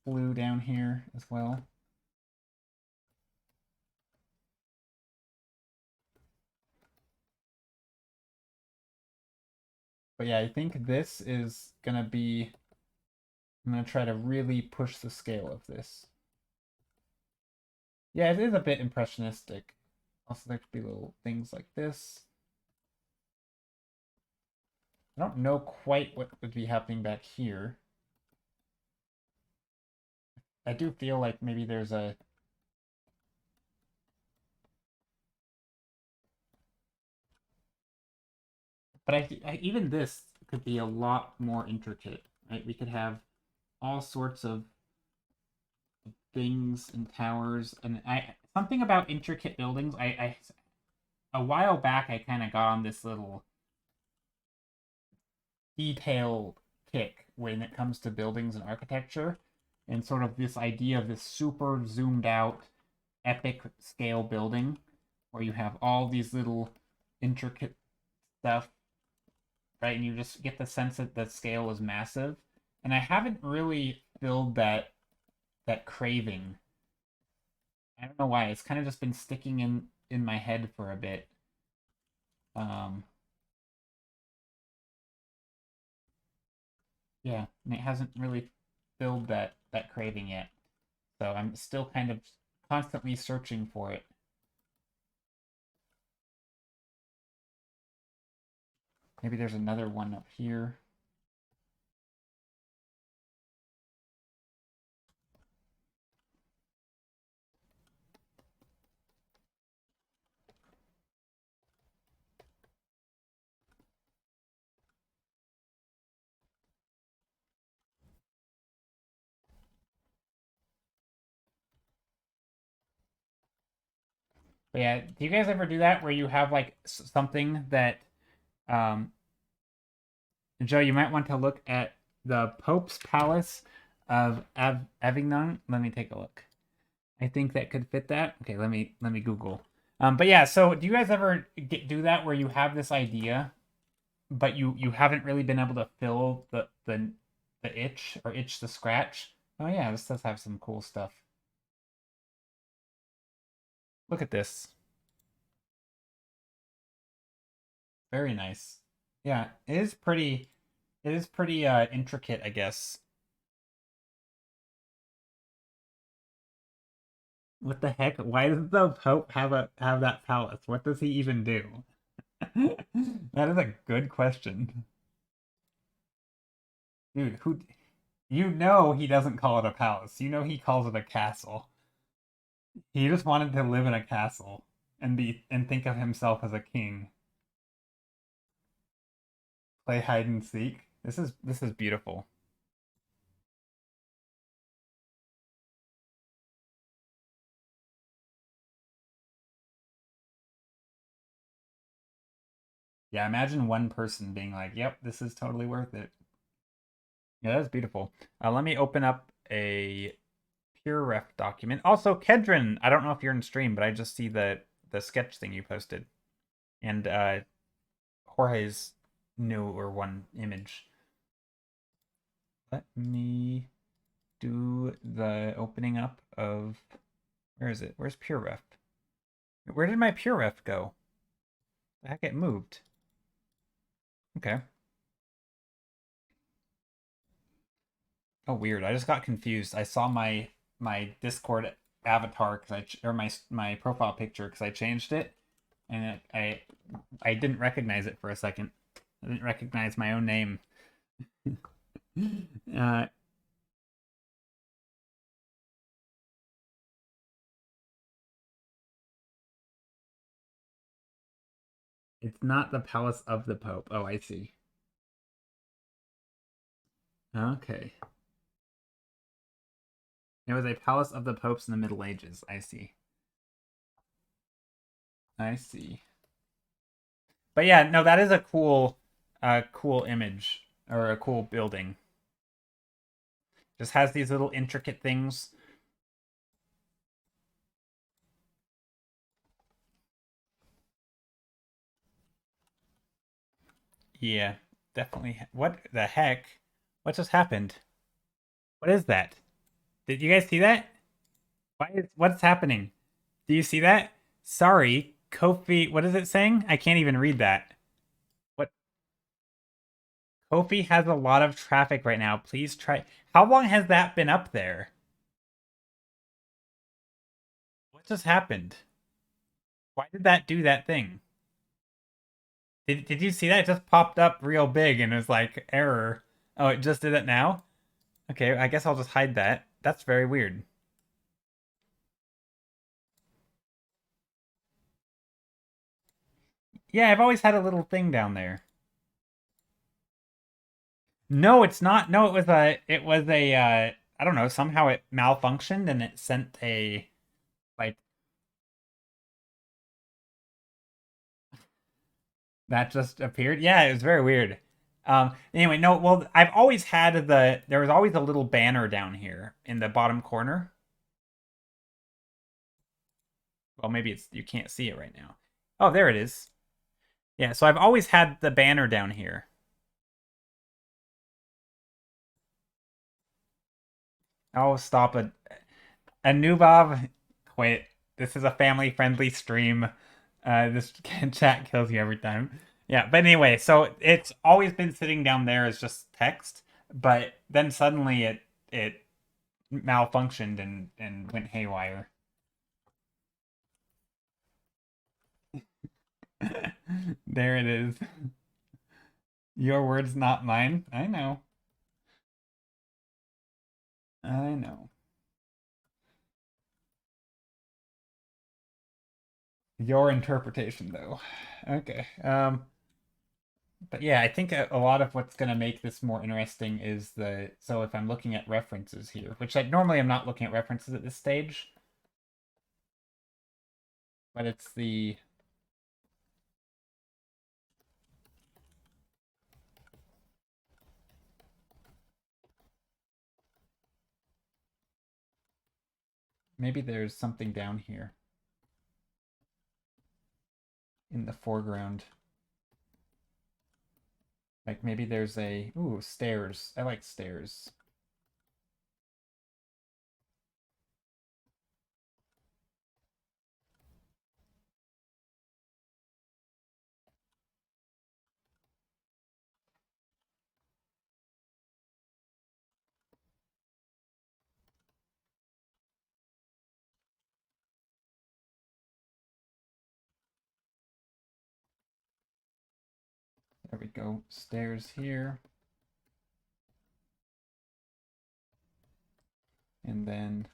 blue down here as well. But yeah, I think this is gonna be. I'm gonna try to really push the scale of this. Yeah, it is a bit impressionistic. Also, there could be little things like this. I don't know quite what would be happening back here. I do feel like maybe there's a. But even this could be a lot more intricate, right? We could have all sorts of things and towers, and I something about intricate buildings. I a while back I kind of got on this little detail kick when it comes to buildings and architecture, and sort of this idea of this super zoomed out epic scale building where you have all these little intricate stuff, right? And you just get the sense that the scale is massive. And I haven't really filled that craving. I don't know why. It's kind of just been sticking in my head for a bit. Um, yeah, and it hasn't really filled that craving yet. So I'm still kind of constantly searching for it. Maybe there's another one up here. But yeah, do you guys ever do that where you have like something that um Joe, you might want to look at the Pope's Palace of Avignon. Let me take a look. I think that could fit that. Okay, let me Google. But yeah, so do you guys ever do that where you have this idea, but you haven't really been able to fill the itch or itch the scratch? Oh yeah, this does have some cool stuff. Look at this. Very nice. Yeah, it is pretty. It is pretty intricate, I guess. What the heck? Why does the Pope have that palace? What does he even do? That is a good question. Dude, who you know he doesn't call it a palace. You know he calls it a castle. He just wanted to live in a castle and think of himself as a king. Play hide and seek. This is beautiful. Yeah, imagine one person being like, "Yep, this is totally worth it." Yeah, that's beautiful. Let me open up a pure ref document. Also, Kedron, I don't know if you're in stream, but I just see the sketch thing you posted, and Jorge's new or one image. Let me do the opening up of where is it? Where's pure ref? Where did my pure ref go? The heck, it moved. Okay. Oh, weird. I just got confused. I saw my Discord avatar because or my profile picture because I changed it, and I didn't recognize it for a second. I didn't recognize my own name. uh, it's not the Palace of the Pope. Oh, I see. Okay. It was a palace of the popes in the Middle Ages. I see. I see. But yeah, no, that is a cool image or a cool building. Just has these little intricate things. Yeah, definitely. What the heck? What just happened? What is that? Did you guys see that? What's happening? Do you see that? Sorry, Kofi. What is it saying? I can't even read that. What? Kofi has a lot of traffic right now. Please try. How long has that been up there? What just happened? Why did that do that thing? Did you see that? It just popped up real big and it was like error. Oh, it just did it now? Okay, I guess I'll just hide that. That's very weird. Yeah, I've always had a little thing down there. No, it's not. No, it was a I don't know, somehow it malfunctioned and it sent a like that just appeared. Yeah, it was very weird. Anyway, no, well, I've always had there was always a little banner down here in the bottom corner. Well, maybe it's you can't see it right now. Oh, there it is. Yeah, so I've always had the banner down here. Oh, stop it. Anubab, wait, this is a family-friendly stream. This chat kills you every time. Yeah, but anyway, so it's always been sitting down there as just text, but then suddenly it malfunctioned and went haywire. There it is. Your words, not mine. I know. I know. Your interpretation, though. Okay. But yeah, I think a lot of what's going to make this more interesting is so if I'm looking at references here, which I normally I'm not looking at references at this stage, but it's maybe there's something down here in the foreground. Like maybe there's stairs. I like stairs. There we go. Stairs here. And then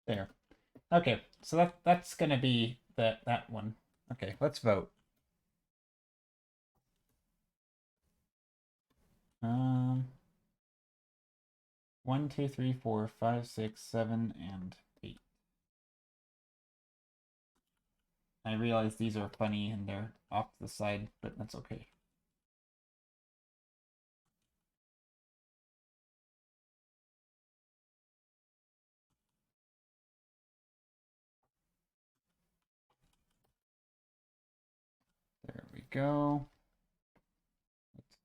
there. Okay, so that's gonna be that one. Okay, let's vote. Um, 1, 2, 3, 4, 5, 6, 7, and 8. I realize these are funny and they're off to the side, but that's okay. There we go. Let's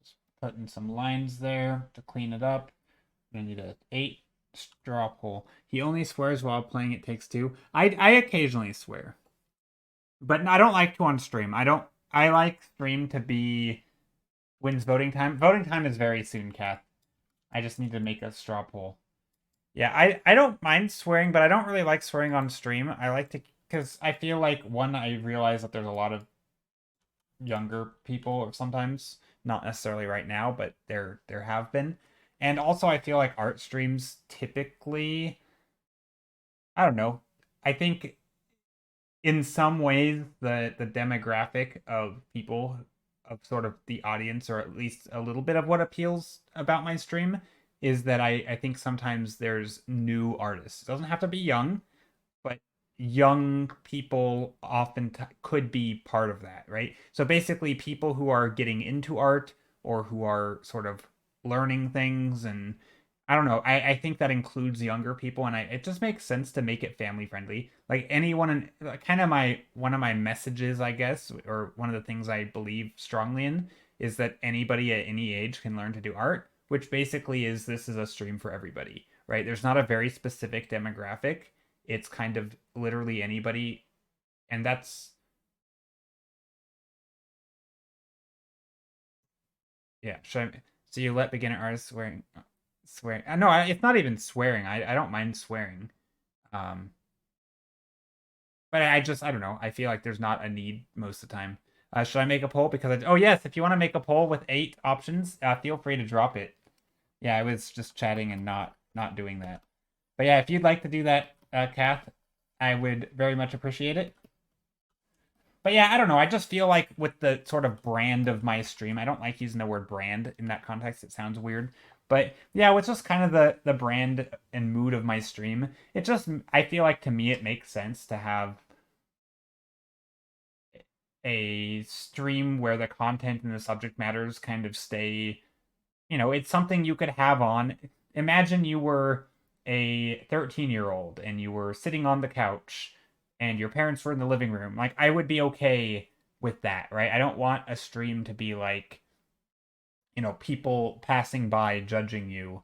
just put in some lines there to clean it up. I'm gonna need a 8 straw poll. He only swears while playing It Takes Two. I occasionally swear, but I don't like to on stream. I like stream to be when's voting time. Voting time is very soon, Kath. I just need to make a straw poll. Yeah, I don't mind swearing, but I don't really like swearing on stream. I like to because I feel like one, I realize that there's a lot of younger people, or sometimes not necessarily right now, but there have been. And also I feel like art streams typically, I don't know. I think in some ways the demographic of people of sort of the audience, or at least a little bit of what appeals about my stream, is that I think sometimes there's new artists. It doesn't have to be young, but young people often could be part of that, right? So basically, people who are getting into art or who are sort of learning things, and I don't know. I think that includes younger people, and it just makes sense to make it family friendly. Like anyone, in kind of my one of my messages, I guess, or one of the things I believe strongly in is that anybody at any age can learn to do art, which basically is this is a stream for everybody, right? There's not a very specific demographic. It's kind of literally anybody, and that's yeah. So you let beginner artists swearing. No, it's not even swearing. I don't mind swearing. Um, but I don't know. I feel like there's not a need most of the time. Should I make a poll? Oh yes, if you want to make a poll with 8 options, feel free to drop it. Yeah, I was just chatting and not doing that. But yeah, if you'd like to do that, Kath, I would very much appreciate it. But yeah, I don't know. I just feel like with the sort of brand of my stream, I don't like using the word brand in that context. It sounds weird. But yeah, with just kind of the brand and mood of my stream, it just I feel like to me it makes sense to have a stream where the content and the subject matters kind of stay, it's something you could have on. Imagine you were a 13-year-old and you were sitting on the couch and your parents were in the living room. Like, I would be okay with that, right? I don't want a stream to be like, people passing by judging you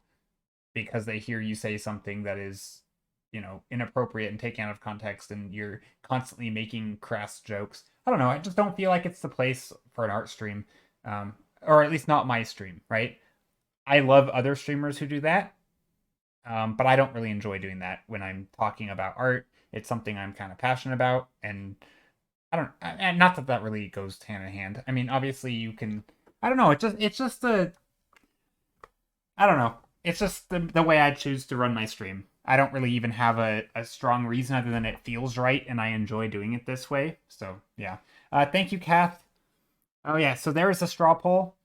because they hear you say something that is, inappropriate and taken out of context and you're constantly making crass jokes. I don't know. I just don't feel like it's the place for an art stream. Or at least not my stream, right? I love other streamers who do that, but I don't really enjoy doing that when I'm talking about art. It's something I'm kind of passionate about, and I don't. And not that that really goes hand in hand. I mean, obviously you can. I don't know. It's just the. I don't know. It's just the way I choose to run my stream. I don't really even have a strong reason other than it feels right and I enjoy doing it this way. So yeah. Thank you, Kath. Oh yeah. So there is a straw poll.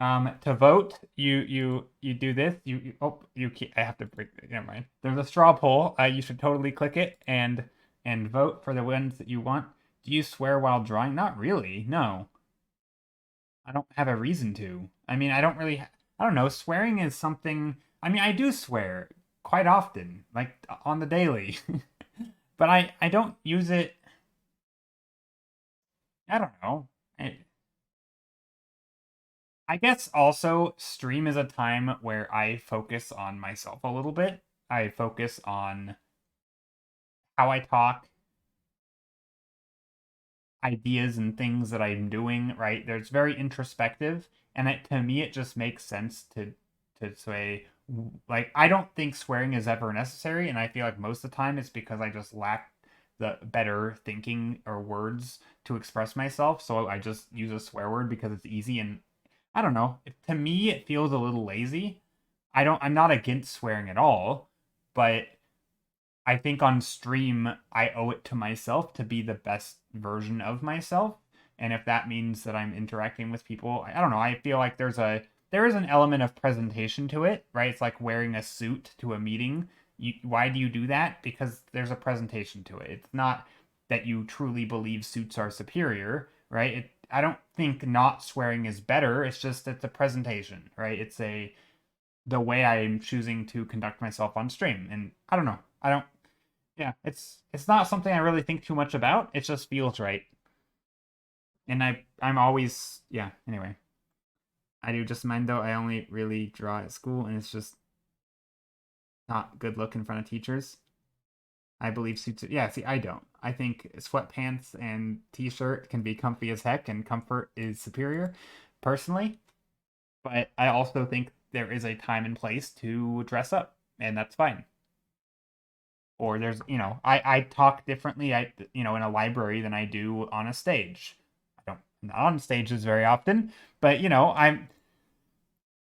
To vote, you do this. I have to break. Never mind. There's a straw poll. You should totally click it and vote for the ones that you want. Do you swear while drawing? Not really. No, I don't have a reason to. I mean, I don't really. I don't know. Swearing is something. I mean, I do swear quite often, like on the daily, but I don't use it. I don't know. I guess also stream is a time where I focus on myself a little bit. I focus on how I talk, ideas and things that I'm doing, right? There's very introspective, and to me it just makes sense to say, like, I don't think swearing is ever necessary, and I feel like most of the time it's because I just lack the better thinking or words to express myself, so I just use a swear word because it's easy. And I don't know. To me, it feels a little lazy. I'm not against swearing at all, but I think on stream, I owe it to myself to be the best version of myself. And if that means that I'm interacting with people, I don't know. I feel like there is an element of presentation to it, right? It's like wearing a suit to a meeting. Why do you do that? Because there's a presentation to it. It's not that you truly believe suits are superior, right? I don't think not swearing is better. It's just it's a presentation, right? It's the way I'm choosing to conduct myself on stream. And I don't know. I don't Yeah, it's not something I really think too much about. It just feels right. And I'm always yeah, anyway. I do just mind though, I only really draw at school and it's just not good look in front of teachers. I believe suits yeah, see I don't. I think sweatpants and t-shirt can be comfy as heck and comfort is superior personally, but I also think there is a time and place to dress up and that's fine. Or there's I talk differently in a library than I do on a stage. I don't not on stages very often, but I'm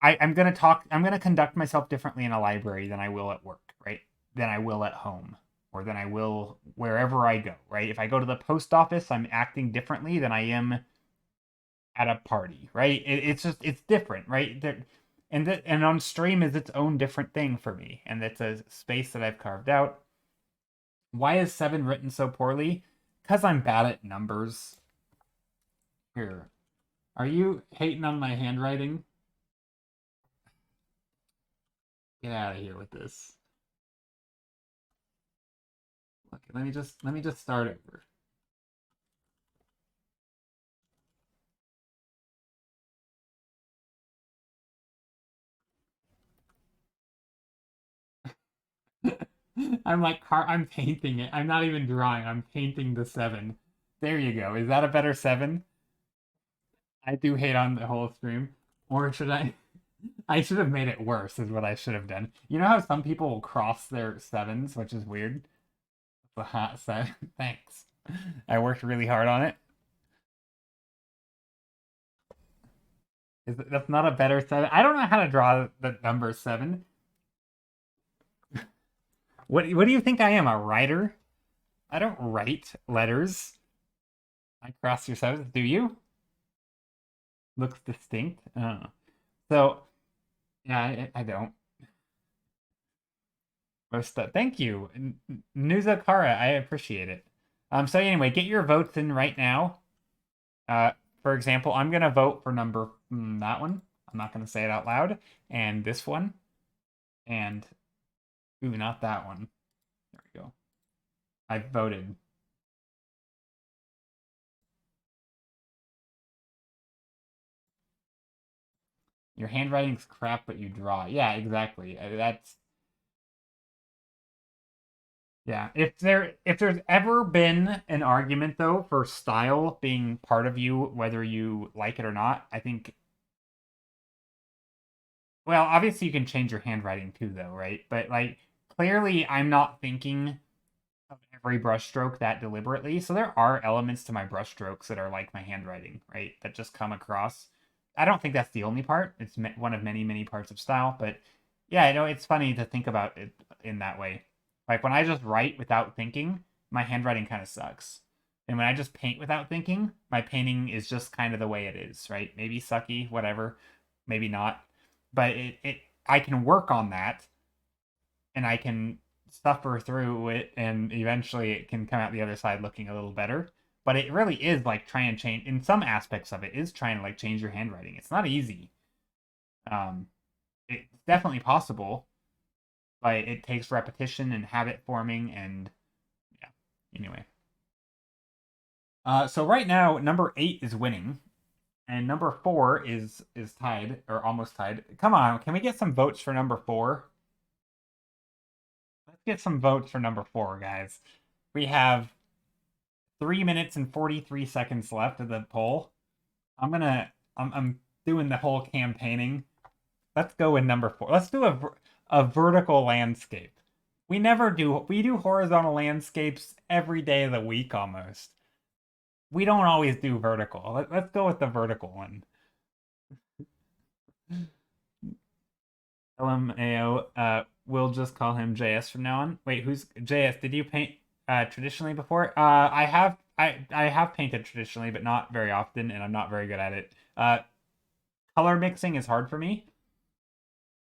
gonna I'm gonna conduct myself differently in a library than I will at work, right? Than I will at home, or than I will wherever I go, right? If I go to the post office, I'm acting differently than I am at a party, right? It's just it's different, right? And on stream is its own different thing for me, and it's a space that I've carved out. Why is 7 written so poorly? Because I'm bad at numbers. Here. Are you hating on my handwriting? Get out of here with this. Okay, let me just start over. I'm painting it. I'm not even drawing. I'm painting the 7. There you go. Is that a better 7? I do hate on the whole stream. Or should I? I should have made it worse, is what I should have done. You know how some people will cross their 7s, which is weird? The hot 7. Thanks. I worked really hard on it. That's not a better 7? I don't know how to draw the number 7. What do you think I am, a writer? I don't write letters. I cross your 7th. Do you? Looks distinct. So yeah, I don't. Thank you, Nuzakara. I appreciate it. So anyway, get your votes in right now. Uh, for example, I'm gonna vote for number that one. I'm not gonna say it out loud. And this one. And ooh, not that one. There we go. I voted. Your handwriting's crap, but you draw. Yeah, exactly. That's yeah. If there's ever been an argument though for style being part of you, whether you like it or not, I think. Well, obviously you can change your handwriting too, though, right? But like clearly, I'm not thinking of every brushstroke that deliberately. So there are elements to my brushstrokes that are like my handwriting, right? That just come across. I don't think that's the only part. It's one of many, many parts of style. But yeah, I know it's funny to think about it in that way. Like when I just write without thinking, my handwriting kind of sucks. And when I just paint without thinking, my painting is just kind of the way it is, right? Maybe sucky, whatever, maybe not. But I can work on that and I can suffer through it, and eventually it can come out the other side looking a little better. But it really is like trying to change in some aspects of it is trying to like change your handwriting. It's not easy. Um, it's definitely possible, but it takes repetition and habit forming, and yeah. Anyway, so right now number 8 is winning, and number 4 is tied or almost tied. Come on, can we get some votes for number 4? Let's get some votes for number 4, guys. We have 3 minutes and 43 seconds left of the poll. I'm doing the whole campaigning. Let's go with number 4. Let's do a vertical landscape. We do horizontal landscapes every day of the week almost. We don't always do vertical. Let's go with the vertical one. LMAO, we'll just call him JS from now on. Wait, who's JS? Did you paint traditionally before? I have painted traditionally, but not very often, and I'm not very good at it. Color mixing is hard for me,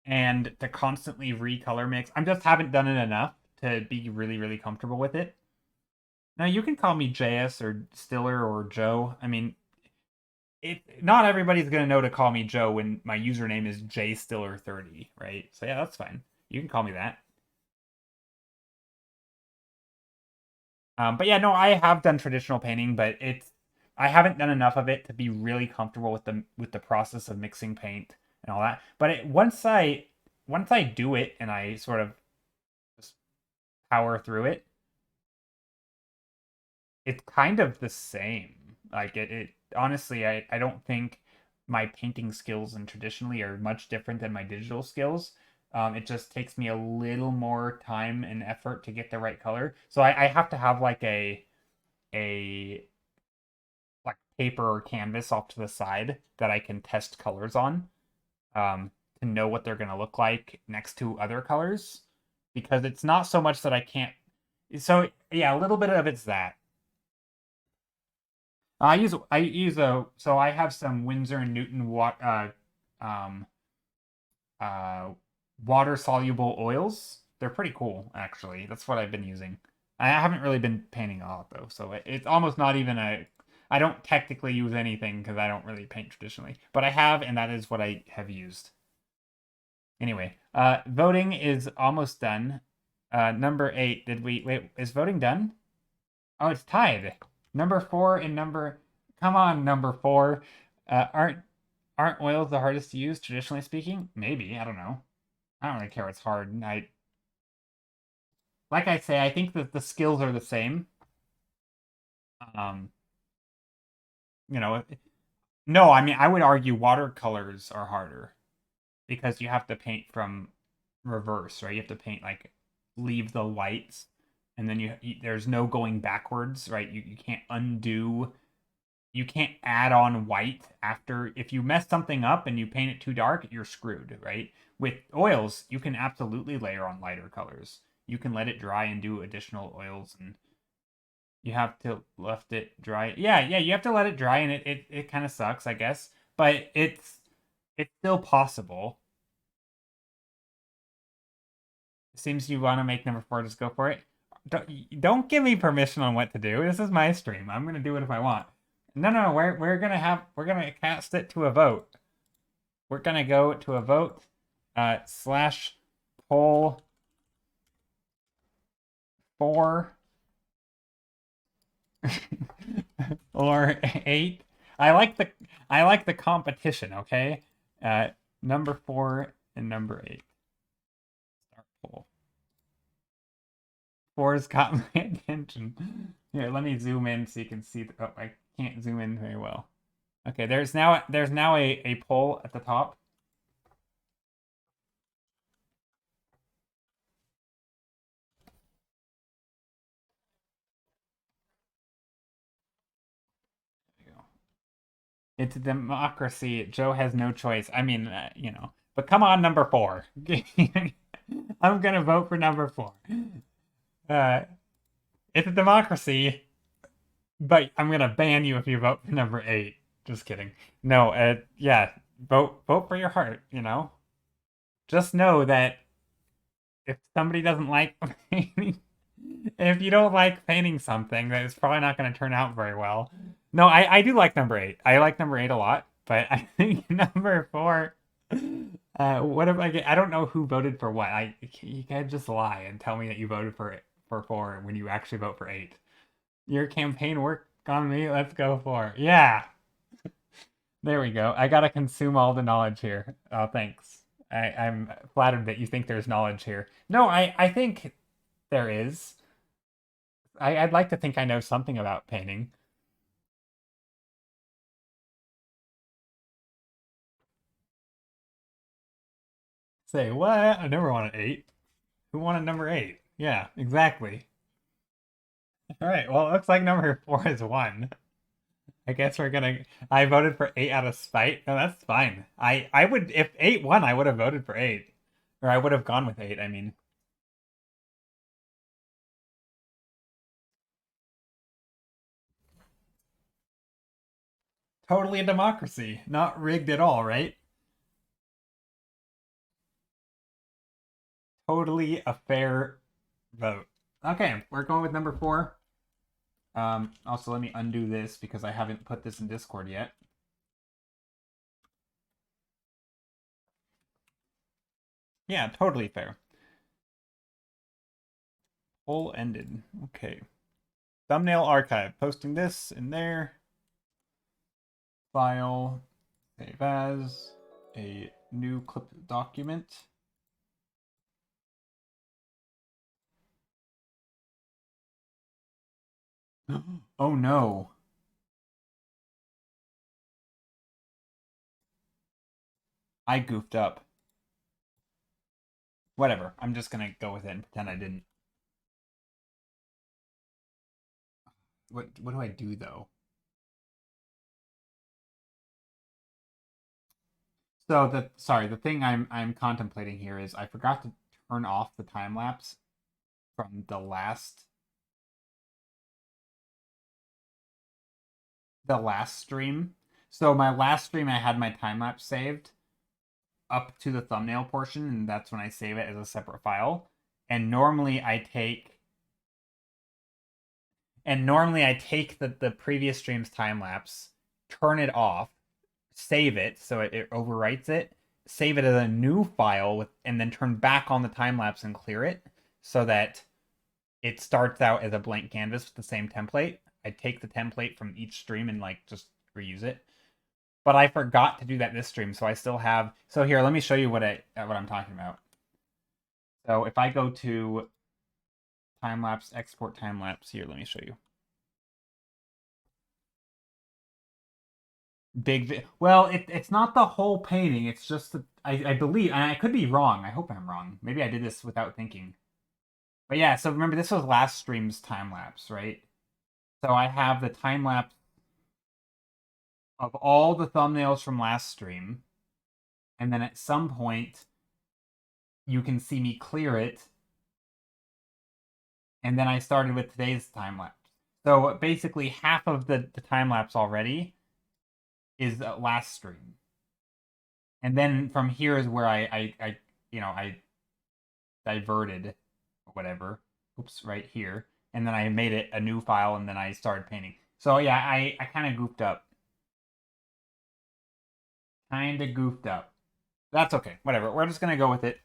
and to constantly recolor mix, I just haven't done it enough to be really, really comfortable with it. Now you can call me JS or Stiller or Joe. I mean, not everybody's gonna know to call me Joe when my username is JStiller30, right? So yeah, that's fine. You can call me that. But yeah, no, I have done traditional painting, but I haven't done enough of it to be really comfortable with the process of mixing paint and all that. But once I do it and I sort of just power through it, it's kind of the same. Like it honestly, I don't think my painting skills and traditionally are much different than my digital skills. It just takes me a little more time and effort to get the right color. So I have to have like a like paper or canvas off to the side that I can test colors on, to know what they're gonna look like next to other colors. Because it's not so much that I can't. So yeah, a little bit of it's that. I use a so I have some Winsor and Newton um uh water soluble oils. They're pretty cool actually. That's what I've been using. I haven't really been painting a lot though, so it's almost not even a. I don't technically use anything because I don't really paint traditionally, but I have, and that is what I have used. Anyway, voting is almost done. Number 8. Did we wait? Is voting done? Oh, it's tied. Number 4 and number. Come on, number 4. Aren't oils the hardest to use, traditionally speaking? Maybe. I don't know. I don't really care. It's hard. Like I say, I think that the skills are the same. Um, you know, no, I mean, I would argue watercolors are harder because you have to paint from reverse, right? You have to paint like leave the whites, and then there's no going backwards, right? You can't undo you can't add on white after. If you mess something up and you paint it too dark, you're screwed, right? With oils, you can absolutely layer on lighter colors. You can let it dry and do additional oils, and you have to left it dry. Yeah, you have to let it dry, and it kind of sucks, I guess, but it's still possible. It seems you want to make number 4. Just go for it. Don't give me permission on what to do. This is my stream. I'm gonna do it if I want. No. We're gonna cast it to a vote. We're gonna go to a vote. Slash poll 4 or 8. I like the competition. Okay. Number 4 and number 8. Start poll. 4's got my attention. Here, let me zoom in so you can see. Oh, I can't zoom in very well. Okay, there's now a poll at the top. There you go. It's a democracy. Joe has no choice. I mean, but come on, number 4. I'm gonna vote for number 4. Uh, it's a democracy, but I'm gonna ban you if you vote for number 8. Just kidding. No, yeah, vote for your heart. Just know that if somebody doesn't like painting, if you don't like painting something, that it's probably not going to turn out very well. No, I do like number 8. I like number 8 a lot, but I think number 4. What if I don't know who voted for what. You can't just lie and tell me that you voted for 4 when you actually vote for 8. Your campaign worked on me. Let's go 4. Yeah. There we go. I gotta consume all the knowledge here. Oh, thanks. I'm flattered that you think there's knowledge here. No, I think there is. I'd like to think I know something about painting. Say, what? I never wanted 8. Who wanted number 8? Yeah, exactly. All right, well, it looks like number 4 is 1. I guess I voted for 8 out of spite. No, that's fine. I would, if 8 won, I would have voted for 8. Or I would have gone with 8, I mean. Totally a democracy. Not rigged at all, right? Totally a fair vote. Okay, we're going with number 4. Also, let me undo this because I haven't put this in Discord yet. Yeah, totally fair. Poll ended. Okay. Thumbnail archive. Posting this in there. File. Save as. A new clip document. Oh no. I goofed up. Whatever. I'm just gonna go with it and pretend I didn't. What do I do though? So the thing I'm contemplating here is I forgot to turn off the time lapse from the last stream. So my last stream I had my time lapse saved up to the thumbnail portion, and that's when I save it as a separate file. And normally I take the previous stream's time lapse, turn it off, save it so it overwrites it, save it as a new file and then turn back on the time lapse and clear it so that it starts out as a blank canvas with the same template. I take the template from each stream and just reuse it. But I forgot to do that this stream, so I still have. So here, let me show you what I'm talking about. So if I go to time lapse, export time lapse, here, let me show you. Well, it's not the whole painting. It's just I believe, and I could be wrong. I hope I'm wrong. Maybe I did this without thinking. But yeah, so remember this was last stream's time lapse, right? So I have the time lapse of all the thumbnails from last stream, and then at some point you can see me clear it, and then I started with today's time lapse. So basically, half of the time lapse already is last stream, and then from here is where I diverted or whatever. Oops, right here, and then I made it a new file, and then I started painting. So yeah, I kind of goofed up. Kind of goofed up. That's okay. Whatever. We're just gonna go with it.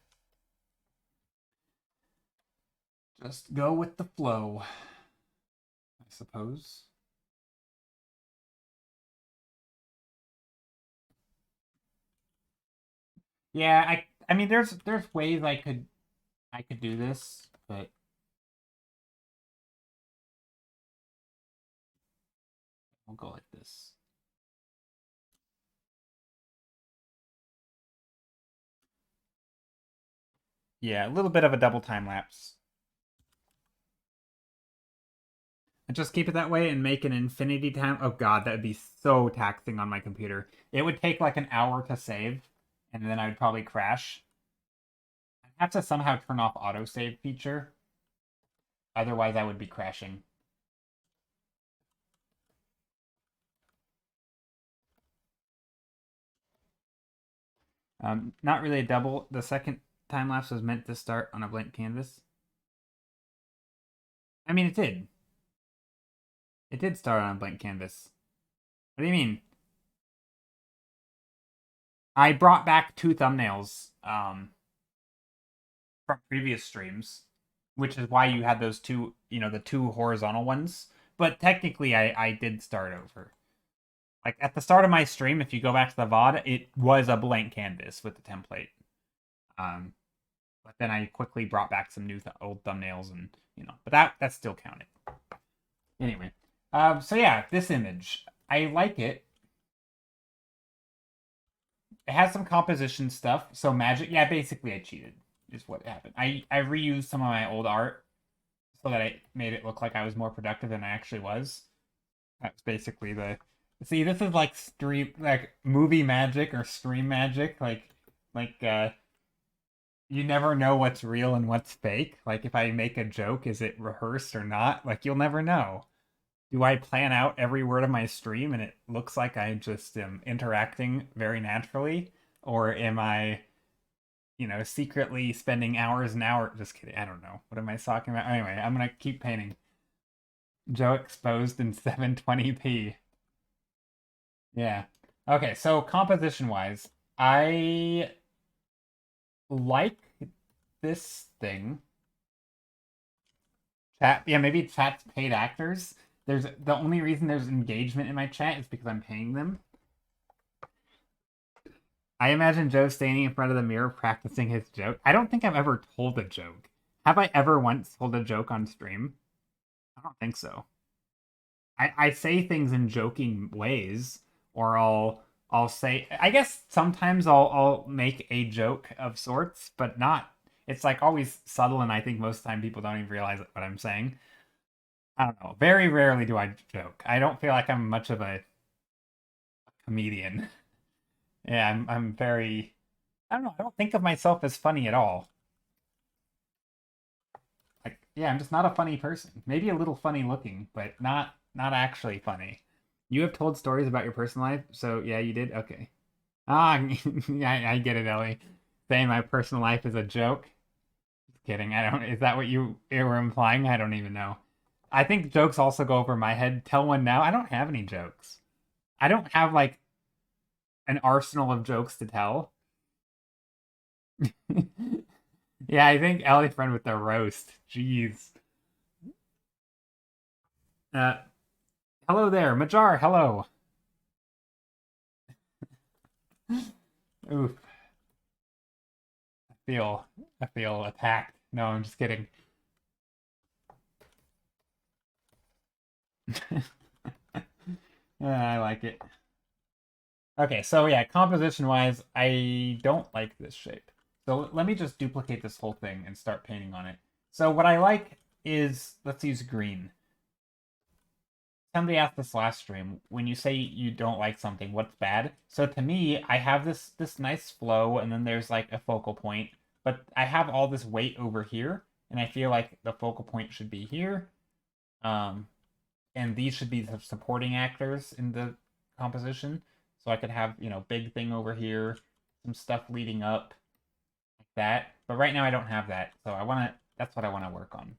Just go with the flow, I suppose. Yeah, I mean there's ways I could do this, but we'll go like this. Yeah, a little bit of a double time lapse. And just keep it that way and make an infinity time. Oh god, that would be so taxing on my computer. It would take like an hour to save, and then I would probably crash. I'd have to somehow turn off autosave feature. Otherwise I would be crashing. Not really a double. The second time lapse was meant to start on a blank canvas. I mean, it did. It did start on a blank canvas. What do you mean? I brought back two thumbnails from previous streams, which is why you had those two, the two horizontal ones. But technically, I did start over. Like at the start of my stream, if you go back to the VOD, it was a blank canvas with the template. Um, but then I quickly brought back some new old thumbnails, and but that still counted. Anyway, so yeah, this image, I like it. It has some composition stuff. So magic, yeah, basically I cheated is what happened. I reused some of my old art so that I made it look like I was more productive than I actually was. That's basically the. See, this is like stream, like movie magic or stream magic. Like you never know what's real and what's fake. Like if I make a joke, is it rehearsed or not? Like you'll never know. Do I plan out every word of my stream and it looks like I just am interacting very naturally, or am I, secretly spending hours and hours? Just kidding. I don't know. What am I talking about? Anyway, I'm gonna keep painting. Joe exposed in 720p. Yeah. Okay, so composition wise, I like this thing. Chat, yeah, maybe chat's paid actors. There's the only reason there's engagement in my chat is because I'm paying them. I imagine Joe standing in front of the mirror practicing his joke. I don't think I've ever told a joke. Have I ever once told a joke on stream? I don't think so. I say things in joking ways, or I'll say, I guess sometimes I'll make a joke of sorts, but not. It's like always subtle, and I think most of the time people don't even realize what I'm saying. I don't know. Very rarely do I joke. I don't feel like I'm much of a comedian. Yeah, I'm very. I don't know. I don't think of myself as funny at all. Like, yeah, I'm just not a funny person. Maybe a little funny looking, but not actually funny. You have told stories about your personal life, so yeah, you did. Okay. Ah, I get it, Ellie. Saying my personal life is a joke. Just kidding. I don't. Is that what you were implying? I don't even know. I think jokes also go over my head. Tell one now. I don't have any jokes. I don't have like an arsenal of jokes to tell. Yeah, I think Ellie friend with the roast. Jeez. Uh, hello there, Majar. Hello. Oof. feel I feel attacked. No, I'm just kidding. I like it. Okay, so yeah, composition wise, I don't like this shape. So let me just duplicate this whole thing and start painting on it. So what I like is, let's use green. somebody asked this last stream, when you say you don't like something, what's bad? So to me, I have this nice flow, and then there's like a focal point, but I have all this weight over here, and I feel like the focal point should be here. Um, and these should be the supporting actors in the composition. So I could have, big thing over here, some stuff leading up like that. But right now I don't have that, so that's what I want to work on.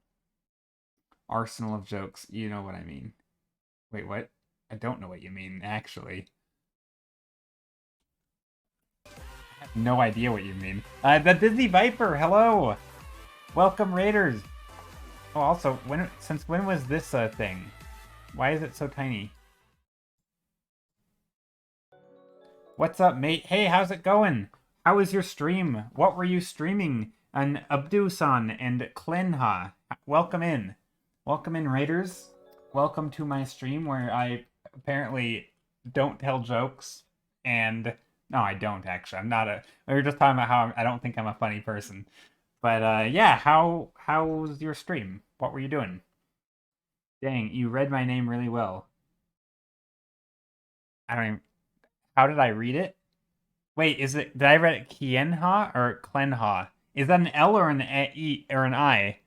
Arsenal of jokes, you know what I mean. Wait, what? I don't know what you mean, actually. I have no idea what you mean. The Disney Viper, hello! Welcome, Raiders! Oh, also, since when was this a thing? Why is it so tiny? What's up, mate? Hey, how's it going? How was your stream? What were you streaming? And Abdusan and Klenha, welcome in. Welcome in, Raiders. Welcome to my stream where I apparently don't tell jokes. And no, I don't actually. I'm not a. We were just talking about how I don't think I'm a funny person. But yeah, how was your stream? What were you doing? Dang, you read my name really well. I don't even. How did I read it? Wait, did I read it Kienha or Klenha? Is that an L or an E or an I?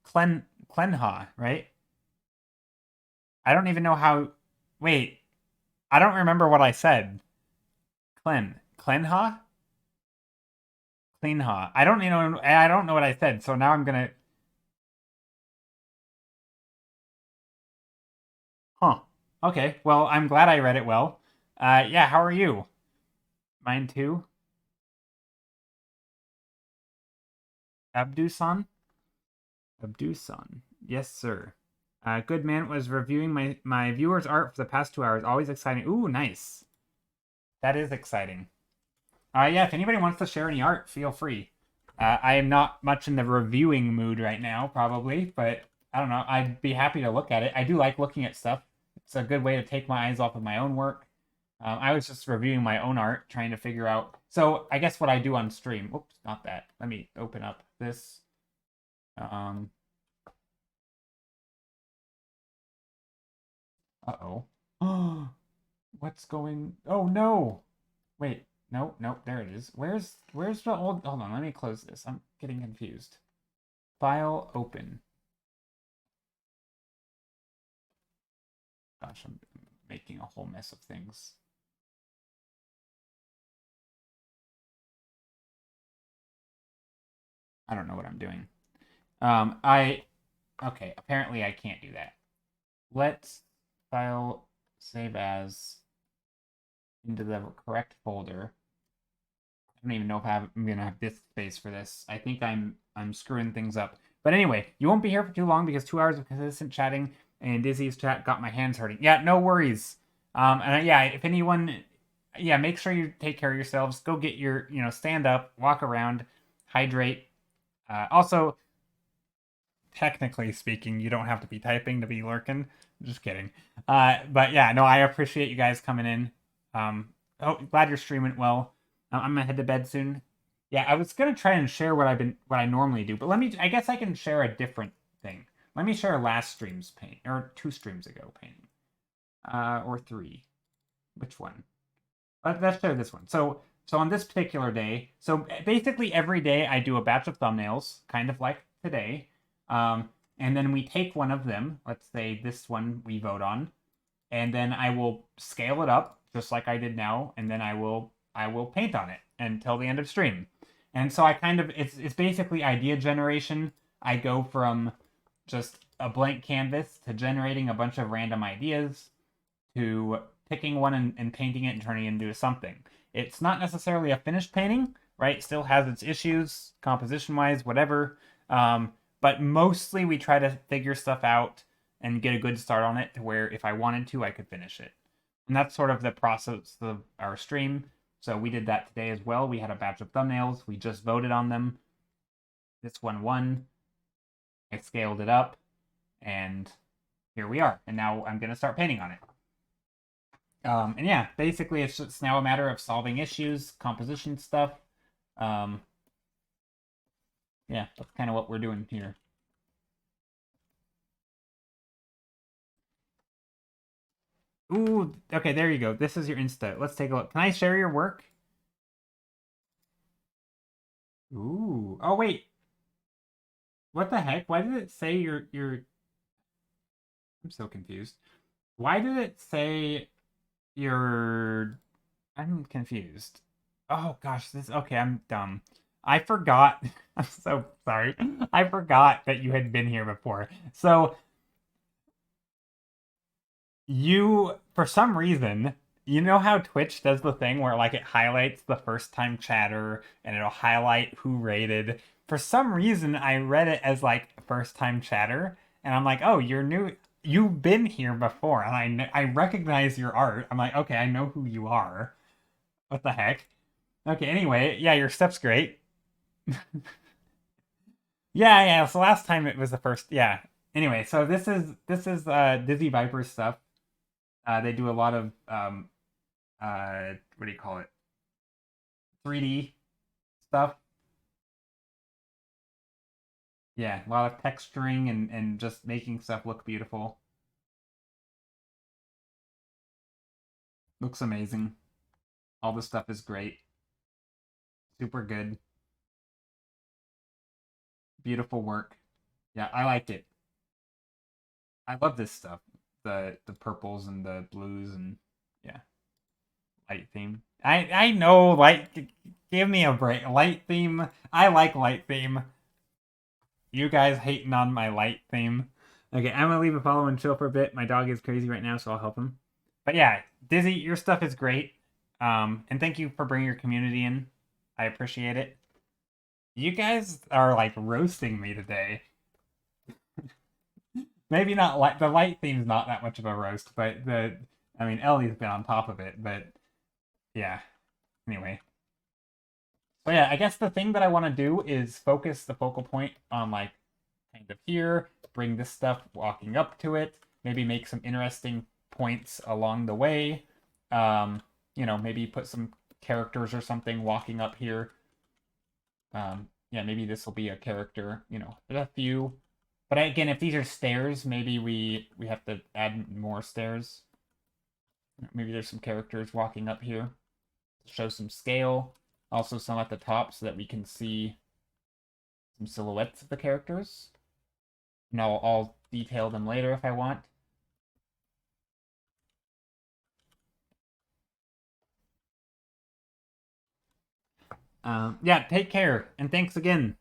Klenha, right? I don't even know how. Wait, I don't remember what I said. Klenha? Cleanha. I don't know. I don't know what I said. So now I'm gonna. Huh. Okay. Well, I'm glad I read it well. Yeah. How are you? Mine too. Abdusan. Abdusan. Yes, sir. Good man was reviewing my viewers' art for the past 2 hours. Always exciting. Ooh, nice. That is exciting. Yeah, if anybody wants to share any art, feel free. I am not much in the reviewing mood right now, probably, but I don't know. I'd be happy to look at it. I do like looking at stuff. It's a good way to take my eyes off of my own work. I was just reviewing my own art, trying to figure out. So I guess what I do on stream. Oops, not that. Let me open up this. Uh-oh. What's going? Oh no! Wait, no, no, there it is. Where's the old? Hold on, let me close this. I'm getting confused. File open. Gosh, I'm making a whole mess of things. I don't know what I'm doing. Okay, apparently I can't do that. Let's file save as into the correct folder. I don't even know if I'm gonna have disk space for this. I think I'm screwing things up. But anyway, you won't be here for too long because 2 hours of consistent chatting and Dizzy's chat got my hands hurting. Yeah, no worries. And yeah, if anyone, yeah, make sure you take care of yourselves. Go get your, stand up, walk around, hydrate. Also, technically speaking, you don't have to be typing to be lurking. Just kidding. But yeah, no, I appreciate you guys coming in. Oh, glad your stream went well. I'm gonna head to bed soon. Yeah, I was gonna try and share what I normally do, but I guess I can share a different thing. Let me share last stream's paint, or 2 streams ago painting, or 3. Which one? Let's share this one. So on this particular day, so basically every day I do a batch of thumbnails, kind of like today, and then we take one of them. Let's say this one we vote on, and then I will scale it up just like I did now, and then I will paint on it until the end of stream. And so I kind of it's basically idea generation. I go from just a blank canvas to generating a bunch of random ideas to picking one and painting it and turning it into something. It's not necessarily a finished painting, right? It still has its issues, composition wise, whatever. But mostly we try to figure stuff out and get a good start on it to where if I wanted to, I could finish it. And that's sort of the process of our stream. So we did that today as well. We had a batch of thumbnails. We just voted on them. This one won. I scaled it up, and here we are. And now I'm going to start painting on it. And yeah, basically it's just now a matter of solving issues, composition stuff. Yeah, that's kind of what we're doing here. Ooh, okay, there you go. This is your Insta. Let's take a look. Can I share your work? Ooh. Oh wait. What the heck? Why did it say your I'm so confused. Why did it say your I'm confused. Oh gosh, this okay, I'm dumb. I forgot. I'm so sorry. I forgot that you had been here before. So you, for some reason, you know how Twitch does the thing where like it highlights the first time chatter and it'll highlight who rated. For some reason, I read it as like first time chatter, and I'm like, oh, you're new. You've been here before, and I recognize your art. I'm like, okay, I know who you are. What the heck? Okay, anyway, yeah, your stuff's great. Yeah, yeah. So last time it was the first. Yeah. Anyway, so this is Dizzy Viper's stuff. They do a lot of what do you call it? 3D stuff. Yeah, a lot of texturing and just making stuff look beautiful. Looks amazing. All the stuff is great. Super good. Beautiful work. Yeah, I liked it. I love this stuff. The purples and the blues and yeah, light theme. I know light. Give me a break. Light theme. I like light theme. You guys hating on my light theme. Okay, I'm gonna leave a follow and chill for a bit. My dog is crazy right now, so I'll help him. But yeah, Dizzy, your stuff is great. And thank you for bringing your community in. I appreciate it. You guys are like roasting me today. Maybe not like the light theme's not that much of a roast, but the I mean Ellie's been on top of it, but yeah. Anyway. So yeah, I guess the thing that I want to do is focus the focal point on like kind of here, bring this stuff walking up to it, maybe make some interesting points along the way. Maybe put some characters or something walking up here. Yeah, maybe this will be a character, a few. But again, if these are stairs, maybe we have to add more stairs. Maybe there's some characters walking up here to show some scale. Also some at the top so that we can see some silhouettes of the characters. And I'll detail them later if I want. Yeah, take care and thanks again.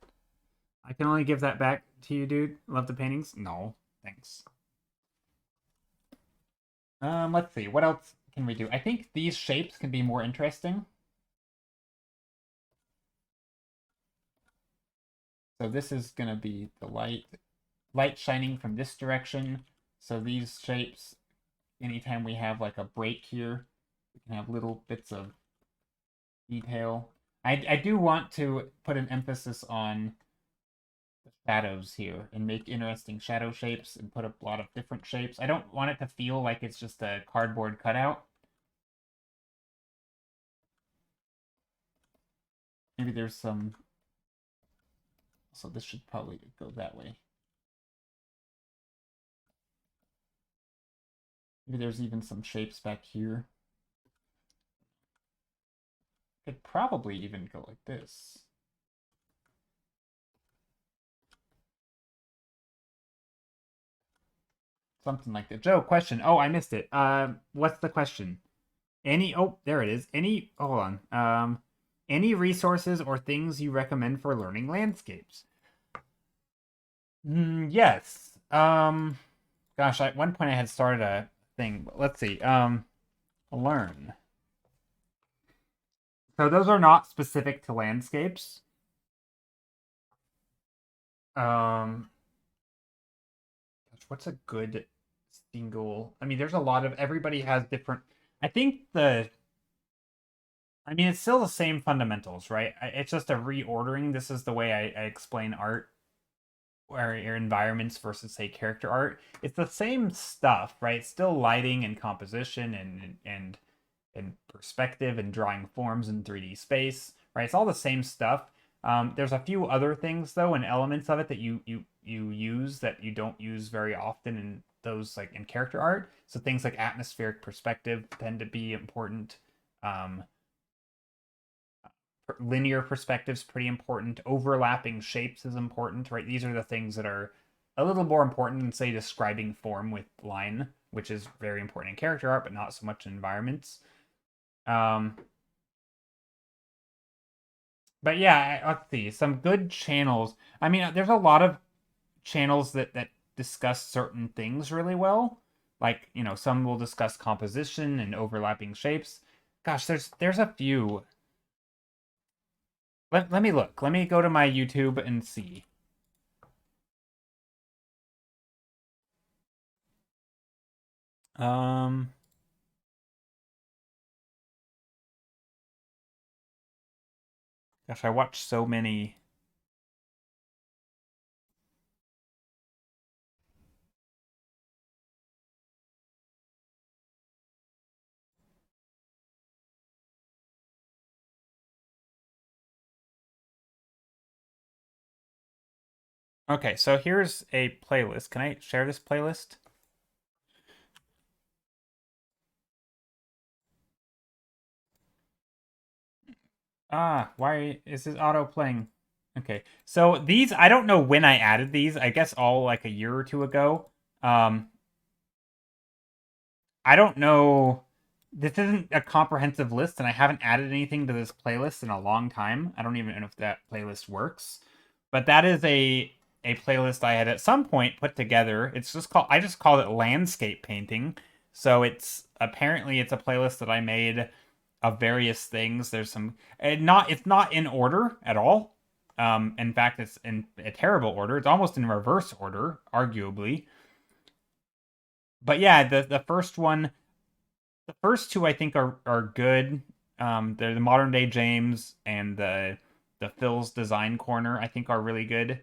I can only give that back to you, dude. Love the paintings. No, thanks. Let's see. What else can we do? I think these shapes can be more interesting. So this is gonna be the light shining from this direction. So these shapes, anytime we have like a break here, we can have little bits of detail. I do want to put an emphasis on the shadows here and make interesting shadow shapes and put a lot of different shapes. I don't want it to feel like it's just a cardboard cutout. Maybe there's some... So this should probably go that way. Maybe there's even some shapes back here. Could probably even go like this. Something like that. Joe, question. Oh, I missed it. What's the question? Oh, there it is. Hold on. Any resources or things you recommend for learning landscapes? Yes. Gosh, at one point I had started a thing. But let's see. Learn. So those are not specific to landscapes. Um, what's a good single? I mean, there's a lot of everybody has different. I think it's still the same fundamentals, right? It's just a reordering. This is the way I explain art or environments versus say character art. It's the same stuff, right? It's still lighting and composition and perspective and drawing forms in 3D space, right? It's all the same stuff. There's a few other things though and elements of it that you use that you don't use very often in those like in character art. So things like atmospheric perspective tend to be important. Um, Linear perspective is pretty important. Overlapping shapes is important, right? These are the things that are a little more important than, say, describing form with line, which is very important in character art, but not so much in environments. But yeah, let's see. Some good channels. I mean, there's a lot of channels that discuss certain things really well. Like, some will discuss composition and overlapping shapes. Gosh, there's a few. Let me look. Let me go to my YouTube and see. Um, Gosh, I watch so many. Okay, so here's a playlist. Can I share this playlist? Ah, why is this auto playing? Okay, so these, I don't know when I added these. I guess all like a year or two ago. Um, I don't know. This isn't a comprehensive list, and I haven't added anything to this playlist in a long time. I don't even know if that playlist works. But that is a playlist I had at some point put together. It's just called I just called it landscape painting. So it's a playlist that I made of various things. There's some it's not in order at all. In fact, it's in a terrible order. It's almost in reverse order, arguably. But yeah, the first two I think are good. They're the modern day James and the Phil's design corner I think are really good.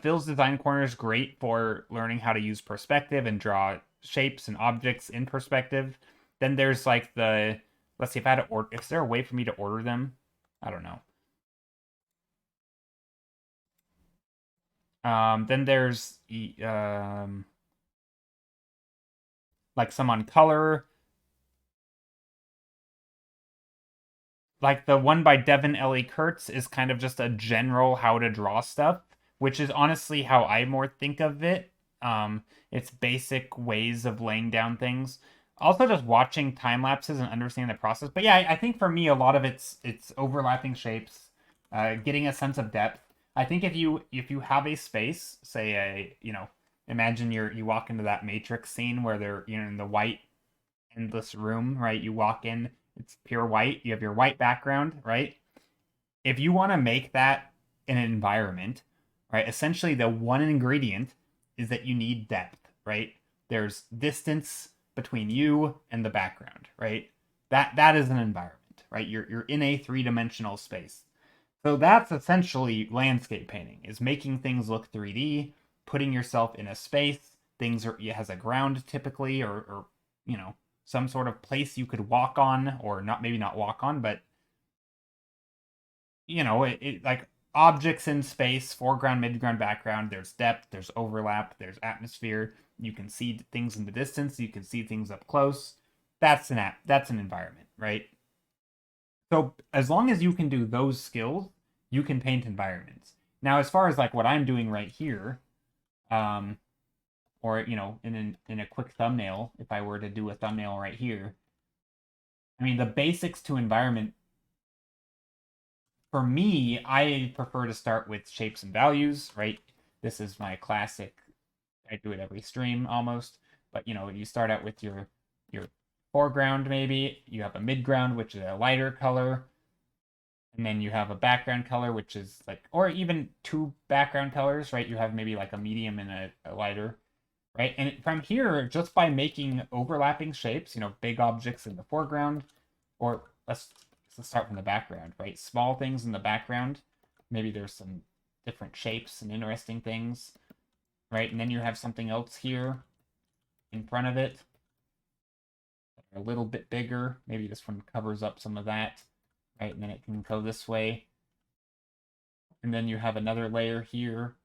Phil's design corner is great for learning how to use perspective and draw shapes and objects in perspective. Then there's like let's see if I had to order. Is there a way for me to order them? I don't know. Then there's like some on color. Like the one by Devin Ellie Kurtz is kind of just a general how to draw stuff, which is honestly how I more think of it. It's basic ways of laying down things. Also, just watching time lapses and understanding the process. But yeah, I think for me, a lot of it's overlapping shapes, getting a sense of depth. I think if you have a space, say imagine you walk into that Matrix scene where they're in the white endless room, right? You walk in, it's pure white. You have your white background, right? If you want to make that an environment, right? Essentially, the one ingredient is that you need depth, right? There's distance between you and the background, right? That is an environment, right? You're in a three-dimensional space. So that's essentially landscape painting, is making things look 3D, putting yourself in a space. It has a ground typically, or some sort of place you could walk on, or not, maybe not walk on, but like objects in space, foreground, midground, background. There's depth, there's overlap, there's atmosphere. You can see things in the distance, you can see things up close. That's an environment, right? So as long as you can do those skills, you can paint environments. Now, as far as like what I'm doing right here, um, or in a quick thumbnail, if I were to do a thumbnail right here, I mean the basics to environment for me, I prefer to start with shapes and values, right? This is my classic. I do it every stream almost, but you start out with your foreground maybe, you have a midground which is a lighter color, and then you have a background color which is like, or even two background colors, right? You have maybe like a medium and a lighter, right? And from here, just by making overlapping shapes, big objects in the foreground, or let's start from the background, right? Small things in the background. Maybe there's some different shapes and interesting things, right? And then you have something else here in front of it, a little bit bigger. Maybe this one covers up some of that, right? And then it can go this way. And then you have another layer here,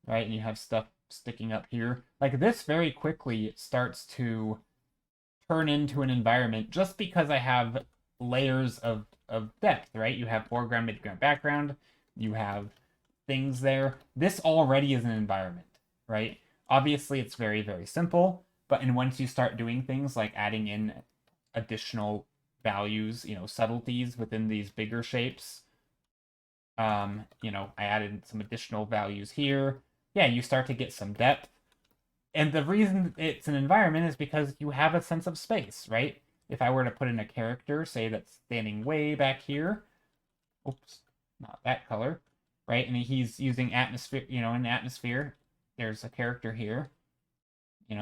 right? And you have stuff sticking up here. Like this very quickly starts to turn into an environment just because I have layers of depth, right? You have foreground, midground, background. You have things there. This already is an environment, right? Obviously, it's very, very simple, but and once you start doing things like adding in additional values, subtleties within these bigger shapes, I added some additional values here. Yeah, you start to get some depth. And the reason it's an environment is because you have a sense of space, right? If I were to put in a character, say that's standing way back here, oops, not that color, right? And he's using atmosphere, in atmosphere, there's a character here,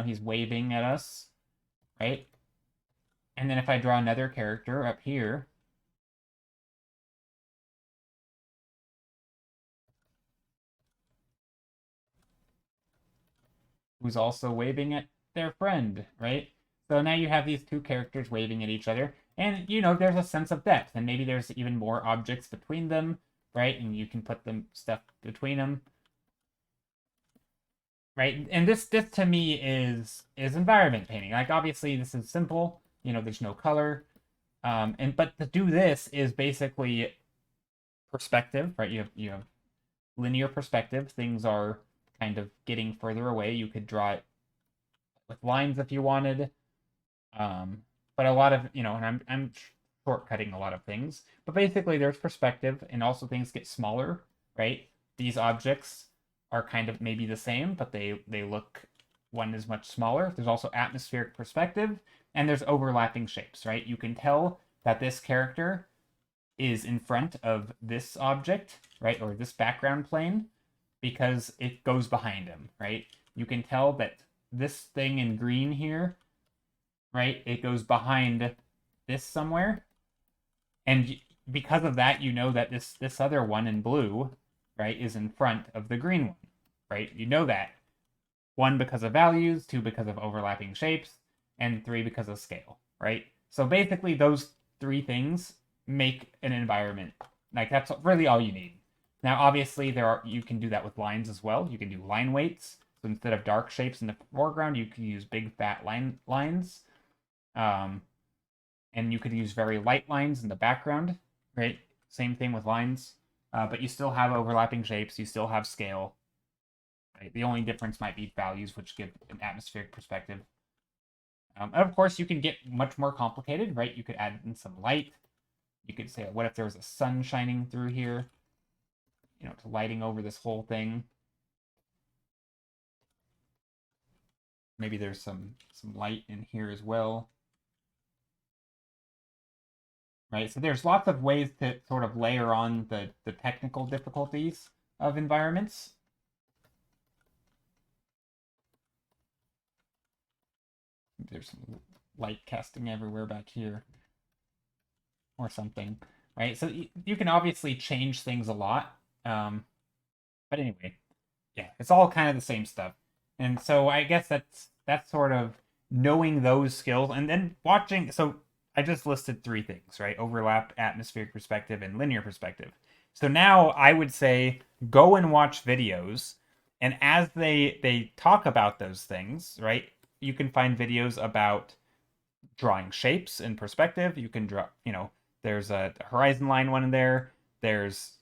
he's waving at us, right? And then if I draw another character up here, who's also waving at their friend, right? So now you have these two characters waving at each other, and there's a sense of depth, and maybe there's even more objects between them, right? And you can put them stuff between them, right? And this to me is environment painting. Like obviously this is simple, there's no color, but to do this is basically perspective, right? You have linear perspective. Things are kind of getting further away. You could draw it with lines if you wanted. But a lot of, and I'm shortcutting a lot of things. But basically there's perspective and also things get smaller, right? These objects are kind of maybe the same, but they look, one is much smaller. There's also atmospheric perspective and there's overlapping shapes, right? You can tell that this character is in front of this object, right? Or this background plane because it goes behind him, right? You can tell that this thing in green here, right? It goes behind this somewhere. And because of that, you know that this other one in blue, right, is in front of the green one, right? You know that. 1 because of values, 2 because of overlapping shapes, and 3 because of scale, right? So basically those 3 things make an environment. Like that's really all you need. Now obviously you can do that with lines as well. You can do line weights. So instead of dark shapes in the foreground, you can use big fat lines. And you could use very light lines in the background, right? Same thing with lines. But you still have overlapping shapes, you still have scale. Right? The only difference might be values, which give an atmospheric perspective. And of course, you can get much more complicated, right? You could add in some light. You could say, what if there was a sun shining through here? To lighting over this whole thing. Maybe there's some light in here as well. Right, so there's lots of ways to sort of layer on the technical difficulties of environments. There's some light casting everywhere back here or something, right? So you can obviously change things a lot. But anyway, yeah, it's all kind of the same stuff. And so I guess that's sort of knowing those skills and then watching. So I just listed 3 things, right? Overlap, atmospheric perspective, and linear perspective. So now I would say go and watch videos, and as they talk about those things, right? You can find videos about drawing shapes in perspective. You can draw, there's a horizon line one in there. There's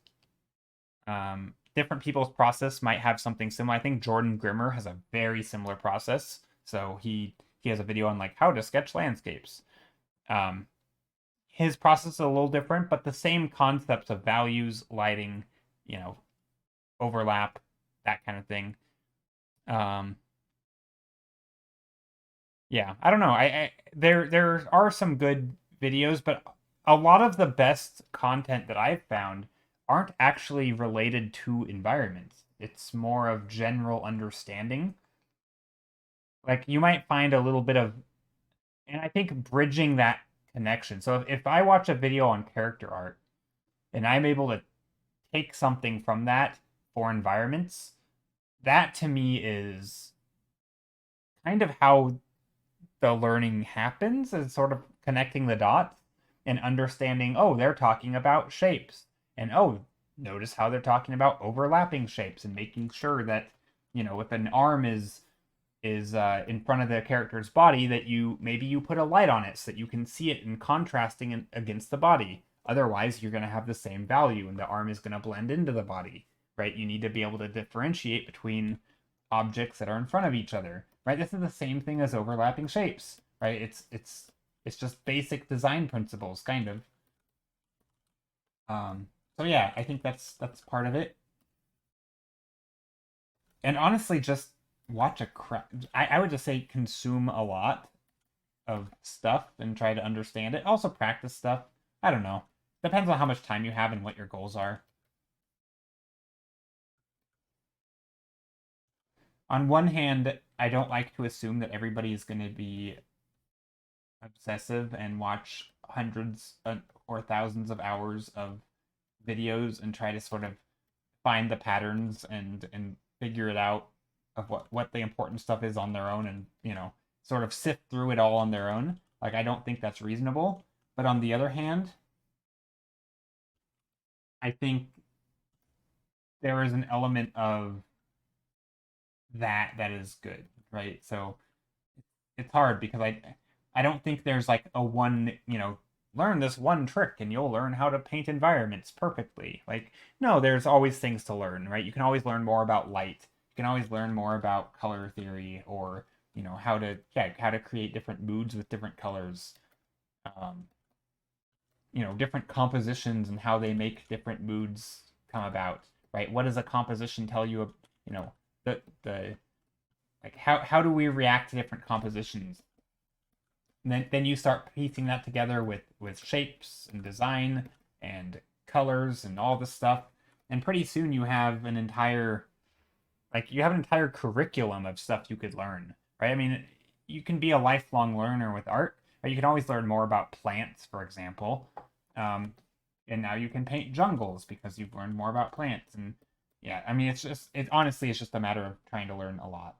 different people's process might have something similar. I think Jordan Grimmer has a very similar process. So he has a video on like how to sketch landscapes. His process is a little different, but the same concepts of values, lighting, overlap, that kind of thing. Yeah, I don't know. There are some good videos, but a lot of the best content that I've found aren't actually related to environments. It's more of general understanding. Like you might find a little bit of, and I think bridging that connection. So if I watch a video on character art and I'm able to take something from that for environments, that to me is kind of how the learning happens, is sort of connecting the dots and understanding, oh, they're talking about shapes. And oh, notice how they're talking about overlapping shapes and making sure that if an arm is in front of the character's body, that maybe you put a light on it so that you can see it in contrasting against the body. Otherwise, you're going to have the same value, and the arm is going to blend into the body, right? You need to be able to differentiate between objects that are in front of each other, right? This is the same thing as overlapping shapes, right? It's just basic design principles, kind of. So yeah, I think that's part of it. And honestly, just watch a crap. I would just say consume a lot of stuff and try to understand it. Also practice stuff. I don't know. Depends on how much time you have and what your goals are. On one hand, I don't like to assume that everybody is going to be obsessive and watch hundreds or thousands of hours of videos and try to sort of find the patterns and figure it out of what the important stuff is on their own, and sort of sift through it all on their own. Like, I don't think that's reasonable. But on the other hand, I think there is an element of that is good, right? So it's hard because I don't think there's like a one, learn this one trick and you'll learn how to paint environments perfectly. Like, no, there's always things to learn, right? You can always learn more about light. You can always learn more about color theory, or how to create different moods with different colors. Um, different compositions and how they make different moods come about, right? What does a composition tell you? The like how do we react to different compositions? And then you start piecing that together with shapes and design and colors and all this stuff, and pretty soon you have an entire curriculum of stuff you could learn, right? I mean, you can be a lifelong learner with art, or you can always learn more about plants, for example. Um, and now you can paint jungles because you've learned more about plants. And yeah, I mean, honestly, it's just a matter of trying to learn a lot.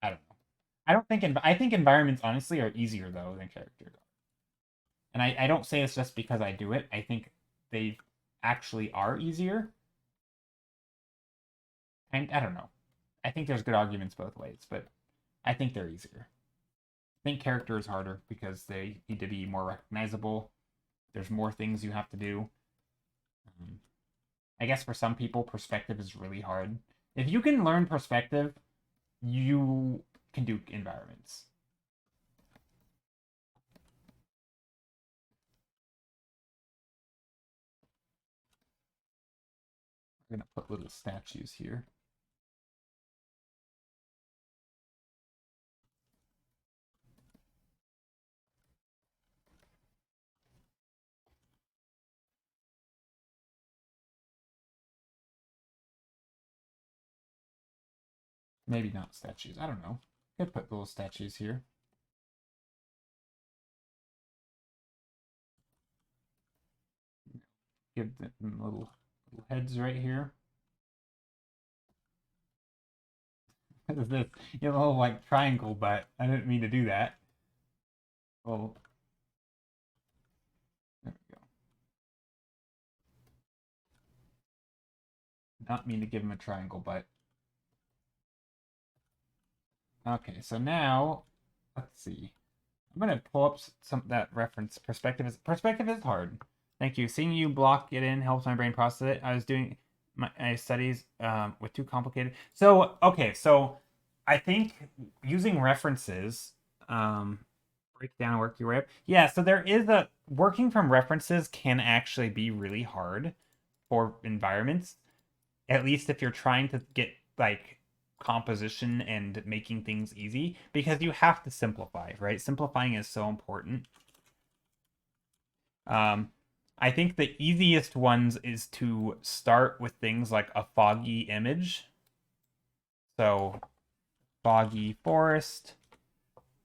I don't know. I think environments honestly are easier though than characters. And I don't say this just because I do it. I think they actually are easier. And I don't know. I think there's good arguments both ways, but I think they're easier. I think character is harder because they need to be more recognizable. There's more things you have to do. Um, I guess for some people, perspective is really hard. If you can learn perspective, you can do environments. We're gonna put little statues here. Maybe not statues. I don't know. Could put little statues here. Give them little heads right here. What is this? You have a little like triangle, but I didn't mean to do that. Well, there we go. Not mean to give him a triangle, but okay. So now, let's see. I'm gonna pull up some that reference. Perspective is hard. Thank you. Seeing you block it in helps my brain process it. I was doing my studies with too complicated. So okay, so I think using references, break down and work your way up. Yeah, so there is a working from references can actually be really hard for environments, at least if you're trying to get like composition and making things easy, because you have to simplify, right? Simplifying is so important. Um, I think the easiest ones is to start with things like a foggy image. So, foggy forest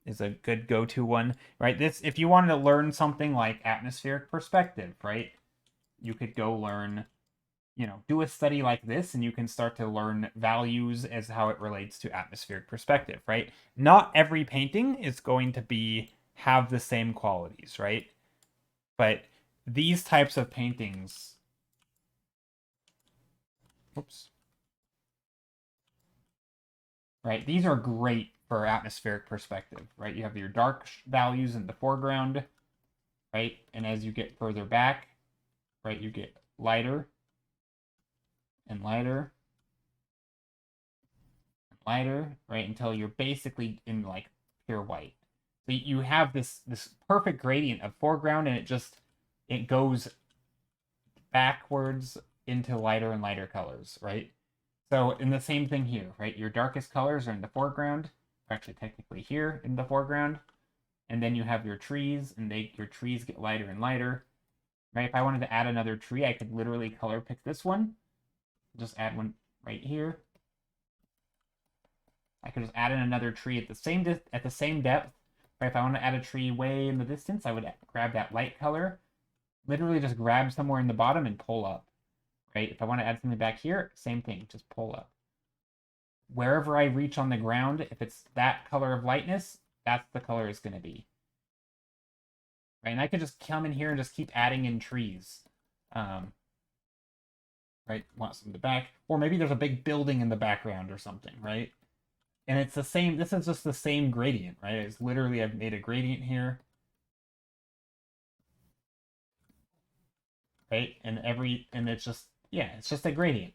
is a good go-to one, right? This, if you wanted to learn something like atmospheric perspective, right? You could go learn, do a study like this, and you can start to learn values as how it relates to atmospheric perspective, right? Not every painting is going to have the same qualities, right? But these types of paintings, oops, right? These are great for atmospheric perspective, right? You have your dark values in the foreground, right? And as you get further back, right, you get lighter and lighter and lighter, right, until you're basically in like pure white. So you have this perfect gradient of foreground, and it goes backwards into lighter and lighter colors, right? So in the same thing here, right? Your darkest colors are in the foreground, actually technically here in the foreground, and then you have your trees, and your trees get lighter and lighter, right? If I wanted to add another tree, I could literally color pick this one, just add one right here. I could just add in another tree at the same depth. Right? If I want to add a tree way in the distance, I would grab that light color, literally just grab somewhere in the bottom and pull up. Right? If I want to add something back here, same thing, just pull up. Wherever I reach on the ground, if it's that color of lightness, that's the color it's going to be. Right? And I could just come in here and just keep adding in trees. Right? Want some in the back. Or maybe there's a big building in the background or something, right? And it's the same, this is just the same gradient, right? It's literally, I've made a gradient here. Right? And it's just, yeah, it's just a gradient.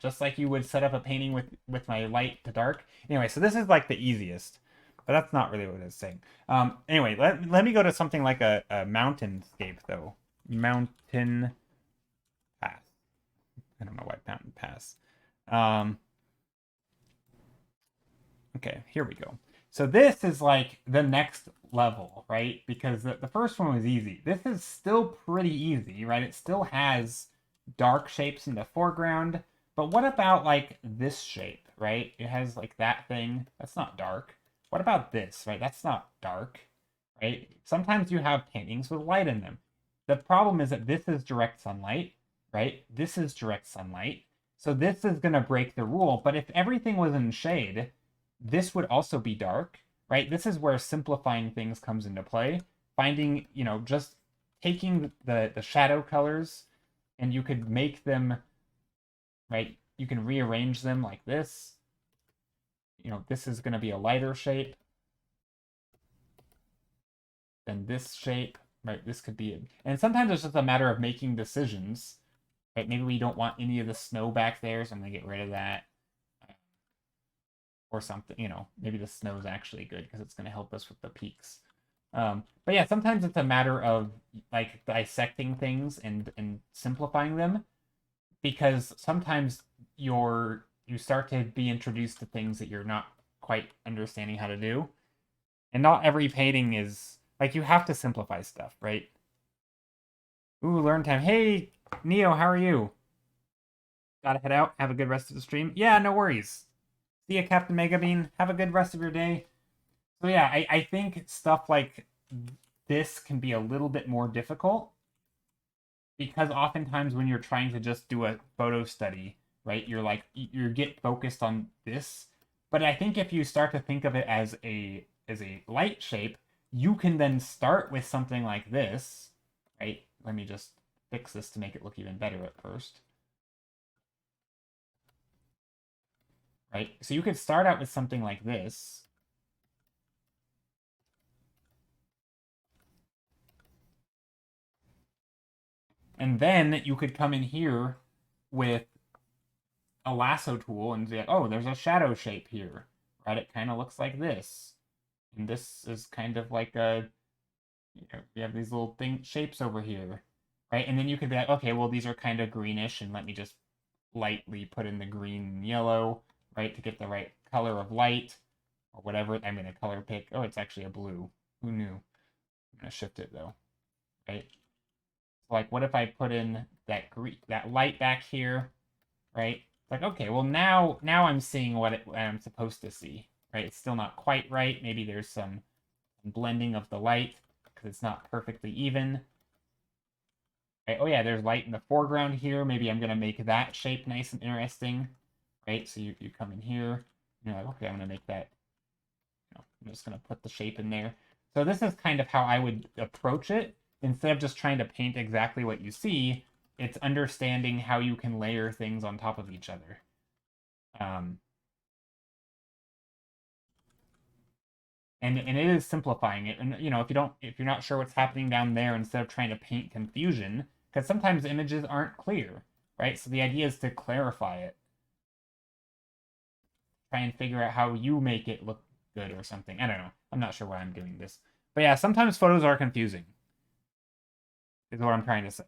Just like you would set up a painting with my light to dark. Anyway, so this is like the easiest, but that's not really what it's saying. Anyway, let me go to something like a mountainscape though. Mountain pass. I don't know why mountain pass. Um, okay, here we go. So this is like the next level, right? Because the first one was easy. This is still pretty easy, right? It still has dark shapes in the foreground. But what about like this shape, right? It has like that thing. That's not dark. What about this, right? That's not dark, right? Sometimes you have paintings with light in them. The problem is that this is direct sunlight, right? This is direct sunlight. So this is going to break the rule. But if everything was in shade, this would also be dark, right? This is where simplifying things comes into play. Finding, just taking the shadow colors, and you could make them, right? You can rearrange them like this. This is going to be a lighter shape than this shape, right? This could be, and sometimes it's just a matter of making decisions, right? Maybe we don't want any of the snow back there, so I'm going to get rid of that. Or something, maybe the snow is actually good because it's going to help us with the peaks. But yeah, sometimes it's a matter of like dissecting things and simplifying them, because sometimes you start to be introduced to things that you're not quite understanding how to do, and not every painting is like, you have to simplify stuff, right? Ooh, learn time. Hey, Neo, how are you? Gotta head out. Have a good rest of the stream. Yeah, no worries. See ya, Captain Megabean. Have a good rest of your day. So yeah, I think stuff like this can be a little bit more difficult, because oftentimes when you're trying to just do a photo study, right, you get focused on this. But I think if you start to think of it as a light shape, you can then start with something like this, right? Let me just fix this to make it look even better at first. Right? So you could start out with something like this. And then you could come in here with a lasso tool and say, oh, there's a shadow shape here, right? It kind of looks like this. And this is kind of like we have these little shapes over here, right? And then you could be like, okay, well, these are kind of greenish, and let me just lightly put in the green and yellow, right, to get the right color of light, or whatever I'm going to color pick. Oh, it's actually a blue. Who knew? I'm going to shift it, though, right? So, like, what if I put in that light back here, right? Like, okay, well, now I'm seeing what I'm supposed to see, right? It's still not quite right. Maybe there's some blending of the light because it's not perfectly even. Right? Oh yeah, there's light in the foreground here. Maybe I'm gonna make that shape nice and interesting, right? So you come in here, you're like, okay, I'm gonna make that. I'm just gonna put the shape in there. So this is kind of how I would approach it. Instead of just trying to paint exactly what you see, it's understanding how you can layer things on top of each other. and it is simplifying it. And you know, if you're not sure what's happening down there, instead of trying to paint confusion, because sometimes images aren't clear, right? So the idea is to clarify it, try and figure out how you make it look good or something. I don't know. I'm not sure why I'm doing this, but yeah, sometimes photos are confusing. Is what I'm trying to say.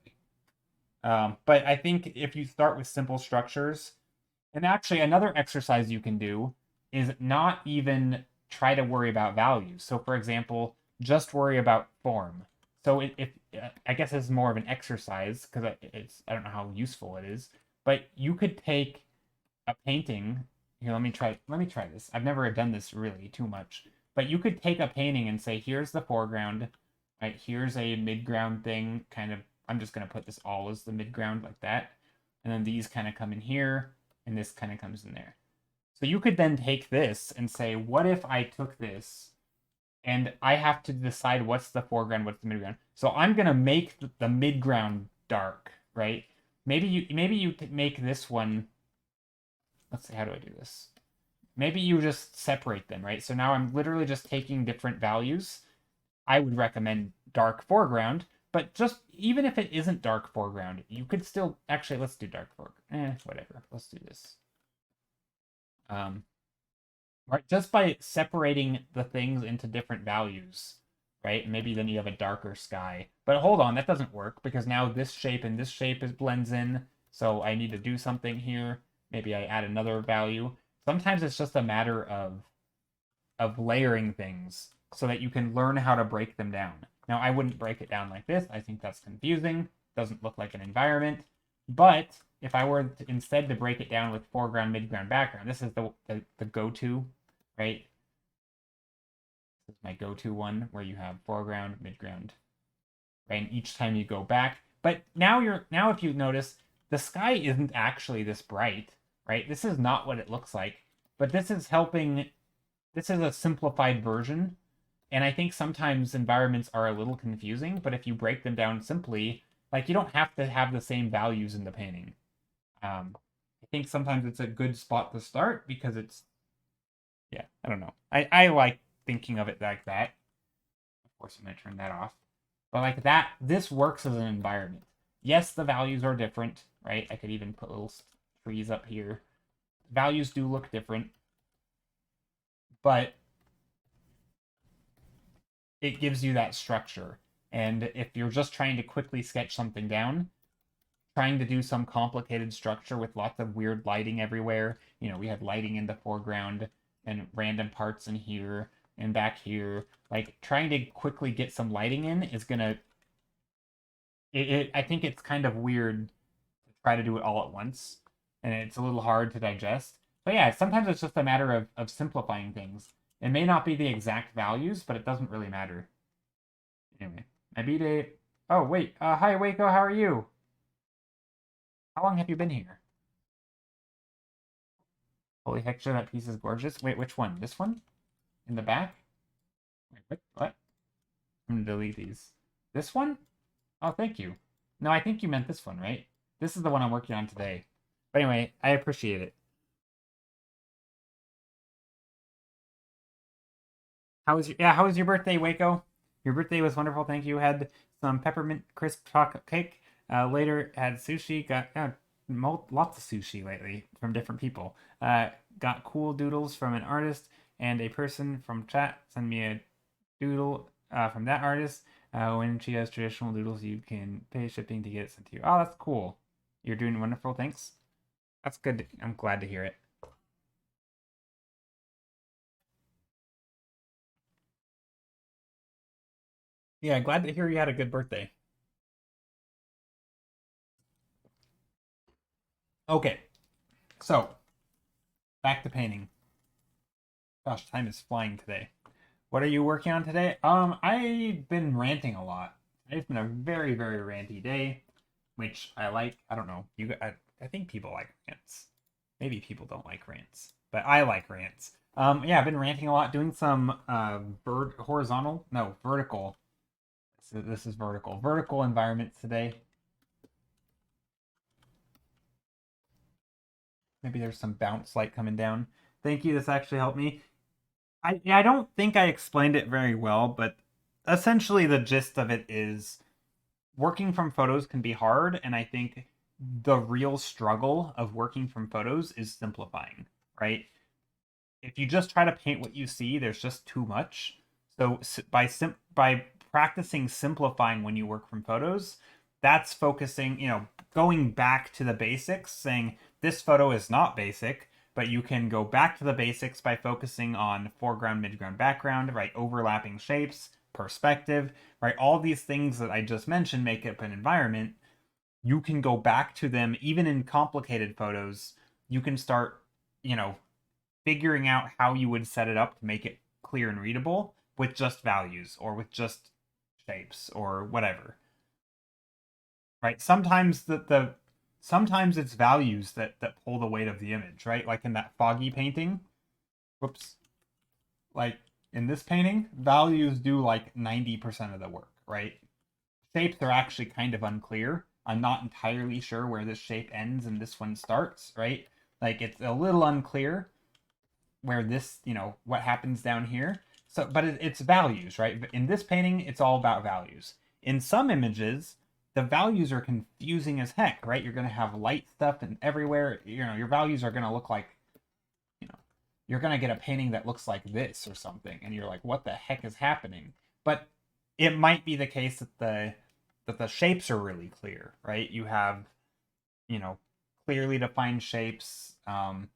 But I think if you start with simple structures, and actually another exercise you can do is not even try to worry about values. So for example, just worry about form. So if I guess this is more of an exercise because it's I don't know how useful it is, but you could take a painting. Here, let me try this. I've never done this really too much, but you could take a painting and say, here's the foreground, right? Here's a midground thing, kind of. I'm just gonna put this all as the midground like that, and then these kind of come in here, and this kind of comes in there. So you could then take this and say, what if I took this and I have to decide what's the foreground, what's the midground. So I'm gonna make the midground dark, right? Maybe you make this one. Let's see, how do I do this? Maybe you just separate them, right? So now I'm literally just taking different values. I would recommend dark foreground, but just even if it isn't dark foreground, you could still actually let's do dark foreground. Whatever. Let's do this. Um, right, just by separating the things into different values, right? Maybe then you have a darker sky. But hold on, that doesn't work because now this shape and this shape is blends in. So I need to do something here. Maybe I add another value. Sometimes it's just a matter of layering things so that you can learn how to break them down. Now, I wouldn't break it down like this. I think that's confusing. Doesn't look like an environment. But if I were to, instead to break it down with foreground, midground, background, this is the go-to, right? This is my go-to one where you have foreground, midground, right? And each time you go back. But now if you notice, the sky isn't actually this bright, right? This is not what it looks like. But this is a simplified version. And I think sometimes environments are a little confusing, but if you break them down simply, like you don't have to have the same values in the painting. I think sometimes it's a good spot to start because it's, yeah, I don't know. I like thinking of it like that. Of course, I'm going to turn that off. But like that, this works as an environment. Yes, the values are different, right? I could even put little trees up here. Values do look different, but it gives you that structure. And if you're just trying to quickly sketch something down, trying to do some complicated structure with lots of weird lighting everywhere, you know, we had lighting in the foreground and random parts in here and back here. Like trying to quickly get some lighting in is gonna. I think it's kind of weird to try to do it all at once, and it's a little hard to digest. But yeah, sometimes it's just a matter of simplifying things. It may not be the exact values, but it doesn't really matter. Anyway, my B-Day. Oh, wait. Hi, Waco. How are you? How long have you been here? Holy heck, sure, that piece is gorgeous. Wait, which one? This one? In the back? Wait, what? I'm gonna delete these. This one? Oh, thank you. No, I think you meant this one, right? This is the one I'm working on today. But anyway, I appreciate it. How was your birthday, Waco? Your birthday was wonderful. Thank you. Had some peppermint crisp chocolate cake. Later had sushi. Got lots of sushi lately from different people. Got cool doodles from an artist and a person from chat sent me a doodle from that artist. When she has traditional doodles, you can pay shipping to get it sent to you. Oh, that's cool. You're doing wonderful. Thanks. That's good. I'm glad to hear it. Yeah, glad to hear you had a good birthday. Okay, so back to painting. Gosh, time is flying today. What are you working on today? I've been ranting a lot. It's been a very, very ranty day, which I like. I don't know. I think people like rants. Maybe people don't like rants, but I like rants. Yeah, I've been ranting a lot, doing some horizontal, no, vertical. So this is vertical environments today. Maybe there's some bounce light coming down. Thank you. This actually helped me. I don't think I explained it very well, but essentially the gist of it is working from photos can be hard, and I think the real struggle of working from photos is simplifying, right? If you just try to paint what you see, there's just too much. So by practicing simplifying when you work from photos, that's focusing, going back to the basics, saying this photo is not basic, but you can go back to the basics by focusing on foreground, midground, background, right? Overlapping shapes, perspective, right? All these things that I just mentioned make up an environment. You can go back to them even in complicated photos. You can start, you know, figuring out how you would set it up to make it clear and readable with just values or with just shapes or whatever. Right? Sometimes sometimes it's values that pull the weight of the image, right? Like in that foggy painting. Whoops. Like in this painting, values do like 90% of the work, right? Shapes are actually kind of unclear. I'm not entirely sure where this shape ends and this one starts, right? Like it's a little unclear where this, what happens down here. So, but it's values, right? In this painting, it's all about values. In some images, the values are confusing as heck, right? You're going to have light stuff and everywhere. Your values are going to look like, you know, you're going to get a painting that looks like this or something, and you're like, what the heck is happening? But it might be the case that the shapes are really clear, right? You have, you know, clearly defined shapes. You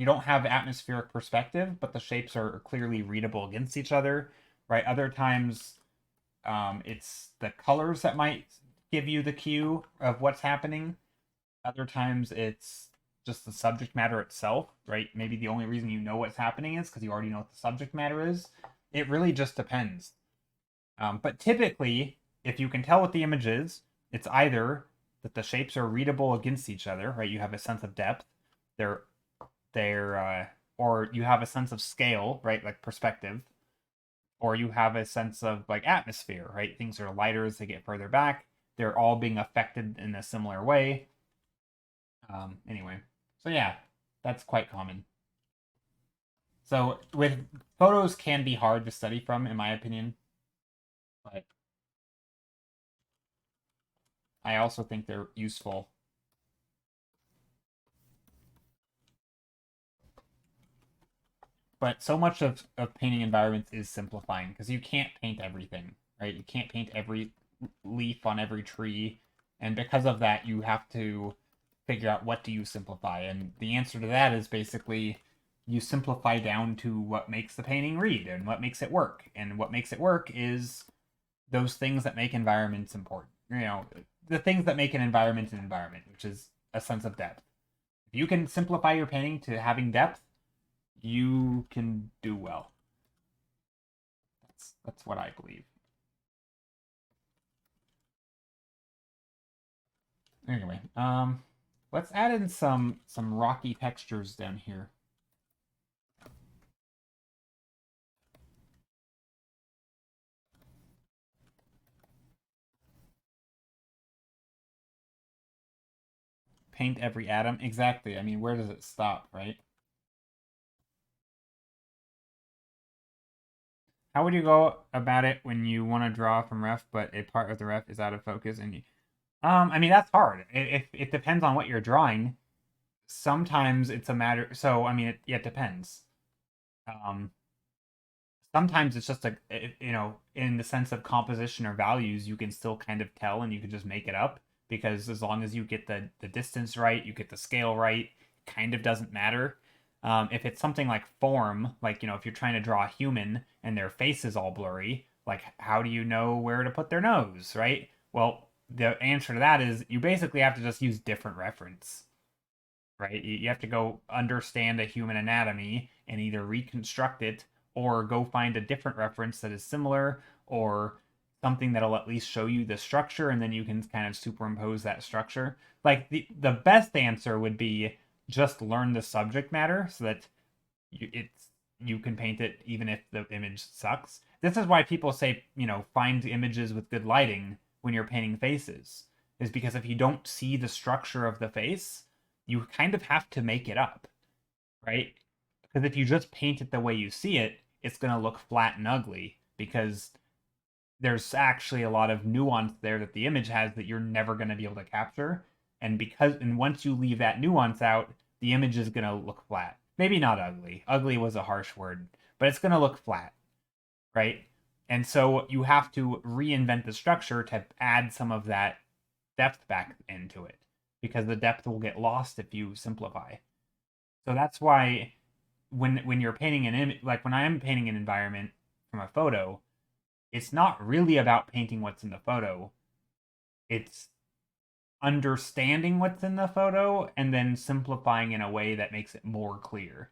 don't have atmospheric perspective, but the shapes are clearly readable against each other, right? Other times, it's the colors that might give you the cue of what's happening. Other times, it's just the subject matter itself, right? Maybe the only reason you know what's happening is because you already know what the subject matter is. It really just depends. But typically, if you can tell what the image is, it's either that the shapes are readable against each other, right? You have a sense of depth. They're or you have a sense of scale, right? Like perspective, or you have a sense of like atmosphere, right? Things are lighter as they get further back. They're all being affected in a similar way. Anyway, so yeah, that's quite common. So with photos can be hard to study from, in my opinion, but I also think they're useful. But so much of painting environments is simplifying because you can't paint everything, right? You can't paint every leaf on every tree. And because of that, you have to figure out what do you simplify. And the answer to that is basically you simplify down to what makes the painting read and what makes it work. And what makes it work is those things that make environments important. The things that make an environment, which is a sense of depth. If you can simplify your painting to having depth, you can do well. That's what I believe. Anyway, let's add in some rocky textures down here. Paint every atom. Exactly. I mean, where does it stop, right? How would you go about it when you want to draw from ref, but a part of the ref is out of focus and you? I mean that's hard. It depends on what you're drawing. Sometimes it's a matter. So I mean, it depends. Um, Sometimes it's just in the sense of composition or values, you can still kind of tell and you can just make it up because as long as you get the distance right, you get the scale right, kind of doesn't matter. If it's something like form, like if you're trying to draw a human and their face is all blurry, like how do you know where to put their nose, right? Well, the answer to that is you basically have to just use different reference, right? You have to go understand a human anatomy and either reconstruct it or go find a different reference that is similar or something that'll at least show you the structure and then you can kind of superimpose that structure. Like the best answer would be just learn the subject matter so that you can paint it even if the image sucks. This is why people say, find images with good lighting when you're painting faces. Is because if you don't see the structure of the face, you kind of have to make it up, right? Because if you just paint it the way you see it, it's going to look flat and ugly because there's actually a lot of nuance there that the image has that you're never going to be able to capture. And once you leave that nuance out, the image is going to look flat. Maybe not ugly. Ugly was a harsh word, but it's going to look flat, right? And so you have to reinvent the structure to add some of that depth back into it because the depth will get lost if you simplify. So that's why when you're painting an image, like when I'm painting an environment from a photo, it's not really about painting what's in the photo. It's understanding what's in the photo and then simplifying in a way that makes it more clear.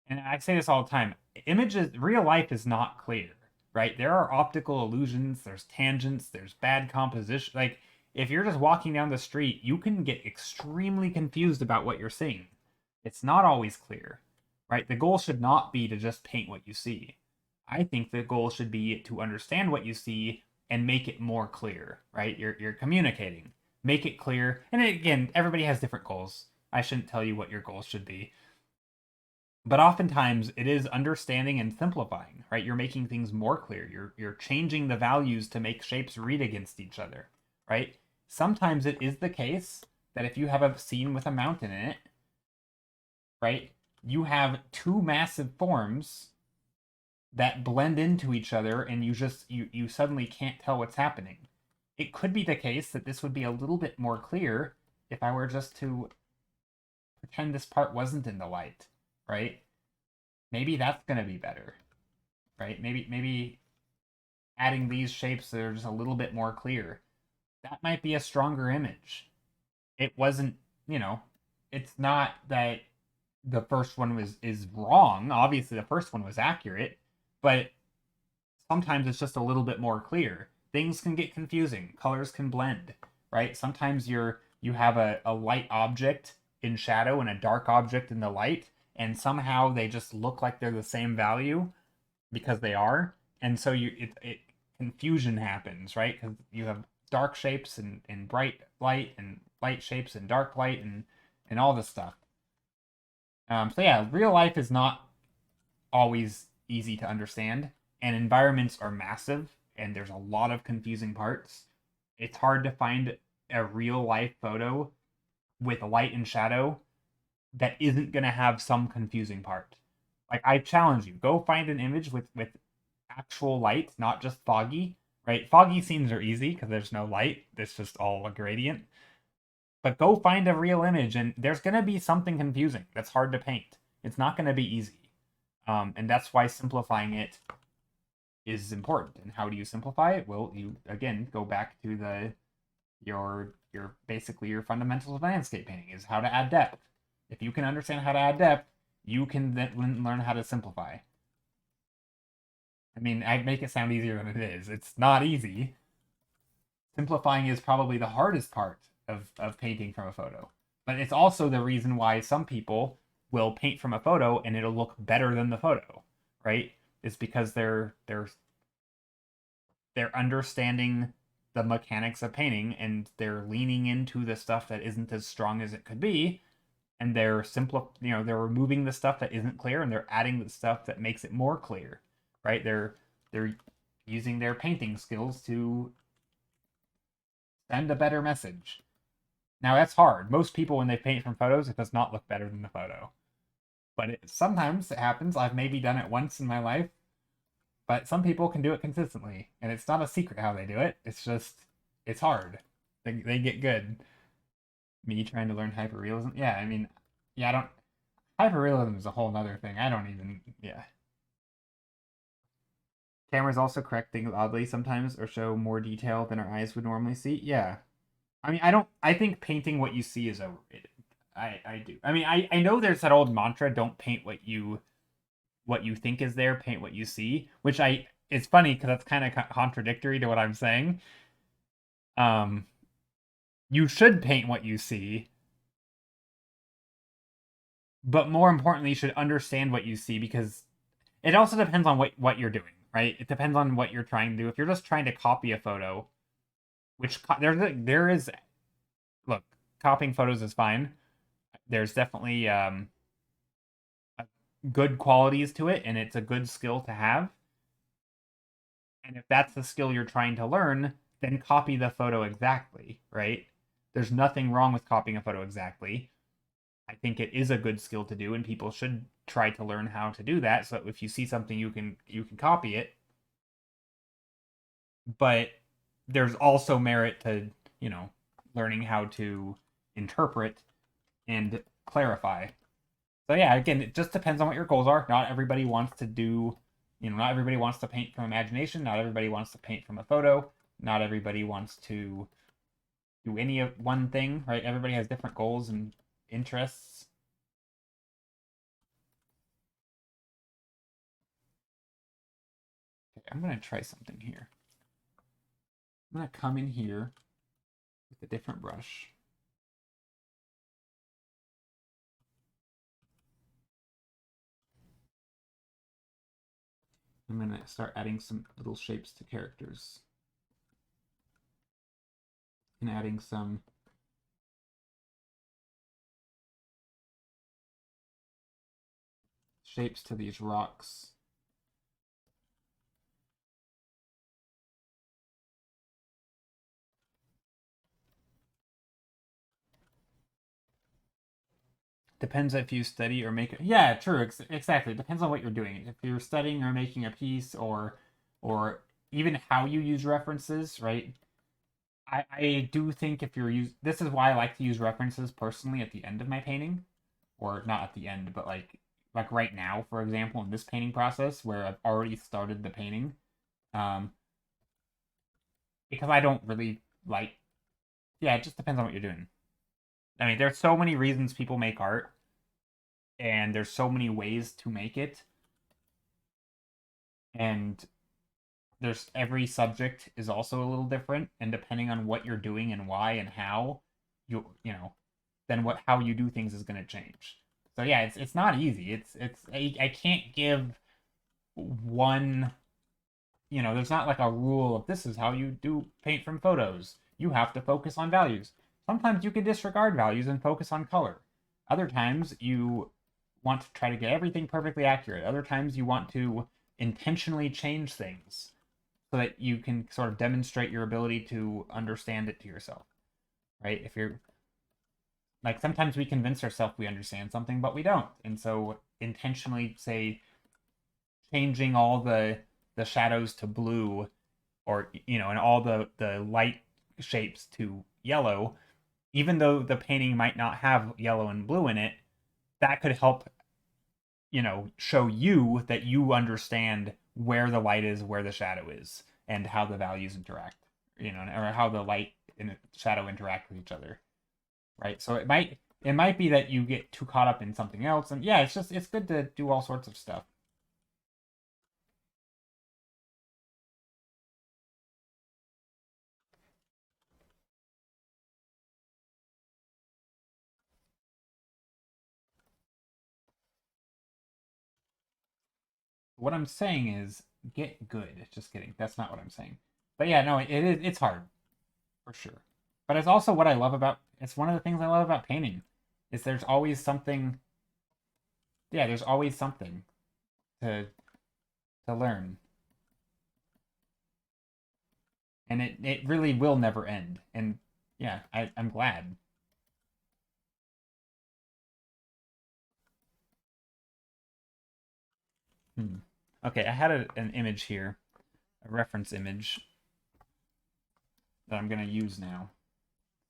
And I say this all the time, images, real life is not clear, right? There are optical illusions, there's tangents, there's bad composition. Like, if you're just walking down the street, you can get extremely confused about what you're seeing. It's not always clear, right? The goal should not be to just paint what you see. I think the goal should be to understand what you see and make it more clear, right? You're communicating. Make it clear. And again, everybody has different goals. I shouldn't tell you what your goals should be. But oftentimes it is understanding and simplifying, right? You're making things more clear. You're changing the values to make shapes read against each other, right? Sometimes it is the case that if you have a scene with a mountain in it, right? You have two massive forms that blend into each other and you suddenly can't tell what's happening. It could be the case that this would be a little bit more clear if I were just to pretend this part wasn't in the light, right? Maybe that's going to be better, right? Maybe adding these shapes that are just a little bit more clear. That might be a stronger image. It wasn't, you know, it's not that the first one is wrong. Obviously the first one was accurate, but sometimes it's just a little bit more clear. Things can get confusing. Colors can blend, right? Sometimes you have a light object in shadow and a dark object in the light, and somehow they just look like they're the same value because they are. And so it confusion happens, right? Because you have dark shapes and bright light and light shapes and dark light and all this stuff. So yeah, real life is not always easy to understand, and environments are massive, and there's a lot of confusing parts. It's hard to find a real life photo with light and shadow that isn't going to have some confusing part. Like, I challenge you, go find an image with actual light, not just foggy, right? Foggy scenes are easy because there's no light, it's just all a gradient. But go find a real image, and there's going to be something confusing that's hard to paint. It's not going to be easy. And that's why simplifying it is important. And how do you simplify it? Well, you again go back to your basically your fundamentals of landscape painting is how to add depth. If you can understand how to add depth, you can then learn how to simplify. I mean, I make it sound easier than it is. It's not easy. Simplifying is probably the hardest part of painting from a photo. But it's also the reason why some people will paint from a photo and it'll look better than the photo, right? It's because they're understanding the mechanics of painting and they're leaning into the stuff that isn't as strong as it could be, and they're they're removing the stuff that isn't clear and they're adding the stuff that makes it more clear, right? They're using their painting skills to send a better message. Now that's hard. Most people, when they paint from photos, it does not look better than the photo. But sometimes it happens. I've maybe done it once in my life, but some people can do it consistently, and it's not a secret how they do it. It's just it's hard. They get good. Me trying to learn hyperrealism. Yeah, I mean, yeah, I don't. Hyperrealism is a whole nother thing. I don't even. Yeah. Cameras also correct things oddly sometimes or show more detail than our eyes would normally see. Yeah. I mean, I don't. I think painting what you see is overrated. I do. I mean, I know there's that old mantra: don't paint what you think is there, paint what you see. Which it's funny because that's kind of contradictory to what I'm saying. Um, you should paint what you see, but more importantly, you should understand what you see because it also depends on what you're doing, right? It depends on what you're trying to do. If you're just trying to copy a photo, which there is, look, copying photos is fine. There's definitely good qualities to it and it's a good skill to have. And if that's the skill you're trying to learn, then copy the photo exactly, right? There's nothing wrong with copying a photo exactly. I think it is a good skill to do and people should try to learn how to do that so that if you see something you can copy it. But there's also merit to, learning how to interpret and clarify. So yeah, again, it just depends on what your goals are. Not everybody wants to do, not everybody wants to paint from imagination. Not everybody wants to paint from a photo. Not everybody wants to do any of one thing, right? Everybody has different goals and interests. Okay, I'm gonna try something here. I'm gonna come in here with a different brush. I'm gonna start adding some little shapes to characters and adding some shapes to these rocks. Depends if you study or make. Yeah, true. Exactly. Depends on what you're doing. If you're studying or making a piece, or even how you use references, right? I do think if you're use this is why I like to use references personally at the end of my painting, or not at the end, but like right now, for example, in this painting process where I've already started the painting, um, because I don't really like. Yeah, it just depends on what you're doing. I mean, there's so many reasons people make art, and there's so many ways to make it, and there's every subject is also a little different, and depending on what you're doing and why and how, then what how you do things is going to change. So yeah, it's not easy. I can't give one. There's not like a rule of this is how you do paint from photos. You have to focus on values. Sometimes you can disregard values and focus on color. Other times you want to try to get everything perfectly accurate. Other times you want to intentionally change things so that you can sort of demonstrate your ability to understand it to yourself, right? If you're like sometimes we convince ourselves we understand something, but we don't. And so intentionally say changing all the shadows to blue or and all the light shapes to yellow, even though the painting might not have yellow and blue in it, that could help, show you that you understand where the light is, where the shadow is, and how the values interact, or how the light and shadow interact with each other, right? So it might be that you get too caught up in something else, and yeah, it's good to do all sorts of stuff. What I'm saying is get good. Just kidding. That's not what I'm saying. But yeah, no, it's hard for sure. But it's also what I love about it's one of the things I love about painting is there's always something. Yeah, there's always something to to learn, and it really will never end. And yeah, I'm glad. Hmm. Okay, I had an image here, a reference image that I'm gonna use now.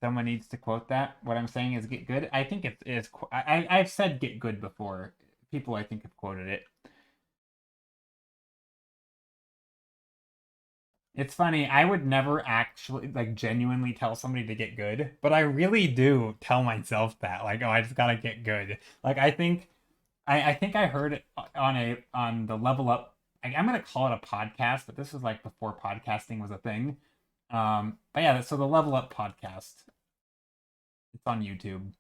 Someone needs to quote that. What I'm saying is get good. I think it is. I've said get good before. People I think have quoted it. It's funny. I would never actually like genuinely tell somebody to get good, but I really do tell myself that. Like, oh, I just gotta get good. Like, I think I heard it on the Level Up. I'm gonna call it a podcast, but this is like before podcasting was a thing. But yeah, so the Level Up podcast. It's on YouTube.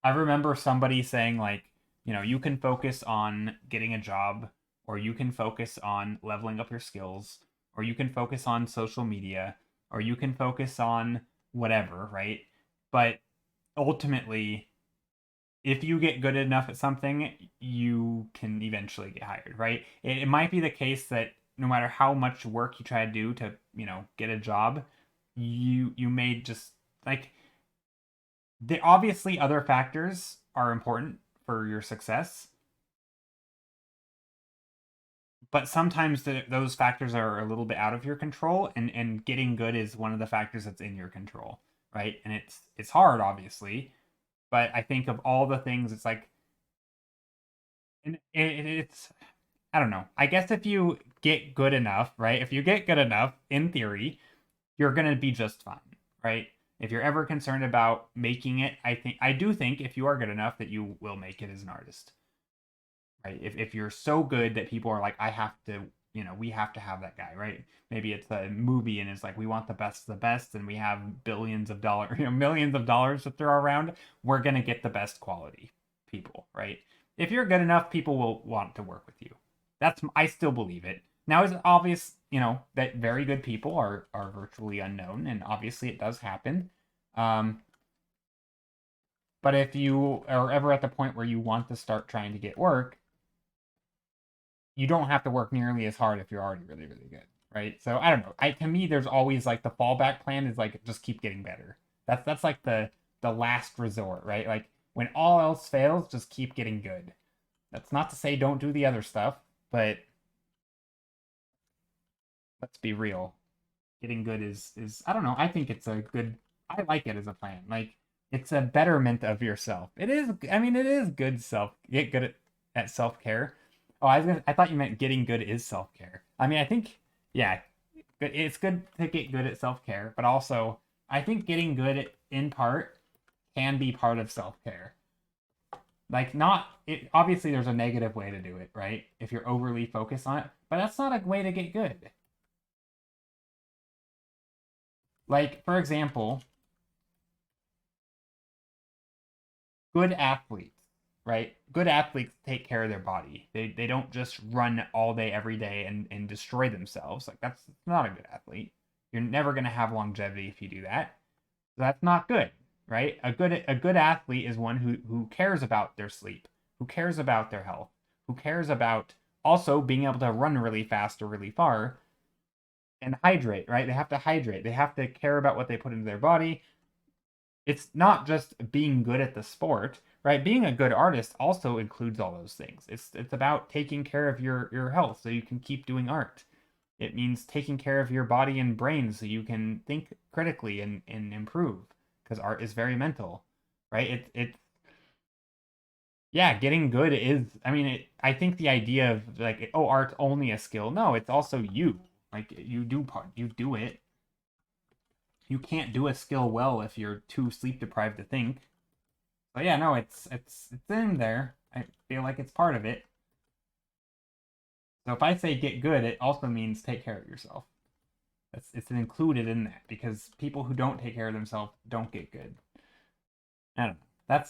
I remember somebody saying like, you can focus on getting a job, or you can focus on leveling up your skills, or you can focus on social media, or you can focus on whatever, right? But ultimately, if you get good enough at something, you can eventually get hired, right? It might be the case that no matter how much work you try to do to, get a job, you may just like the obviously other factors are important for your success, but sometimes those factors are a little bit out of your control, and getting good is one of the factors that's in your control, right? And it's hard, obviously, but I think of all the things, it's like, and it's I don't know. I guess if you get good enough, right? If you get good enough, in theory, you're gonna be just fine, right? If you're ever concerned about making it, I do think if you are good enough that you will make it as an artist, right? If you're so good that people are like, I have to, we have to have that guy, right? Maybe it's a movie and it's like we want the best of the best, and we have billions of dollars, millions of dollars to throw around. We're gonna get the best quality people, right? If you're good enough, people will want to work with you. I still believe it. Now it's obvious, that very good people are virtually unknown, and obviously it does happen. Um, but if you are ever at the point where you want to start trying to get work, you don't have to work nearly as hard if you're already really, really good, right? So I don't know. To me, there's always like the fallback plan is like just keep getting better. That's like the last resort, right? Like when all else fails, just keep getting good. That's not to say don't do the other stuff, but let's be real. Getting good is I don't know. I think it's a good. I like it as a plan. Like it's a betterment of yourself. It is. I mean, it is good get good at self care. Oh, I thought you meant getting good is self care. I mean, I think yeah, it's good to get good at self care, but also I think getting good in part can be part of self care. Like not it. Obviously, there's a negative way to do it, right? If you're overly focused on it, but that's not a way to get good. Like for example, good athletes, right? Good athletes take care of their body. They don't just run all day every day and destroy themselves. Like that's not a good athlete. You're never going to have longevity if you do that. So that's not good, right? A good athlete is one who cares about their sleep, who cares about their health, who cares about also being able to run really fast or really far and hydrate, right? They have to hydrate. They have to care about what they put into their body. It's not just being good at the sport, right? Being a good artist also includes all those things. It's about taking care of your health so you can keep doing art. It means taking care of your body and brain so you can think critically and improve, because art is very mental, right? It yeah, getting good is, I mean, I think the idea of like, oh, art's only a skill. No, it's also you. Like you do it. You can't do a skill well if you're too sleep deprived to think. So yeah, no, it's in there. I feel like it's part of it. So if I say get good, it also means take care of yourself. It's included in that, because people who don't take care of themselves don't get good. I don't know.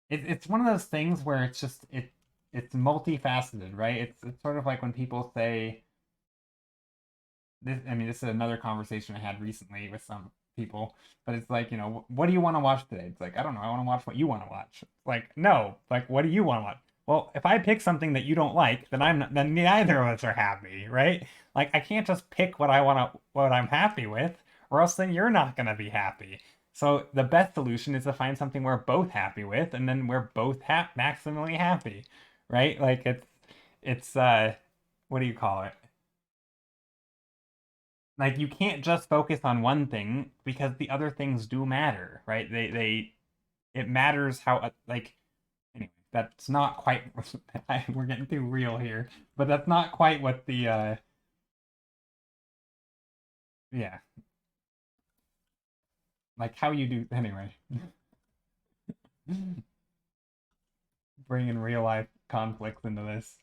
It's one of those things where it's multifaceted, right? It's sort of like when people say this. I mean, this is another conversation I had recently with some people, but it's like, what do you want to watch today? It's like, I don't know. I want to watch what you want to watch. It's like, no, like, what do you want to watch? Well, if I pick something that you don't like, then neither of us are happy, right? Like, I can't just pick what I'm happy with, or else then you're not gonna be happy. So the best solution is to find something we're both happy with, and then we're both maximally happy, right? Like it's what do you call it? Like you can't just focus on one thing, because the other things do matter, right? It matters how like anyway, that's not quite we're getting too real here, but that's not quite what the yeah, like how you do anyway. Bringing real life conflicts into this.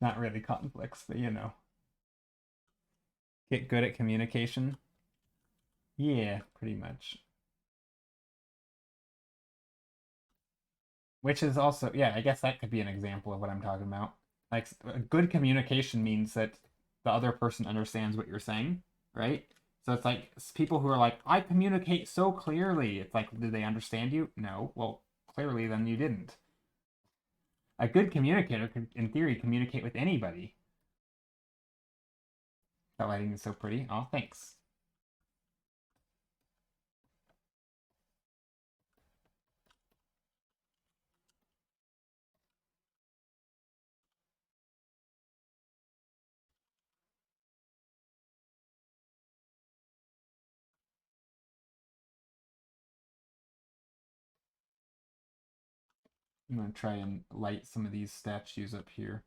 Not really conflicts, but get good at communication. Yeah, pretty much. Which is also, yeah, I guess that could be an example of what I'm talking about. Like, good communication means that the other person understands what you're saying, right? So it's like people who are like, I communicate so clearly. It's like, do they understand you? No. Well, clearly, then you didn't. A good communicator could, in theory, communicate with anybody. That lighting is so pretty. Oh, thanks. I'm going to try and light some of these statues up here.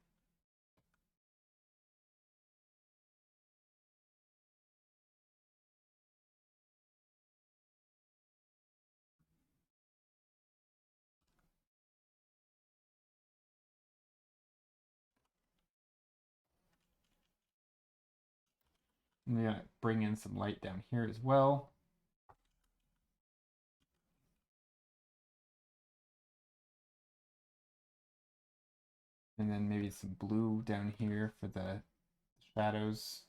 I'm going to bring in some light down here as well. And then maybe some blue down here for the shadows.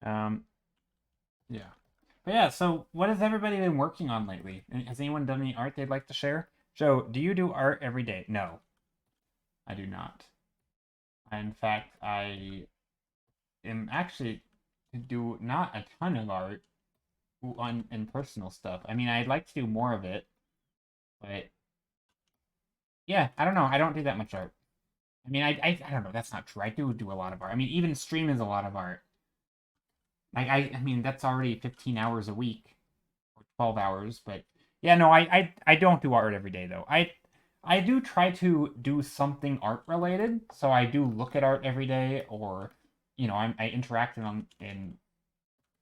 Um, yeah. But yeah, so what has everybody been working on lately? Has anyone done any art they'd like to share? Joe, do you do art every day? No, I do not. In fact, I am actually do not a ton of art on in personal stuff. I mean, I'd like to do more of it, but yeah, I don't know. I don't do that much art. I mean, I don't know. That's not true. I do a lot of art. I mean, even stream is a lot of art. Like I mean, that's already 15 hours a week or 12 hours. But yeah, no, I don't do art every day though. I do try to do something art related. So I do look at art every day, or I interact in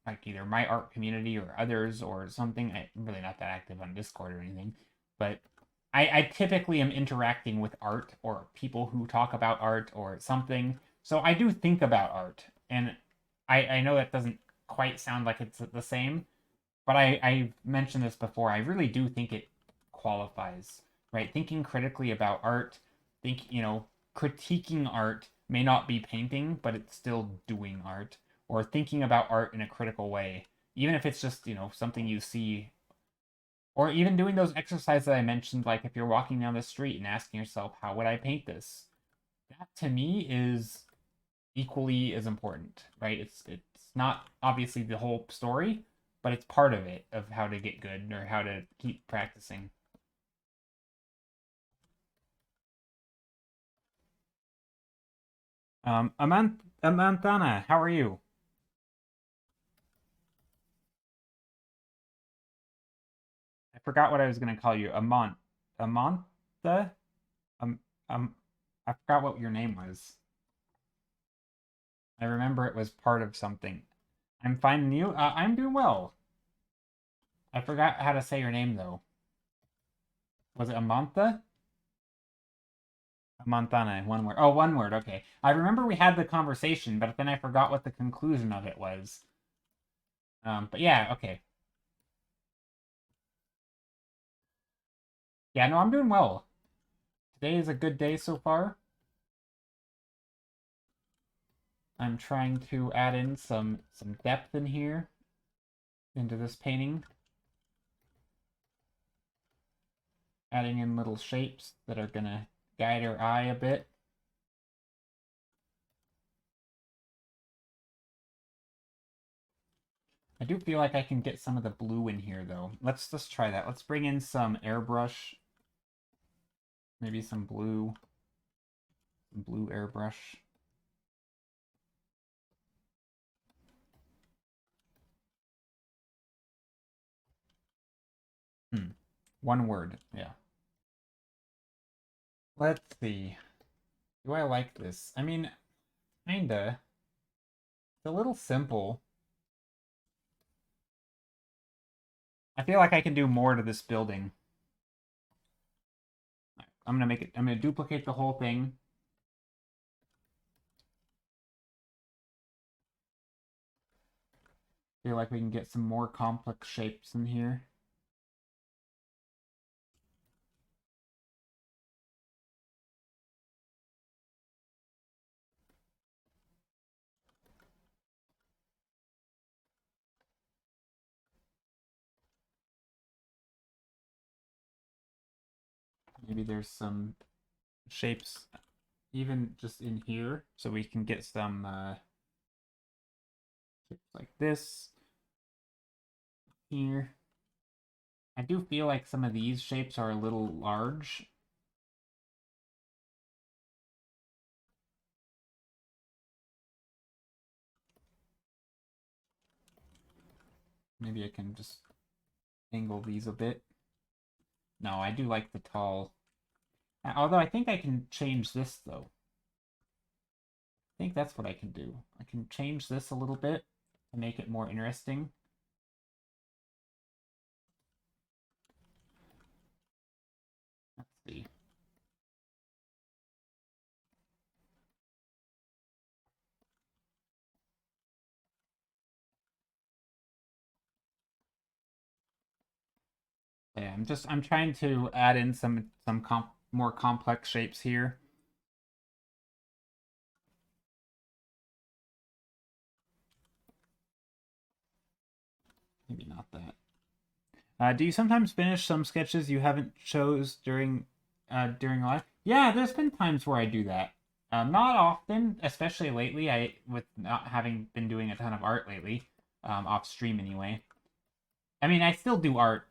like either my art community or others or something. I'm really not that active on Discord or anything, but I typically am interacting with art or people who talk about art or something. So I do think about art, and I know that doesn't quite sound like it's the same, but I've mentioned this before. I really do think it qualifies, right? Thinking critically about art, critiquing art may not be painting, but it's still doing art, or thinking about art in a critical way, even if it's just, something you see, or even doing those exercises that I mentioned, like if you're walking down the street and asking yourself, how would I paint this? That to me is equally as important, right? It's not obviously the whole story, but it's part of it of how to get good or how to keep practicing. Amantana, how are you? I forgot what I was gonna call you. Amantha? Um, um, I forgot what your name was. I remember it was part of something. I'm finding you. I'm doing well. I forgot how to say your name though. Was it Amantha? Montana, one word. Oh, one word. Okay. I remember we had the conversation, but then I forgot what the conclusion of it was. But yeah, okay. Yeah, no, I'm doing well. Today is a good day so far. I'm trying to add in some depth in here into this painting, adding in little shapes that are gonna guide our eye a bit. I do feel like I can get some of the blue in here though. Let's try that. Let's bring in some airbrush, maybe some blue airbrush. One word, yeah. Let's see. Do I like this? I mean, kinda. It's a little simple. I feel like I can do more to this building. I'm gonna duplicate the whole thing. Feel like we can get some more complex shapes in here. Maybe there's some shapes even just in here, so we can get some shapes like this here. I do feel like some of these shapes are a little large. Maybe I can just angle these a bit. No, I do like the tall. Although I think I can change this, though. I think that's what I can do. I can change this a little bit to make it more interesting. Let's see. Yeah, I'm trying to add in some more complex shapes here. Maybe not that. Do you sometimes finish some sketches you haven't chose during live? Yeah, there's been times where I do that. Not often, especially lately. I with not having been doing a ton of art lately, off stream anyway. I mean, I still do art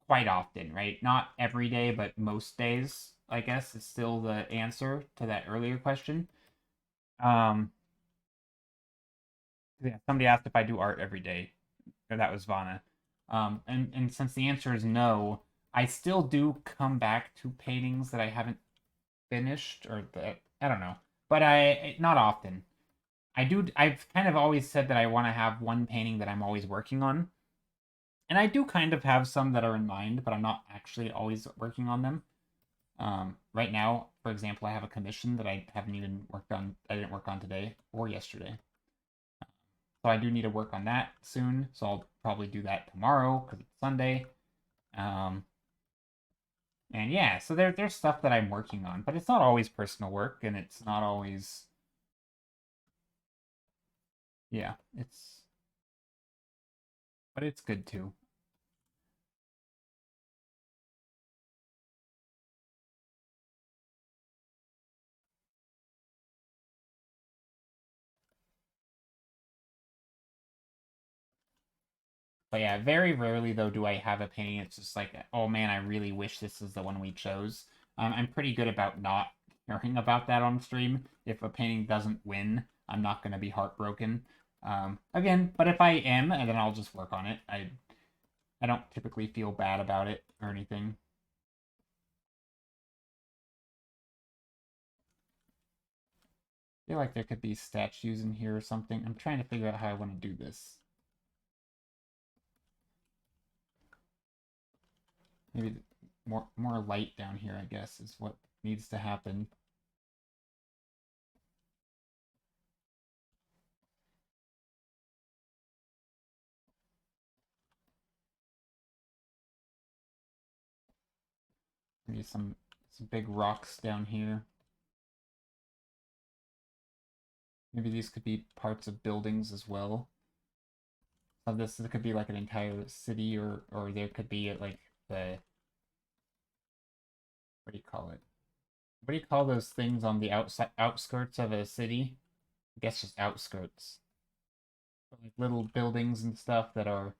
quite often, right? Not every day, but most days, I guess, is still the answer to that earlier question. Um, yeah, somebody asked if I do art every day. Or that was Vana. And since the answer is no, I still do come back to paintings that I haven't finished or that I don't know, but I not often. I do. I've kind of always said that I want to have one painting that I'm always working on, and I do kind of have some that are in mind, but I'm not actually always working on them. Right now, for example, I have a commission that I haven't even worked on. I didn't work on today or yesterday. So I do need to work on that soon. So I'll probably do that tomorrow because it's Sunday. Um, and yeah, so there's stuff that I'm working on, but it's not always personal work, and it's not always yeah, but it's good too. But yeah, very rarely though do I have a painting. It's just like, oh man, I really wish this is the one we chose. I'm pretty good about not caring about that on stream. If a painting doesn't win, I'm not gonna be heartbroken. Again, but if I am, and then I'll just work on it. I don't typically feel bad about it or anything. I feel like there could be statues in here or something. I'm trying to figure out how I want to do this. Maybe more light down here, I guess, is what needs to happen. Maybe some big rocks down here. Maybe these could be parts of buildings as well. So this could be like an entire city, or there could be like the what do you call it? What do you call those things on the outside outskirts of a city? I guess just outskirts. Like little buildings and stuff that are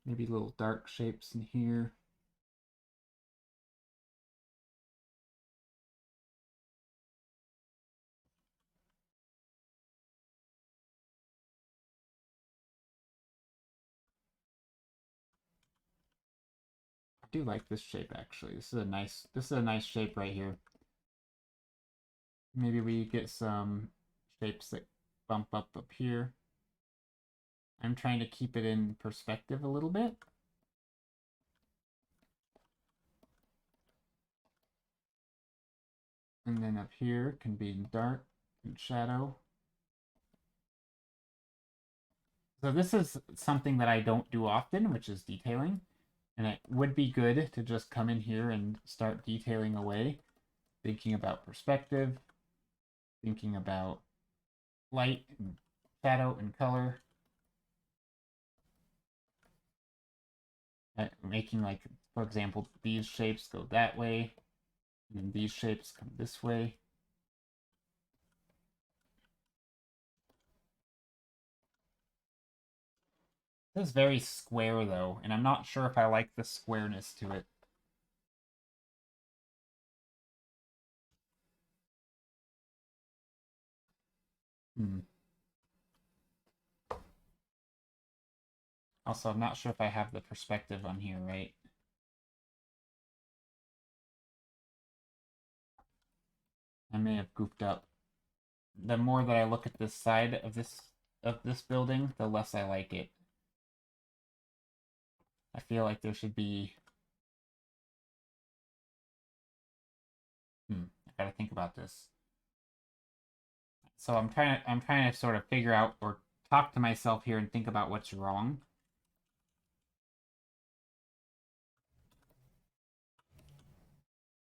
maybe little dark shapes in here. I do like this shape actually. This is a nice shape right here. Maybe we get some shapes that bump up here. I'm trying to keep it in perspective a little bit. And then up here can be in dark and shadow. So this is something that I don't do often, which is detailing. And it would be good to just come in here and start detailing away, thinking about perspective, thinking about light and shadow and color, making, like, for example, these shapes go that way, and then these shapes come this way. This is very square, though, and I'm not sure if I like the squareness to it. Hmm. Also, I'm not sure if I have the perspective on here, right? I may have goofed up. The more that I look at this side of this building, the less I like it. I feel like there should be. I gotta think about this. So I'm trying to sort of figure out or talk to myself here and think about what's wrong.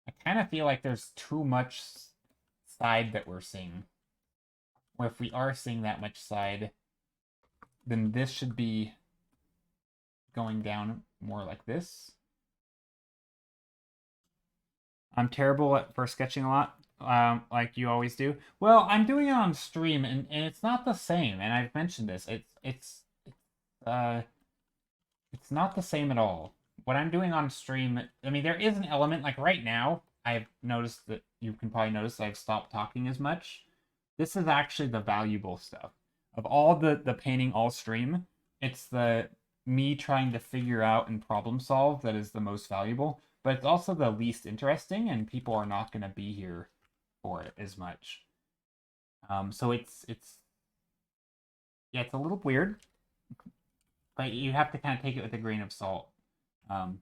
I kind of feel like there's too much side that we're seeing. Or if we are seeing that much side, then this should be going down more like this. I'm terrible for sketching a lot, like you always do. Well, I'm doing it on stream, and it's not the same. And I've mentioned this. Uh, it's not the same at all. What I'm doing on stream, I mean, there is an element, like right now, I've noticed that you can probably notice that I've stopped talking as much. This is actually the valuable stuff. Of all the painting all stream, it's the me trying to figure out and problem solve that is the most valuable, but it's also the least interesting, and people are not going to be here for it as much. So it's yeah, it's a little weird, but you have to kind of take it with a grain of salt. Um,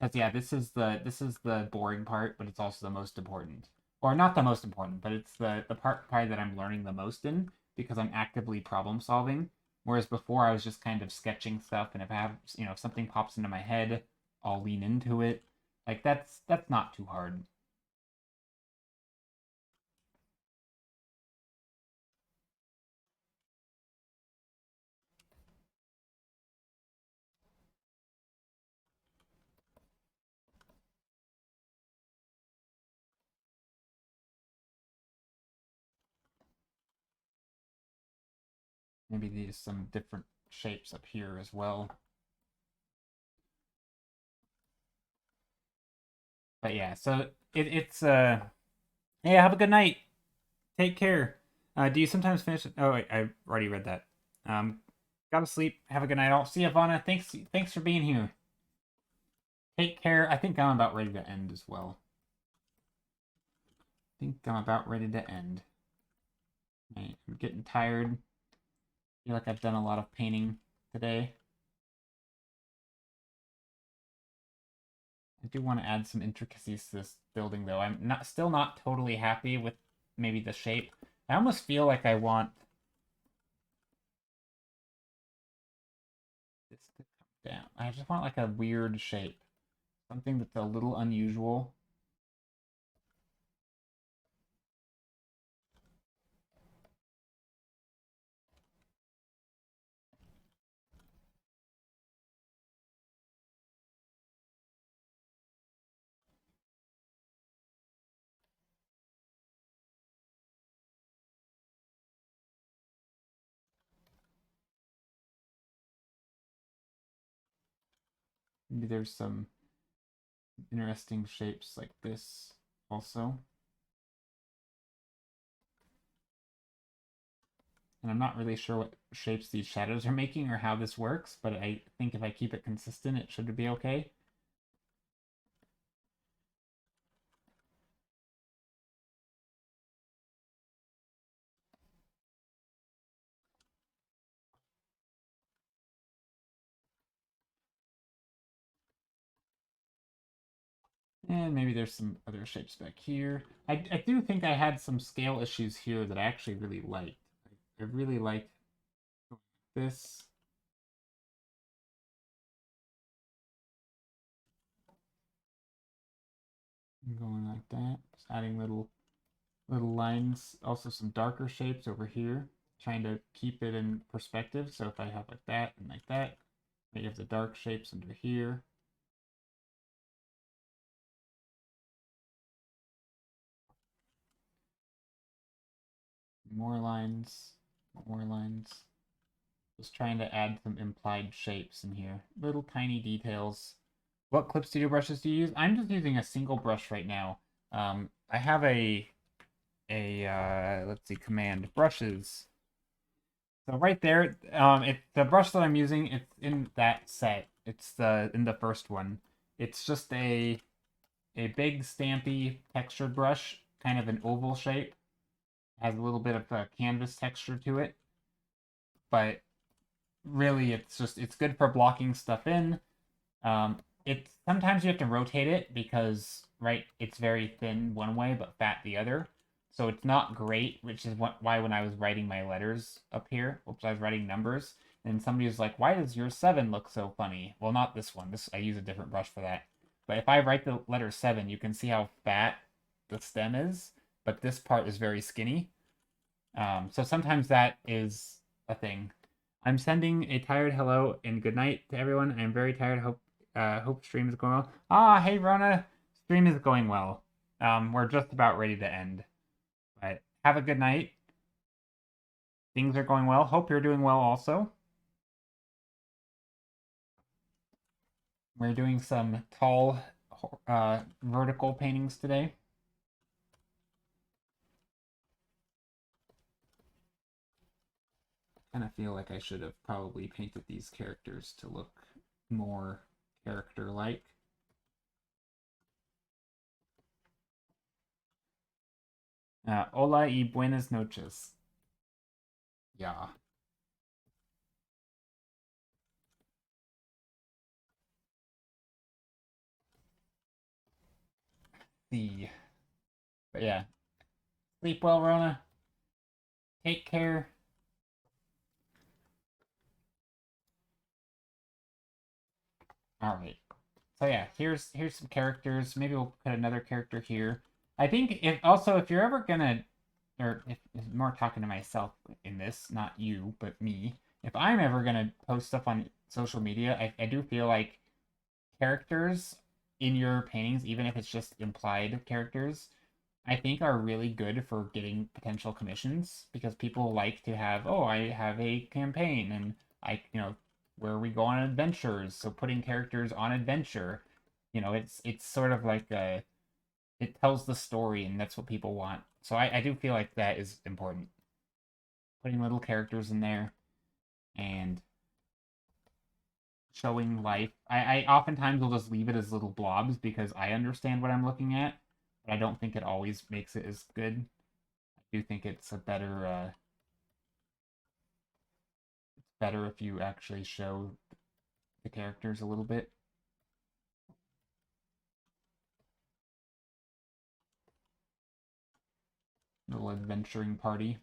Because yeah, this is the boring part, but it's also the most important. Or not the most important, but it's the part probably that I'm learning the most in because I'm actively problem solving. Whereas before I was just kind of sketching stuff, and if I have, if something pops into my head, I'll lean into it. Like that's not too hard. Maybe these some different shapes up here as well. But yeah, so it's hey, have a good night. Take care. Do you sometimes finish? Oh, wait, I already read that. Gotta sleep. Have a good night. All. See you, Ivana. Thanks for being here. Take care. I think I'm about ready to end as well. I think I'm about ready to end. I'm getting tired. I feel like I've done a lot of painting today. I do want to add some intricacies to this building, though. I'm still not totally happy with maybe the shape. I almost feel like I want this to come down. I just want like a weird shape, something that's a little unusual. Maybe there's some interesting shapes like this also. And I'm not really sure what shapes these shadows are making or how this works, but I think if I keep it consistent, it should be okay. And maybe there's some other shapes back here. I do think I had some scale issues here that I actually really liked. I really liked this. Going like that. Just adding little lines. Also some darker shapes over here. Trying to keep it in perspective. So if I have like that and like that, then you have the dark shapes under here. More lines. More lines. Just trying to add some implied shapes in here. Little tiny details. What Clip Studio brushes do you use? I'm just using a single brush right now. I have let's see, command brushes. So right there, it's the brush that I'm using. It's in that set. It's in the first one. It's just a big stampy textured brush, kind of an oval shape. Has a little bit of a canvas texture to it, but really it's good for blocking stuff in. It's sometimes you have to rotate it because right it's very thin one way but fat the other, so it's not great. Which is why when I was writing my letters up here, I was writing numbers, and somebody was like, "Why does your 7 look so funny?" Well, not this one. This I use a different brush for that. But if I write the letter 7, you can see how fat the stem is, but this part is very skinny. So sometimes that is a thing. I'm sending a tired hello and good night to everyone. I'm very tired. Hope stream is going well. Ah, hey Rona, stream is going well. We're just about ready to end, but have a good night. Things are going well. Hope you're doing well also. We're doing some tall, vertical paintings today. Kind of feel like I should have probably painted these characters to look more character-like. Hola y buenas noches. Yeah. See. But yeah. Sleep well, Rona. Take care. Alright. So yeah, here's some characters. Maybe we'll put another character here. I think if you're ever gonna, or if I'm more talking to myself in this, not you, but me. If I'm ever gonna post stuff on social media, I do feel like characters in your paintings, even if it's just implied characters, I think are really good for getting potential commissions because people like to have, oh, I have a campaign and where we go on adventures. So putting characters on adventure, it's sort of like it tells the story and that's what people want. So I do feel like that is important. Putting little characters in there and showing life. I oftentimes will just leave it as little blobs because I understand what I'm looking at, but I don't think it always makes it as good. I do think it's better if you actually show the characters a little bit. Little adventuring party.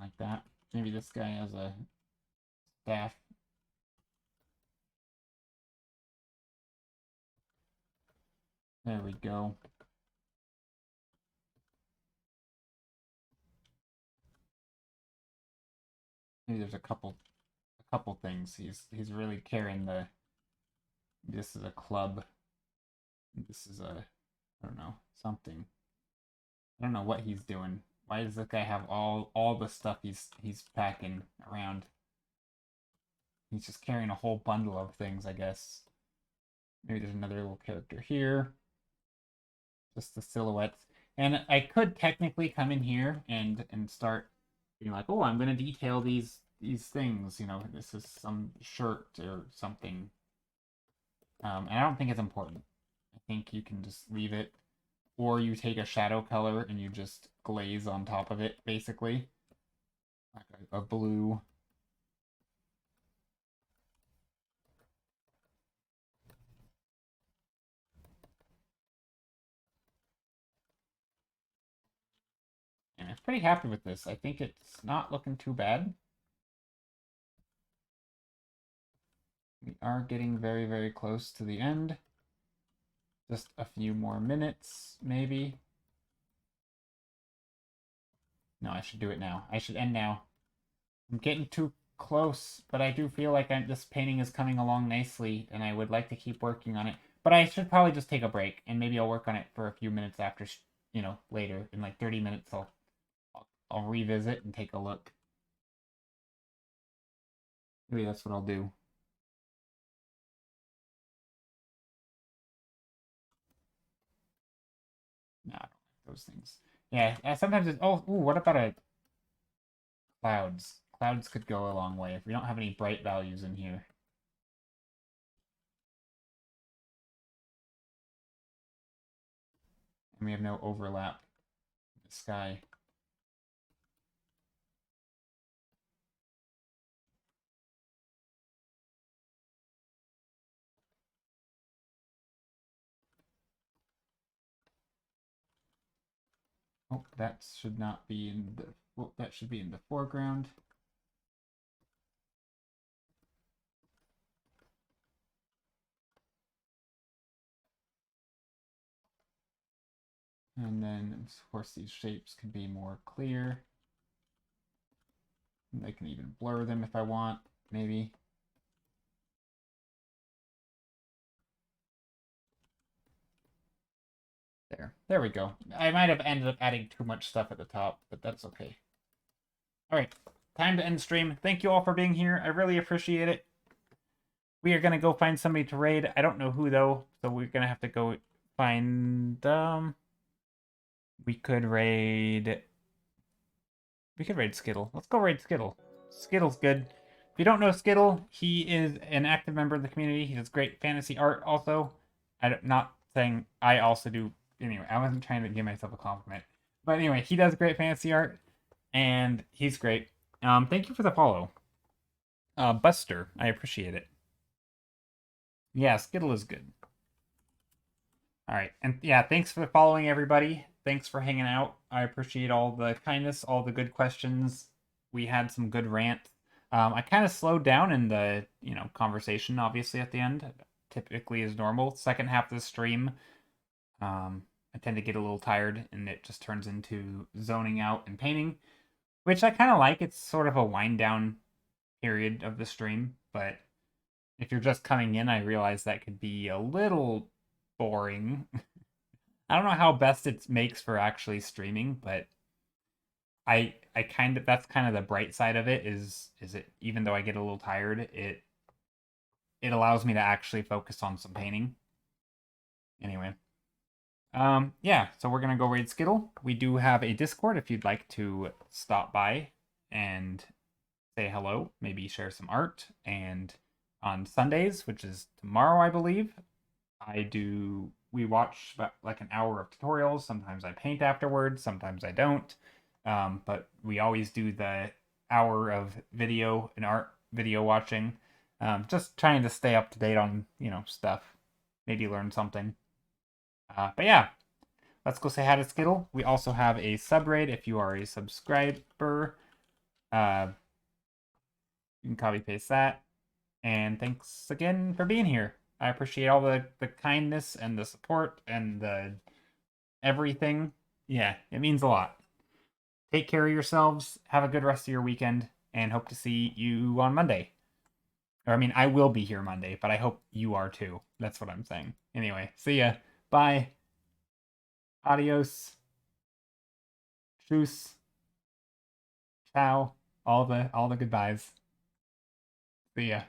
Like that. Maybe this guy has a staff. There we go. Maybe there's a couple things. He's really carrying the. This is a club. This is I don't know, something. I don't know what he's doing. Why does this guy have all the stuff he's packing around? He's just carrying a whole bundle of things, I guess. Maybe there's another little character here. Just the silhouettes. And I could technically come in here and start being like, oh, I'm gonna detail these things. You know, this is some shirt or something. And I don't think it's important. I think you can just leave it, or you take a shadow color and you just glaze on top of it, basically, like a blue. And I'm pretty happy with this. I think it's not looking too bad. We are getting very, very close to the end. Just a few more minutes, maybe. No, I should do it now. I should end now. I'm getting too close, but I do feel like this painting is coming along nicely, and I would like to keep working on it. But I should probably just take a break, and maybe I'll work on it for a few minutes after, you know, later. In like 30 minutes, I'll revisit and take a look. Maybe that's what I'll do. No, I don't like those things. Yeah, sometimes it's... Oh, ooh, what about a... Clouds. Clouds could go a long way if we don't have any bright values in here. And we have no overlap in the sky. Oh, that should not be in the... Well, that should be in the foreground. And then, of course, these shapes can be more clear. And I can even blur them if I want, maybe. There we go. I might have ended up adding too much stuff at the top, but that's okay. All right, time to end stream. Thank you all for being here. I really appreciate it. We are gonna go find somebody to raid. I don't know who though, so we're gonna have to go find. We could raid. We could raid Skittle. Let's go raid Skittle. Skittle's good. If you don't know Skittle, he is an active member of the community. He does great fantasy art also. I'm not saying I also do. Anyway, I wasn't trying to give myself a compliment. But anyway, he does great fantasy art, and he's great. Thank you for the follow. Buster, I appreciate it. Yeah, Skittle is good. All right. And yeah, thanks for following, everybody. Thanks for hanging out. I appreciate all the kindness, all the good questions. We had some good rant. I kind of slowed down in the, conversation, obviously, at the end. Typically is normal. Second half of the stream, I tend to get a little tired and it just turns into zoning out and painting, which I kind of like. It's sort of a wind down period of the stream, but if you're just coming in, I realize that could be a little boring. I don't know how best it makes for actually streaming, but I kind of that's kind of the bright side of it is it even though I get a little tired, it allows me to actually focus on some painting. Anyway. Yeah, so we're gonna go raid Skittle. We do have a Discord if you'd like to stop by and say hello, maybe share some art. And on Sundays, which is tomorrow, I believe, we watch about like an hour of tutorials. Sometimes I paint afterwards, sometimes I don't. But we always do the hour of video and art video watching. Just trying to stay up to date on, stuff. Maybe learn something. But yeah, let's go say hi to Skittle. We also have a subraid if you are a subscriber. You can copy paste that. And thanks again for being here. I appreciate all the kindness and the support and the everything. Yeah, it means a lot. Take care of yourselves. Have a good rest of your weekend and hope to see you on Monday. Or I mean, I will be here Monday, but I hope you are too. That's what I'm saying. Anyway, see ya. Bye. Adios. Tschüss. Ciao. All the goodbyes. See ya.